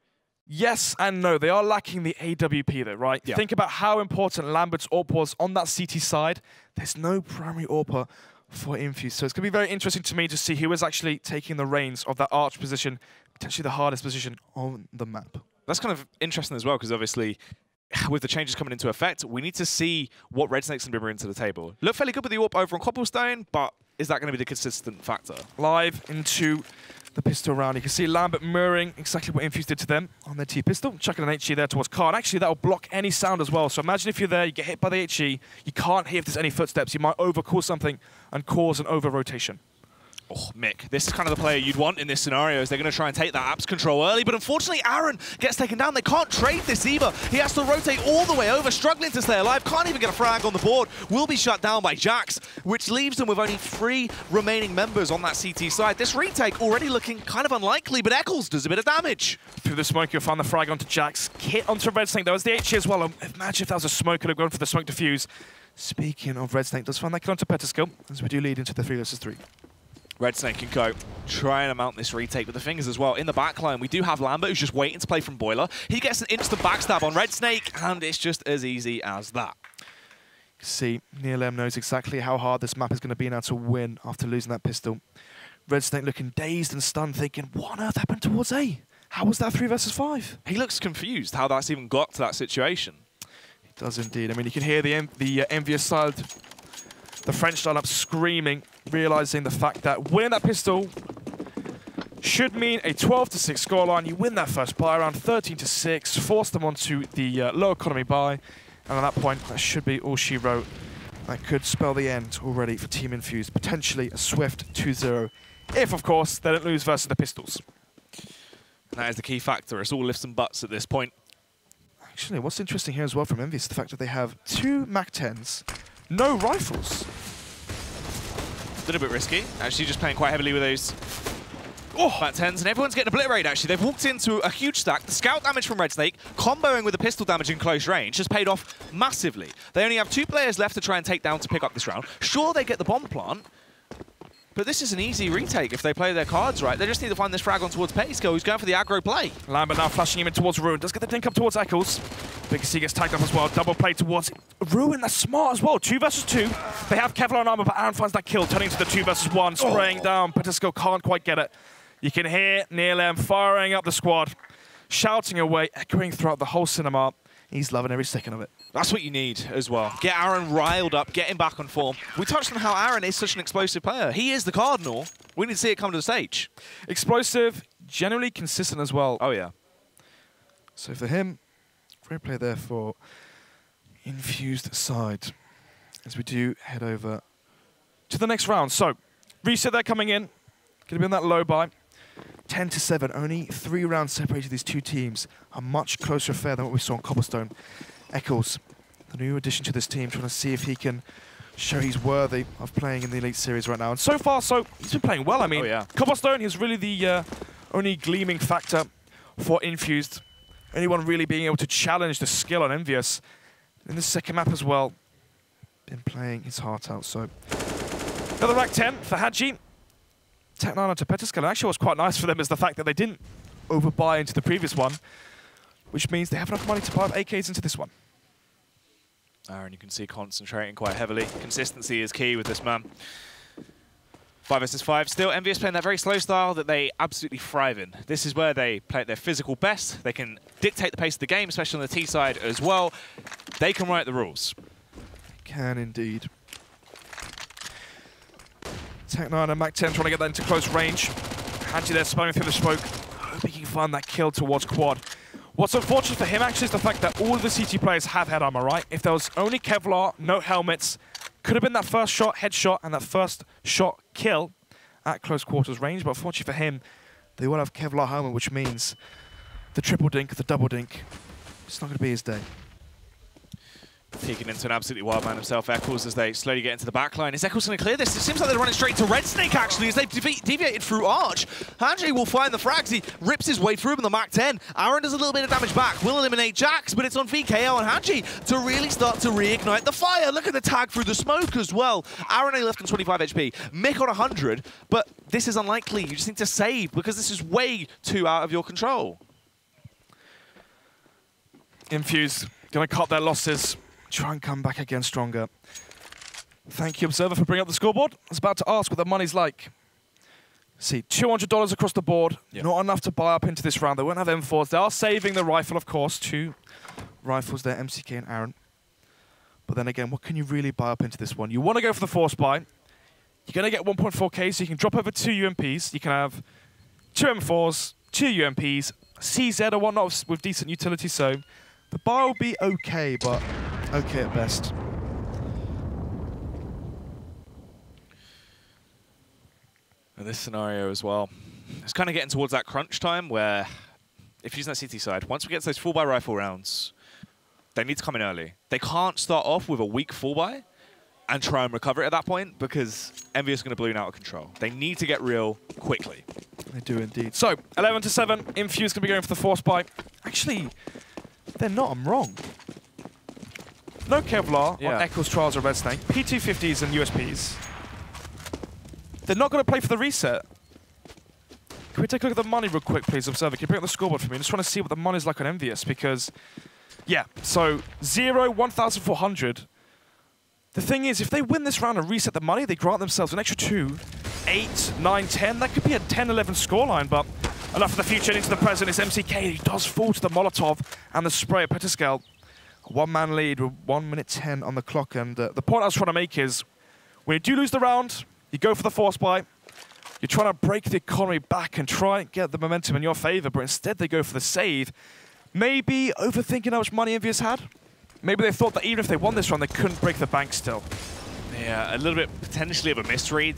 Yes and no. They are lacking the AWP though, right? Yeah. Think about how important Lambert's AWP was on that CT side. There's no primary AWP for Infused. So it's going to be very interesting to me to see who is actually taking the reins of that arch position, potentially the hardest position on the map. That's kind of interesting as well, because obviously with the changes coming into effect, we need to see what Red Snake's going to bring to the table. Look fairly good with the AWP over on Cobblestone, but is that going to be the consistent factor? Live into the pistol round. You can see Lambert mirroring exactly what Infused did to them on their T-pistol, chucking an HE there towards Car. And actually, that will block any sound as well. So imagine if you're there, you get hit by the HE, you can't hear if there's any footsteps. You might overcall something and cause an over-rotation. Oh, Mick, this is kind of the player you'd want in this scenario, as they're going to try and take that apps control early, but unfortunately Aaron gets taken down. They can't trade this either. He has to rotate all the way over, struggling to stay alive, can't even get a frag on the board, will be shut down by Jax, which leaves them with only 3 remaining members on that CT side. This retake already looking kind of unlikely, but Eccles does a bit of damage. Through the smoke, you'll find the frag onto Jax, hit onto Red Snake. There was the HE as well. Imagine if that was a smoke, could have gone for the smoke defuse. Speaking of Red Snake, does find that kill onto Peteskill, as we do lead into the 3 versus 3. Red Snake can go trying to mount this retake with the fingers as well. In the backline, we do have Lambert, who's just waiting to play from Boiler. He gets an instant backstab on Red Snake, and it's just as easy as that. See, Neil knows exactly how hard this map is going to be now to win after losing that pistol. Red Snake looking dazed and stunned, thinking, what on earth happened towards A? How was that 3 versus 5? He looks confused how that's even got to that situation. He does indeed. I mean, you can hear the Envyus side, the French lineup screaming, realizing the fact that winning that pistol should mean a 12-6 scoreline. You win that first buy around 13-6, force them onto the low economy buy, and at that point, that should be all she wrote. That could spell the end already for Team Infused, potentially a swift 2-0, if, of course, they don't lose versus the pistols. And that is the key factor. It's all lifts and butts at this point. Actually, what's interesting here as well from Envyus is the fact that they have 2 MAC-10s, no rifles. A little bit risky. Actually, just playing quite heavily with those MAC-10s, and everyone's getting obliterated, actually. They've walked into a huge stack. The scout damage from Red Snake, comboing with the pistol damage in close range, has paid off massively. They only have 2 players left to try and take down to pick up this round. Sure, they get the bomb plant, but this is an easy retake if they play their cards right. They just need to find this frag on towards Peteskill, who's going for the aggro play. Lambert now flashing him in towards Ruin. Does get the dink up towards Eccles. Big C gets tagged up as well. Double play towards Ruin. That's smart as well. 2 versus 2. They have Kevlar armor, but Aaron finds that kill, turning to the 2 versus 1, spraying down. Peteskill can't quite get it. You can hear Neil M firing up the squad, shouting away, echoing throughout the whole cinema. He's loving every second of it. That's what you need as well. Get Aaron riled up, get him back on form. We touched on how Aaron is such an explosive player. He is the Cardinal. We need to see it come to the stage. Explosive, generally consistent as well. Oh, yeah. So for him, great play there for Infused side. As we do head over to the next round. So, reset there coming in. Going to be on that low buy. 10-7, only 3 rounds separated these 2 teams. A much closer affair than what we saw on Cobblestone. Eccles, the new addition to this team, trying to see if he can show he's worthy of playing in the Elite Series right now. And so far, he's been playing well. I mean, Cobblestone is really the only gleaming factor for Infused. Anyone really being able to challenge the skill on Envyus. In the second map as well, been playing his heart out. So, another rack 10 for Hadji. Tech 9 onto Peteskill. And actually, what's quite nice for them is the fact that they didn't overbuy into the previous one, which means they have enough money to buy up AKs into this one. Aaron, you can see concentrating quite heavily. Consistency is key with this man. 5 versus 5. Still, Envyus playing that very slow style that they absolutely thrive in. This is where they play at their physical best. They can dictate the pace of the game, especially on the T side as well. They can write the rules. They can indeed. Tech 9 and Mac 10 trying to get that into close range. Hadji there spamming through the smoke, hoping he can find that kill towards Quad. What's unfortunate for him actually is the fact that all of the CT players have head armor, right? If there was only Kevlar, no helmets, could have been that first shot, headshot, and that first shot kill at close quarters range. But unfortunately for him, they will have Kevlar helmet, which means the triple dink, the double dink, it's not going to be his day. Peeking into an absolutely wild man himself, Eccles, as they slowly get into the backline. Is Eccles going to clear this? It seems like they're running straight to Red Snake, actually, as they've deviated through Arch. Hadji will find the frags. He rips his way through with the Mac-10. Aaron does a little bit of damage back. Will eliminate Jax, but it's on VKL and Hadji to really start to reignite the fire. Look at the tag through the smoke as well. Aaron only left on 25 HP. Mick on 100, but this is unlikely. You just need to save because this is way too out of your control. Infused, going to cut their losses. Try and come back again stronger. Thank you, Observer, for bringing up the scoreboard. I was about to ask what the money's like. See, $200 across the board. Yep. Not enough to buy up into this round. They won't have M4s. They are saving the rifle, of course. 2 rifles there, MCK and Aaron. But then again, what can you really buy up into this one? You want to go for the force buy. You're going to get 1.4K, so you can drop over 2 UMPs. You can have 2 M4s, 2 UMPs, CZ or whatnot with decent utility, so the bar will be okay, but okay at best. In this scenario as well, it's kind of getting towards that crunch time where, if you're using that CT side, once we get to those full buy rifle rounds, they need to come in early. They can't start off with a weak full buy and try and recover it at that point because Envyus is going to balloon out of control. They need to get real quickly. They do indeed. So, 11-7, Infused going to be going for the force buy. Actually, they're not, I'm wrong. No Kevlar on Echo's Trials or Red Snake, P250s and USPs. They're not going to play for the reset. Can we take a look at the money real quick, please, Observer? Can you bring up the scoreboard for me? I just want to see what the money's like on Envyus because, yeah, so 0, 1,400. The thing is, if they win this round and reset the money, they grant themselves an extra 2, 8, 9, 10. That could be a 10-11 scoreline, but enough for the future and into the present. It's MCK. He does fall to the Molotov and the spray at Petascal. A one-man lead with 1 minute 10 on the clock. And the point I was trying to make is, when you do lose the round, you go for the force buy. You're trying to break the economy back and try and get the momentum in your favor, but instead they go for the save. Maybe overthinking how much money Envyus had. Maybe they thought that even if they won this round, they couldn't break the bank still. Yeah, a little bit potentially of a misread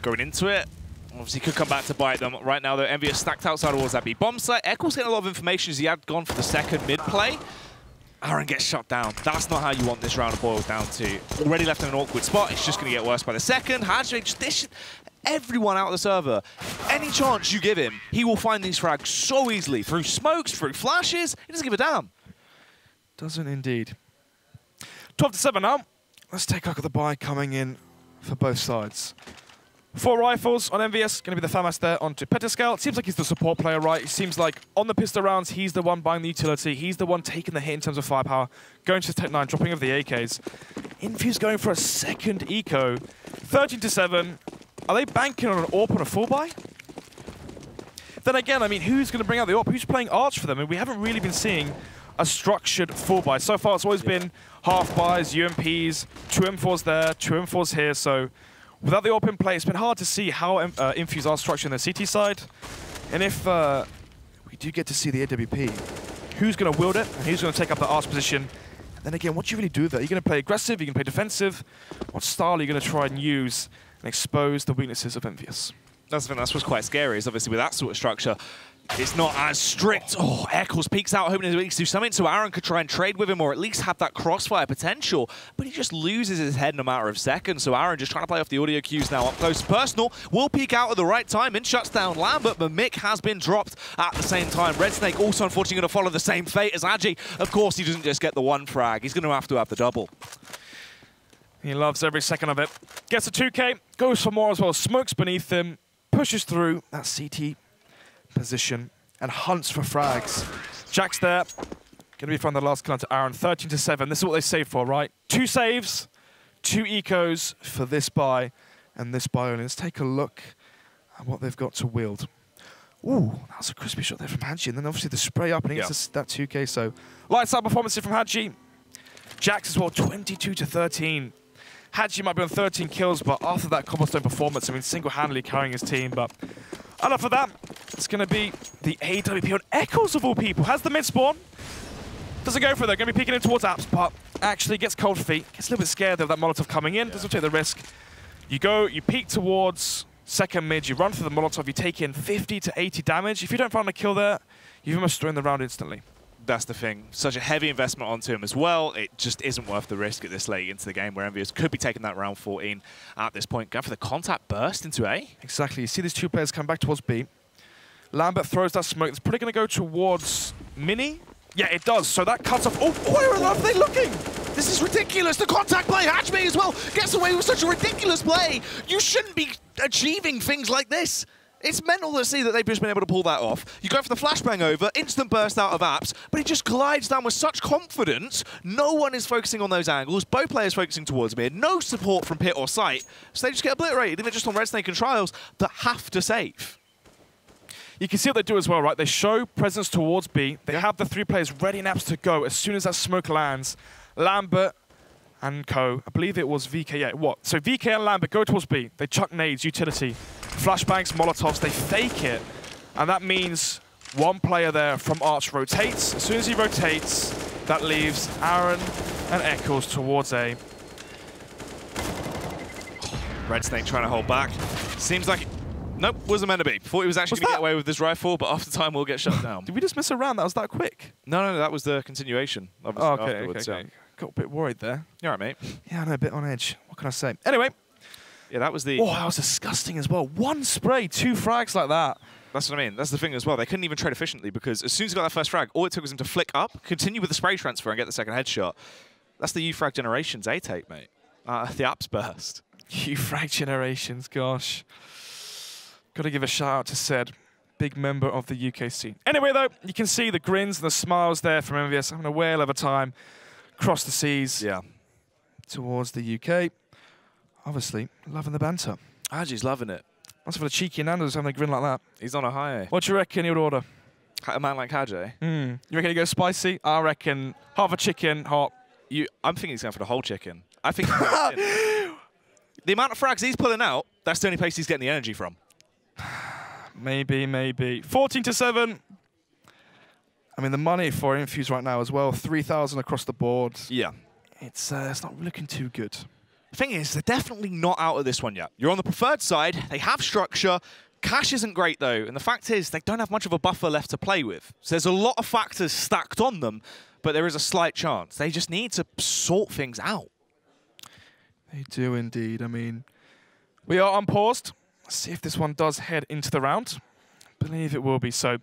going into it. Obviously could come back to bite them. Right now, though, Envyus stacked outside towards that B bomb site. Eccles getting a lot of information as he had gone for the second mid play. Aaron gets shut down. That's not how you want this round to boil down to. Already left in an awkward spot. It's just going to get worse by the second. Hadji just dish everyone out of the server. Any chance you give him, he will find these frags so easily. Through smokes, through flashes. He doesn't give a damn. Doesn't indeed. 12-7 now. Let's take a look at the buy coming in for both sides. 4 rifles on Envyus, going to be the FAMAS there onto Petascal. Seems like he's the support player, right? It seems like on the pistol rounds, he's the one buying the utility. He's the one taking the hit in terms of firepower. Going to Tech 9, dropping over the AKs. Infused going for a second eco. 13-7. Are they banking on an AWP on a full buy? Then again, I mean, who's going to bring out the AWP? Who's playing Arch for them? And we haven't really been seeing a structured full buy. So far, it's always been half buys, UMPs, 2 M4s there, 2 M4s here. So without the AWP in play, it's been hard to see how Infused are structured on the CT side. And if we do get to see the AWP, who's going to wield it and who's going to take up the Arch position? And then again, what do you really do there? Are you going to play aggressive? Are you going to play defensive? What style are you going to try and use and expose the weaknesses of Envyus? That's the thing, that's what's quite scary, is obviously with that sort of structure, it's not as strict. Oh, Eccles peeks out, hoping to do something so Aaron could try and trade with him or at least have that crossfire potential, but he just loses his head in a matter of seconds. So Aaron just trying to play off the audio cues now up close and personal. Will peek out at the right time and shuts down Lambert, but Mick has been dropped at the same time. Red Snake also unfortunately going to follow the same fate as Agi. Of course, he doesn't just get the one frag. He's going to have the double. He loves every second of it. Gets a 2K, goes for more as well. Smokes beneath him, pushes through that CT position and hunts for frags. Jack's there. Going to be from the last kill to Aaron. 13-7. This is what they save for, right? 2 saves, 2 ecos for this buy and this buy only. Let's take a look at what they've got to wield. Ooh, that was a crispy shot there from Hadji. And then obviously the spray up and he gets that 2K. So lights out performance from Hadji. Jax as well, 22-13. Hadji might be on 13 kills, but after that cobblestone performance, I mean, single-handedly carrying his team. But enough of that. It's going to be the AWP on Eccles of all people. Has the mid spawn. Doesn't go for it. They're going to be peeking in towards apps, but actually gets cold feet. Gets a little bit scared of that Molotov coming in. Doesn't take the risk. You go, you peek towards second mid. You run through the Molotov. You take in 50 to 80 damage. If you don't find a kill there, you've almost thrown the round instantly. That's the thing. Such a heavy investment onto him as well. It just isn't worth the risk at this late into the game where Envyus could be taking that round 14 at this point. Going for the contact burst into A. Exactly. You see these 2 players come back towards B. Lambert throws that smoke. It's probably going to go towards Mini. Yeah, it does. So that cuts off. Oh, where are they looking? This is ridiculous. The contact play, Hatchme as well, gets away with such a ridiculous play. You shouldn't be achieving things like this. It's mental to see that they've just been able to pull that off. You go for the flashbang over, instant burst out of apps, but he just glides down with such confidence. No one is focusing on those angles. Both players focusing towards mid. No support from pit or sight. So they just get obliterated, even just on Red Snake and Trials, that have to save. You can see what they do as well, right? They show presence towards B. They have the 3 players ready and apps to go as soon as that smoke lands. Lambert and co. I believe it was VK. Yeah, what? So VK and Lambert go towards B. They chuck nades, utility, flashbangs, molotovs. They fake it. And that means one player there from Arch rotates. As soon as he rotates, that leaves Aaron and Eccles towards A. Red Snake trying to hold back. Seems like... Nope, wasn't meant to be. Thought he was actually going to get away with this rifle, but after time we'll get shut down. Did we just miss a round that was that quick? No, that was the continuation. Obviously, afterwards. Okay. Got a bit worried there. You all right, mate? Yeah, I know, a bit on edge. What can I say? Anyway. Yeah, that was the... Oh, that was disgusting as well. One spray, 2 frags like that. That's what I mean. That's the thing as well. They couldn't even trade efficiently because as soon as he got that first frag, all it took was him to flick up, continue with the spray transfer, and get the second headshot. That's the U-Frag Generations A-take, mate. The apps burst. U-Frag Generations, gosh. Got to give a shout out to Sed, big member of the UK scene. Anyway, though, you can see the grins and the smiles there from Envyus, having a whale of a time across the seas towards the UK. Obviously, loving the banter. Aji's loving it. That's for the cheeky Nando's having a grin like that. He's on a high. What do you reckon you'd order? A man like Haji? You reckon he'd go spicy? I reckon half a chicken, hot. I'm thinking he's going for the whole chicken. I think the amount of frags he's pulling out, that's the only place he's getting the energy from. Maybe. 14-7. I mean, the money for Infused right now as well, 3,000 across the board. Yeah. It's not looking too good. The thing is, they're definitely not out of this one yet. You're on the preferred side. They have structure. Cash isn't great, though. And the fact is, they don't have much of a buffer left to play with. So there's a lot of factors stacked on them, but there is a slight chance. They just need to sort things out. They do indeed. I mean, we are unpaused. Let's see if this one does head into the round. I believe it will be. So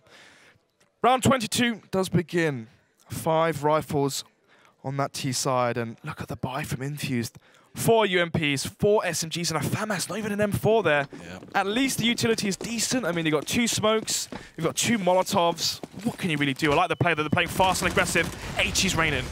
round 22 does begin. 5 rifles on that T side. And look at the buy from Infused. 4 UMPs, 4 SMGs, and a FAMAS, not even an M4 there. Yeah. At least the utility is decent. I mean, you've got 2 smokes, you've got 2 Molotovs. What can you really do? I like the play that they're playing fast and aggressive. H's raining.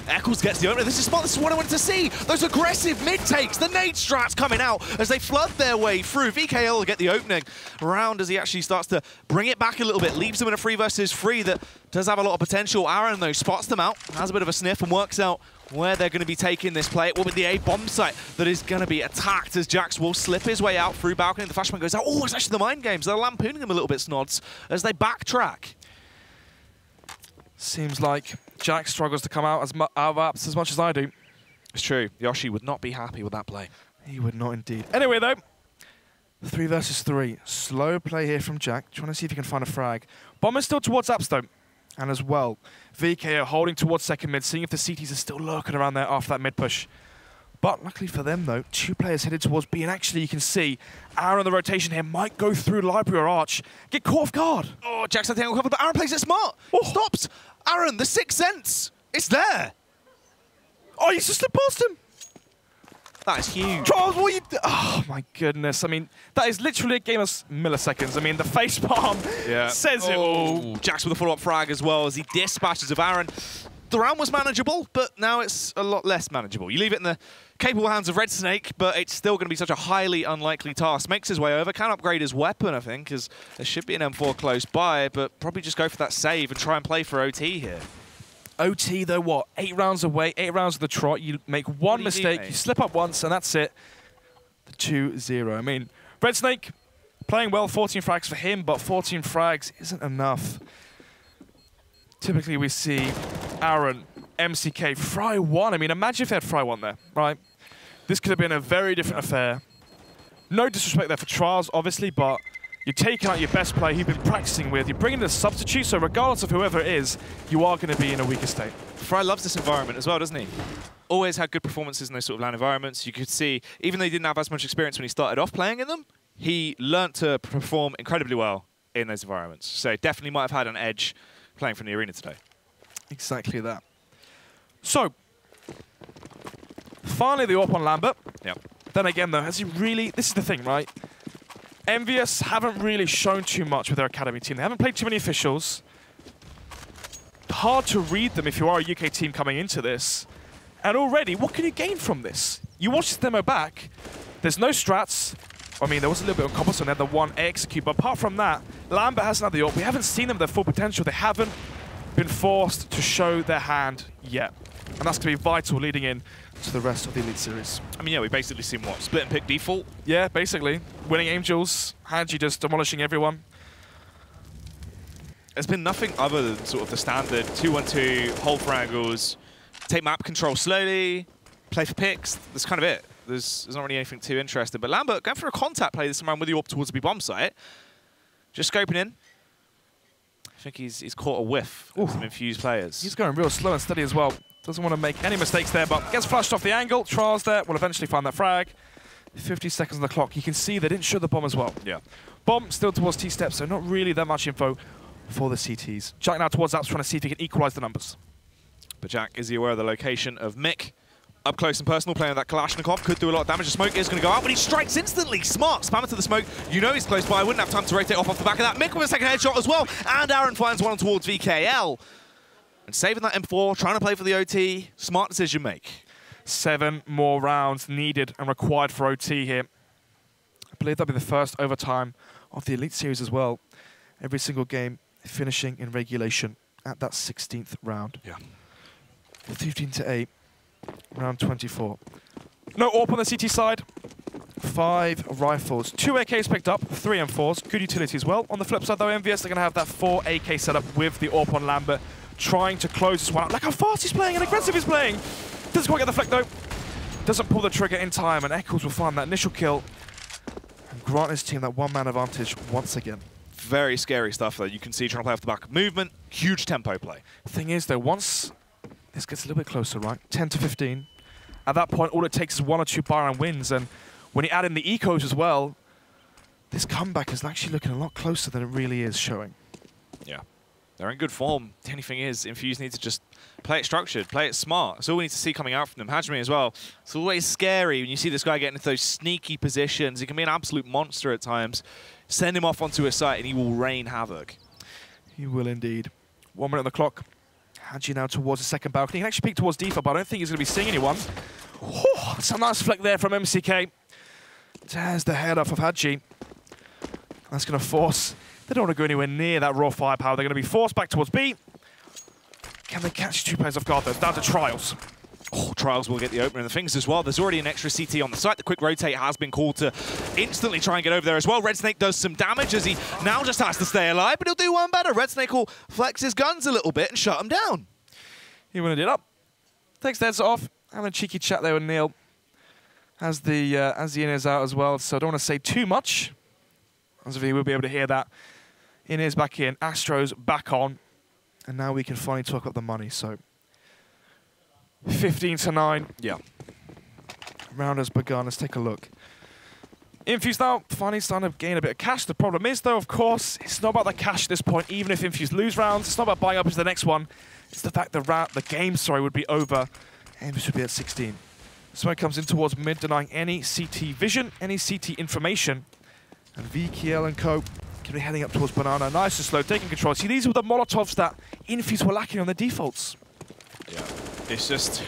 Eccles gets the opener. This is smart. This is what I wanted to see. Those aggressive mid-takes. The nade strats coming out as they flood their way through. VKL will get the opening round as he actually starts to bring it back a little bit. Leaves them in a 3 versus 3 that does have a lot of potential. Aaron, though, spots them out. Has a bit of a sniff and works out where they're going to be taking this play. It will be the A bomb site that is going to be attacked as Jax will slip his way out through balcony. The flashman goes out. Oh, it's actually the mind games. They're lampooning him a little bit, Snods, as they backtrack. Seems like Jax struggles to come out out of apps as much as I do. It's true. Yoshi would not be happy with that play. He would not indeed. Anyway, though, 3 versus 3. Slow play here from Jack. Trying to see if he can find a frag. Bomb is still towards apps, though. And as well, VK are holding towards second mid, seeing if the CTs are still lurking around there after that mid push. But luckily for them, though, 2 players headed towards B. And actually, you can see Aaron on the rotation here might go through Library or Arch. Get caught off guard. Oh, Jack's at the angle cover, but Aaron plays it smart. Oh. Stops. Aaron, the 6th sense. It's there. Oh, he's just slipped past him. That is huge. Charles, what are you oh, my goodness. I mean, that is literally a game of milliseconds. I mean, the facepalm says it all. Jax with a follow-up frag as well as he dispatches of Aaron. The round was manageable, but now it's a lot less manageable. You leave it in the capable hands of Red Snake, but it's still going to be such a highly unlikely task. Makes his way over, can upgrade his weapon, I think, because there should be an M4 close by, but probably just go for that save and try and play for OT here. OT, though, what? 8 rounds away, 8 rounds of the trot. You make one mistake, you slip up once, and that's it. The 2-0. I mean, Red Snake playing well, 14 frags for him, but 14 frags isn't enough. Typically, we see Aaron, MCK, Fry 1. I mean, imagine if they had Fry 1 there, right? This could have been a very different affair. No disrespect there for Trials, obviously, but you're taking out your best player you've been practicing with. You're bringing in a substitute, so regardless of whoever it is, you are going to be in a weaker state. Fry loves this environment as well, doesn't he? Always had good performances in those sort of LAN environments. You could see, even though he didn't have as much experience when he started off playing in them, he learnt to perform incredibly well in those environments. So definitely might have had an edge playing from the arena today. Exactly that. So, finally the AWP on Lambert. Yep. Then again, though, has he really... This is the thing, right? Envyus haven't really shown too much with their academy team. They haven't played too many officials. Hard to read them if you are a UK team coming into this. And already, what can you gain from this? You watch this demo back, there's no strats. I mean, there was a little bit of cobblestone, they had the 1 execute, but apart from that, Lambert hasn't had the AWP. We haven't seen them at their full potential. They haven't been forced to show their hand yet. And that's going to be vital leading in to the rest of the Elite Series. I mean, yeah, we've basically seen what? Split and pick default? Yeah, basically. Winning Angels, Hanji just demolishing everyone. There's been nothing other than sort of the standard 2-1-2, hold for angles, take map control slowly, play for picks. That's kind of it. There's not really anything too interesting. But Lambert going for a contact play this time around with the AWP towards the B bomb site. Just scoping in. I think he's caught a whiff of some Infused players. He's going real slow and steady as well. Doesn't want to make any mistakes there, but gets flashed off the angle. Trials there, will eventually find that frag. 50 seconds on the clock. You can see they didn't show the bomb as well. Yeah. Bomb still towards T-step, so not really that much info for the CTs. Jack now towards Apps, trying to see if he can equalize the numbers. But Jack, is he aware of the location of Mick? Up close and personal, playing with that Kalashnikov, could do a lot of damage. The smoke is going to go out, but he strikes instantly. Smart, spam into the smoke. You know he's close by. I wouldn't have time to rotate off the back of that. Mick with a second headshot as well, and Aaron finds one towards VKL. And saving that M4, trying to play for the OT. Smart decision make. 7 more rounds needed and required for OT here. I believe that'll be the first overtime of the Elite Series as well. Every single game finishing in regulation at that 16th round. Yeah. 15-8, round 24. No AWP on the CT side. 5 rifles, 2 AKs picked up, 3 M4s, good utility as well. On the flip side though, Envyus are going to have that 4 AK setup with the AWP on Lambert, trying to close this one out. Look how fast he's playing and aggressive he's playing. Doesn't quite get the flick though. Doesn't pull the trigger in time, and Eccles will find that initial kill and grant his team that 1-man advantage once again. Very scary stuff though. You can see trying to play off the back. Movement, huge tempo play. Thing is though, once this gets a little bit closer, right? 10-15. At that point, all it takes is 1 or 2 Byron wins, and when you add in the ecos as well, this comeback is actually looking a lot closer than it really is showing. Yeah. They're in good form. The only thing is, Infused need to just play it structured, play it smart. That's all we need to see coming out from them. Hajime as well. It's always scary when you see this guy getting into those sneaky positions. He can be an absolute monster at times. Send him off onto a site and he will rain havoc. He will indeed. 1 minute on the clock. Haji now towards the second balcony. He can actually peek towards Defa, but I don't think he's going to be seeing anyone. Oh, that's a nice flick there from MCK. Tears the head off of Haji. That's going to force... They don't want to go anywhere near that raw firepower. They're going to be forced back towards B. Can they catch 2 players off guard though? Down to Trials. Oh, Trials will get the opener in the things as well. There's already an extra CT on the site. The quick rotate has been called to instantly try and get over there as well. Red Snake does some damage as he now just has to stay alive, but he'll do one better. Red Snake will flex his guns a little bit and shut him down. He wanted it up. Takes the headset off. Having a cheeky chat there with Neil. As the in is out as well, so I don't want to say too much. As if he will be able to hear that. In is back in, Astro's back on. And now we can finally talk about the money, so 15-9. Yeah. Round has begun. Let's take a look. Infused now finally starting to gain a bit of cash. The problem is, though, of course, it's not about the cash at this point. Even if Infused lose rounds, it's not about buying up into the next one. It's the fact that the game, would be over. Infused would be at 16. Smoke comes in towards mid, denying any CT vision, any CT information. And VKL and co can be heading up towards Banana. Nice and slow, taking control. See, these were the Molotovs that Infused were lacking on their defaults. Yeah, it's just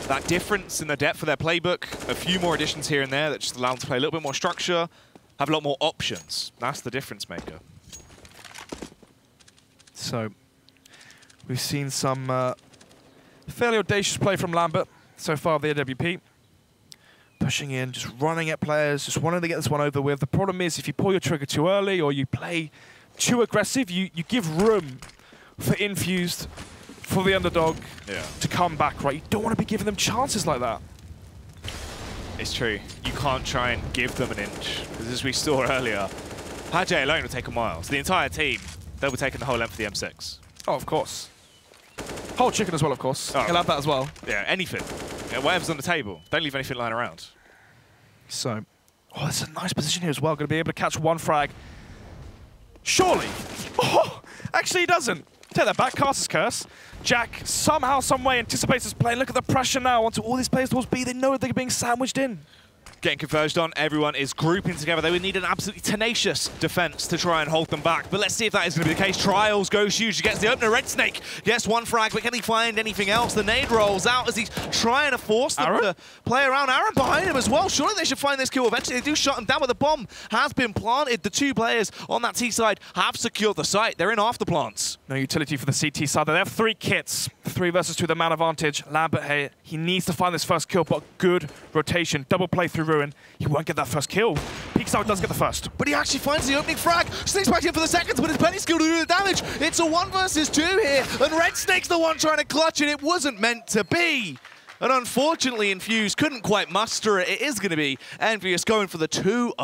that difference in the depth of their playbook. A few more additions here and there that just allow them to play a little bit more structure, have a lot more options. That's the difference maker. So, we've seen some fairly audacious play from Lambert so far of the AWP. Pushing in, just running at players, just wanting to get this one over with. The problem is if you pull your trigger too early or you play too aggressive, you give room for Infused, for the underdog to come back, right? You don't want to be giving them chances like that. It's true. You can't try and give them an inch, because as we saw earlier, Hajj alone will take a mile. So the entire team, they'll be taking the whole length of the M6. Oh, of course. Whole chicken as well, of course. Oh. He'll have that as well. Yeah, anything. Yeah, whatever's on the table. Don't leave anything lying around. So, oh, that's a nice position here as well. Going to be able to catch 1 frag. Surely. Oh, actually he doesn't. Take that back, Caster's curse. Jack somehow, some way anticipates this play. Look at the pressure now onto all these players towards B. They know they're being sandwiched in. Getting converged on, everyone is grouping together. They would need an absolutely tenacious defense to try and hold them back. But let's see if that is going to be the case. Trials goes huge. He gets the opener. Red Snake gets 1 frag, but can he find anything else? The nade rolls out as he's trying to force them to play around. Aaron behind him as well. Surely they should find this kill eventually. They do shut him down, but the bomb has been planted. The 2 players on that T side have secured the site. They're in after plants. No utility for the CT side. They have 3 kits. 3 versus 2, the man advantage. Lambert here, he needs to find this first kill, but good rotation. Double play through Ruin. He won't get that first kill. Peeks out, does get the first. But he actually finds the opening frag. Sneaks back in for the seconds, but it's plenty skill to do the damage. It's a 1 versus 2 here, and Red Snake's the one trying to clutch it. It wasn't meant to be. And unfortunately, Infused couldn't quite muster it. It is going to be Envyus going for the 2-0.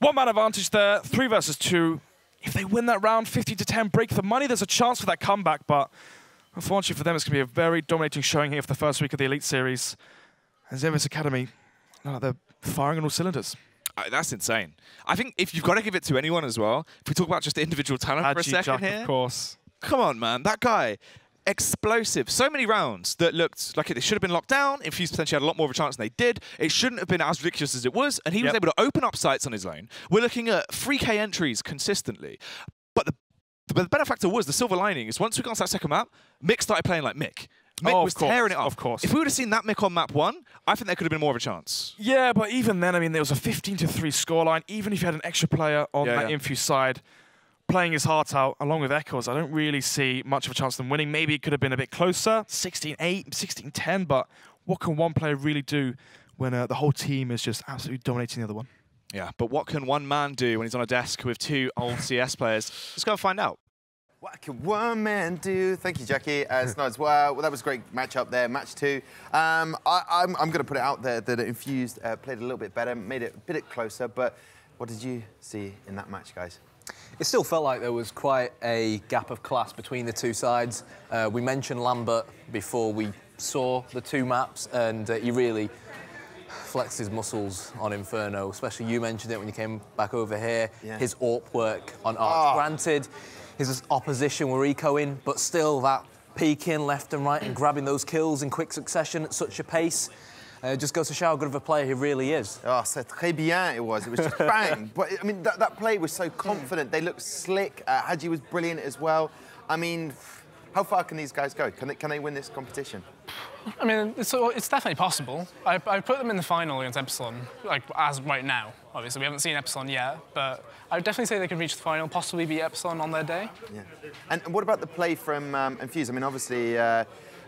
1-man advantage there, 3 versus 2. If they win that round, 50-10, break the money, there's a chance for that comeback, but unfortunately for them, it's going to be a very dominating showing here for the first week of the Elite Series. And Envyus Academy, they're firing on all cylinders. That's insane. I think if you've got to give it to anyone as well, if we talk about just individual talent for a second Jack, here. of course. Come on, man. That guy, explosive. So many rounds that looked like they should have been locked down. Infused potentially had a lot more of a chance than they did. It shouldn't have been as ridiculous as it was, and he was able to open up sites on his own. We're looking at 3K entries consistently. But the better factor was, the silver lining is once we got to that second map, Mick started playing like Mick. Mick was tearing it up. Of course. If we would have seen that Mick on map 1, I think there could have been more of a chance. Yeah, but even then, I mean, there was a 15-3 scoreline. Even if you had an extra player on that Infused side, playing his heart out, along with Echoes, I don't really see much of a chance of them winning. Maybe it could have been a bit closer, 16-8, 16-10, but what can one player really do when the whole team is just absolutely dominating the other one? Yeah, but what can one man do when he's on a desk with 2 old CS players? Let's go and find out. What can one man do? Thank you, Jackie. Snods, well, that was a great matchup there, match 2. I'm going to put it out there that Infused played a little bit better, made it a bit closer, but what did you see in that match, guys? It still felt like there was quite a gap of class between the two sides. We mentioned Lambert before we saw the 2 maps, and he really flexed his muscles on Inferno, especially you mentioned it when you came back over here. Yeah. His AWP work on Arch. Granted, his opposition were ecoing, but still that peeking left and right and grabbing those kills in quick succession at such a pace. Just goes to show how good of a player he really is. Oh, c'est très bien it was. It was just bang. But, I mean, that play was so confident. They looked slick. Hadji was brilliant as well. I mean, how far can these guys go? Can they win this competition? I mean, it's definitely possible. I put them in the final against Epsilon, like, as right now. Obviously, we haven't seen Epsilon yet, but I would definitely say they could reach the final, possibly beat Epsilon on their day. Yeah. And what about the play from Infused? I mean, obviously,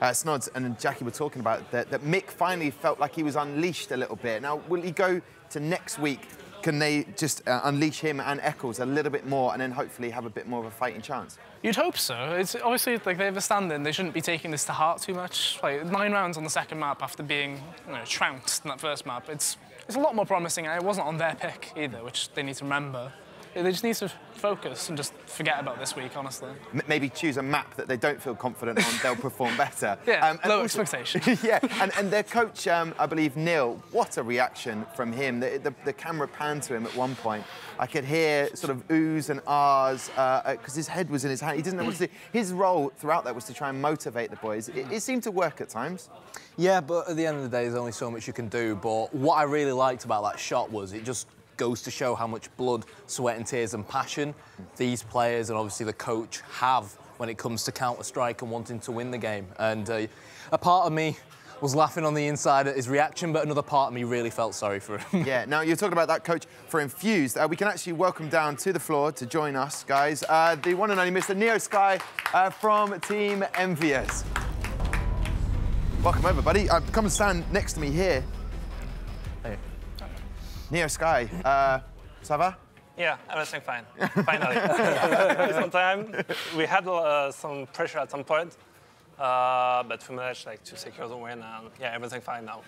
Snods and Jackie were talking about that Mick finally felt like he was unleashed a little bit. Now, will he go to next week? Can they just unleash him and Eccles a little bit more and then hopefully have a bit more of a fighting chance? You'd hope so. It's obviously, like, they have a stand-in. They shouldn't be taking this to heart too much. Like, 9 rounds on the second map after being, trounced in that first map. It's a lot more promising, and it wasn't on their pick either, which they need to remember. They just need to focus and just forget about this week, honestly. Maybe choose a map that they don't feel confident on, they'll perform better. Yeah, low expectation. Yeah, and their coach, I believe, Neil, what a reaction from him. The camera panned to him at one point. I could hear sort of oohs and ahs, because his head was in his hand. He didn't know what to do. His role throughout that was to try and motivate the boys. It seemed to work at times. Yeah, but at the end of the day, there's only so much you can do. But what I really liked about that shot was it just goes to show how much blood, sweat and tears and passion these players and obviously the coach have when it comes to Counter-Strike and wanting to win the game. And a part of me was laughing on the inside at his reaction, but another part of me really felt sorry for him. Yeah, now you're talking about that coach for Infused. We can actually welcome down to the floor to join us, guys, the one and only Mr. Neo Sky from Team Envyus. Welcome over, buddy. Come and stand next to me here. Hey. Neo Sky, ça va? Yeah, everything fine. Finally. Sometimes we had some pressure at some point, but we managed to secure the win, and yeah, everything fine now.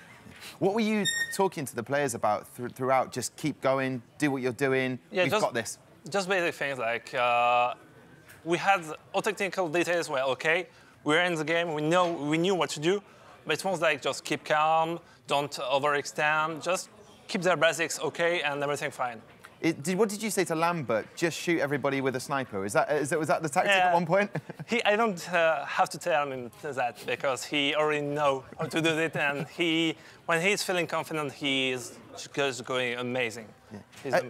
What were you talking to the players about throughout? Just keep going, do what you're doing. Yeah, we've got this. Just basic things like we had all technical details were okay. We're in the game. We knew what to do, but it was like just keep calm, don't overextend, just keep their basics okay, and everything fine. What did you say to Lambert? Just shoot everybody with a sniper. Was that the tactic at one point? I don't have to tell him that because he already knows how to do it, and when he's feeling confident, he is just going amazing. Yeah.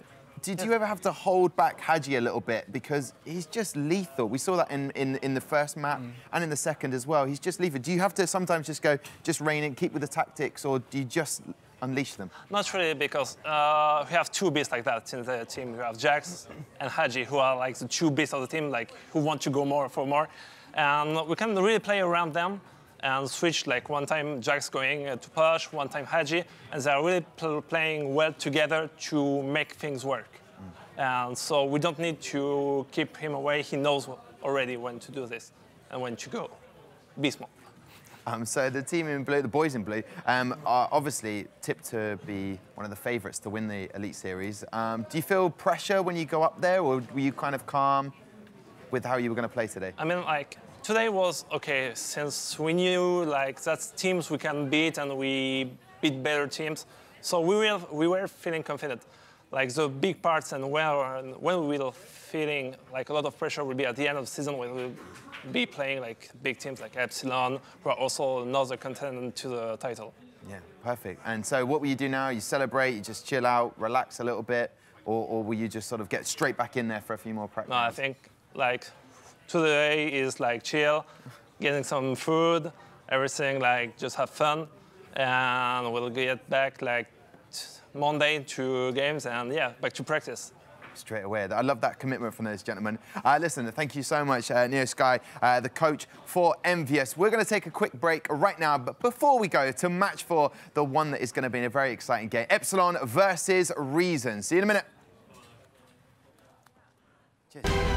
Did you ever have to hold back Hadji a little bit? Because he's just lethal. We saw that in the first map and in the second as well. He's just lethal. Do you have to sometimes just rein in, keep with the tactics, or do you just unleash them? Not really, because we have 2 beasts like that in the team. We have Jax and Hadji, who are like the 2 beasts of the team, who want to go more for more. And we can really play around them. and switch, like one time Jack's going to push, one time Haji, and they're really playing well together to make things work. And so we don't need to keep him away. He knows already when to do this and when to go. Be small. So the team in blue, the boys in blue, are obviously tipped to be one of the favourites to win the Elite Series. Do you feel pressure when you go up there, or were you kind of calm with how you were going to play today? I mean, like, today was okay, since we knew, like, that's teams we can beat and we beat better teams. So we were feeling confident. Like, the big parts and when we were feeling like a lot of pressure will be at the end of the season when we'll be playing like big teams like Epsilon, who are also another contender to the title. Yeah, perfect. And so what will you do now? You celebrate, you just chill out, relax a little bit, or will you just sort of get straight back in there for a few more practices? No, I think like today is like chill, getting some food, everything, like just have fun, and we'll get back like Monday to games and yeah, back to practice. Straight away. I love that commitment from those gentlemen. Listen, thank you so much, Neo Sky, the coach for Envyus. We're going to take a quick break right now, but before we go to match 4, the one that is going to be a very exciting game, Epsilon versus Reason. See you in a minute. Cheers.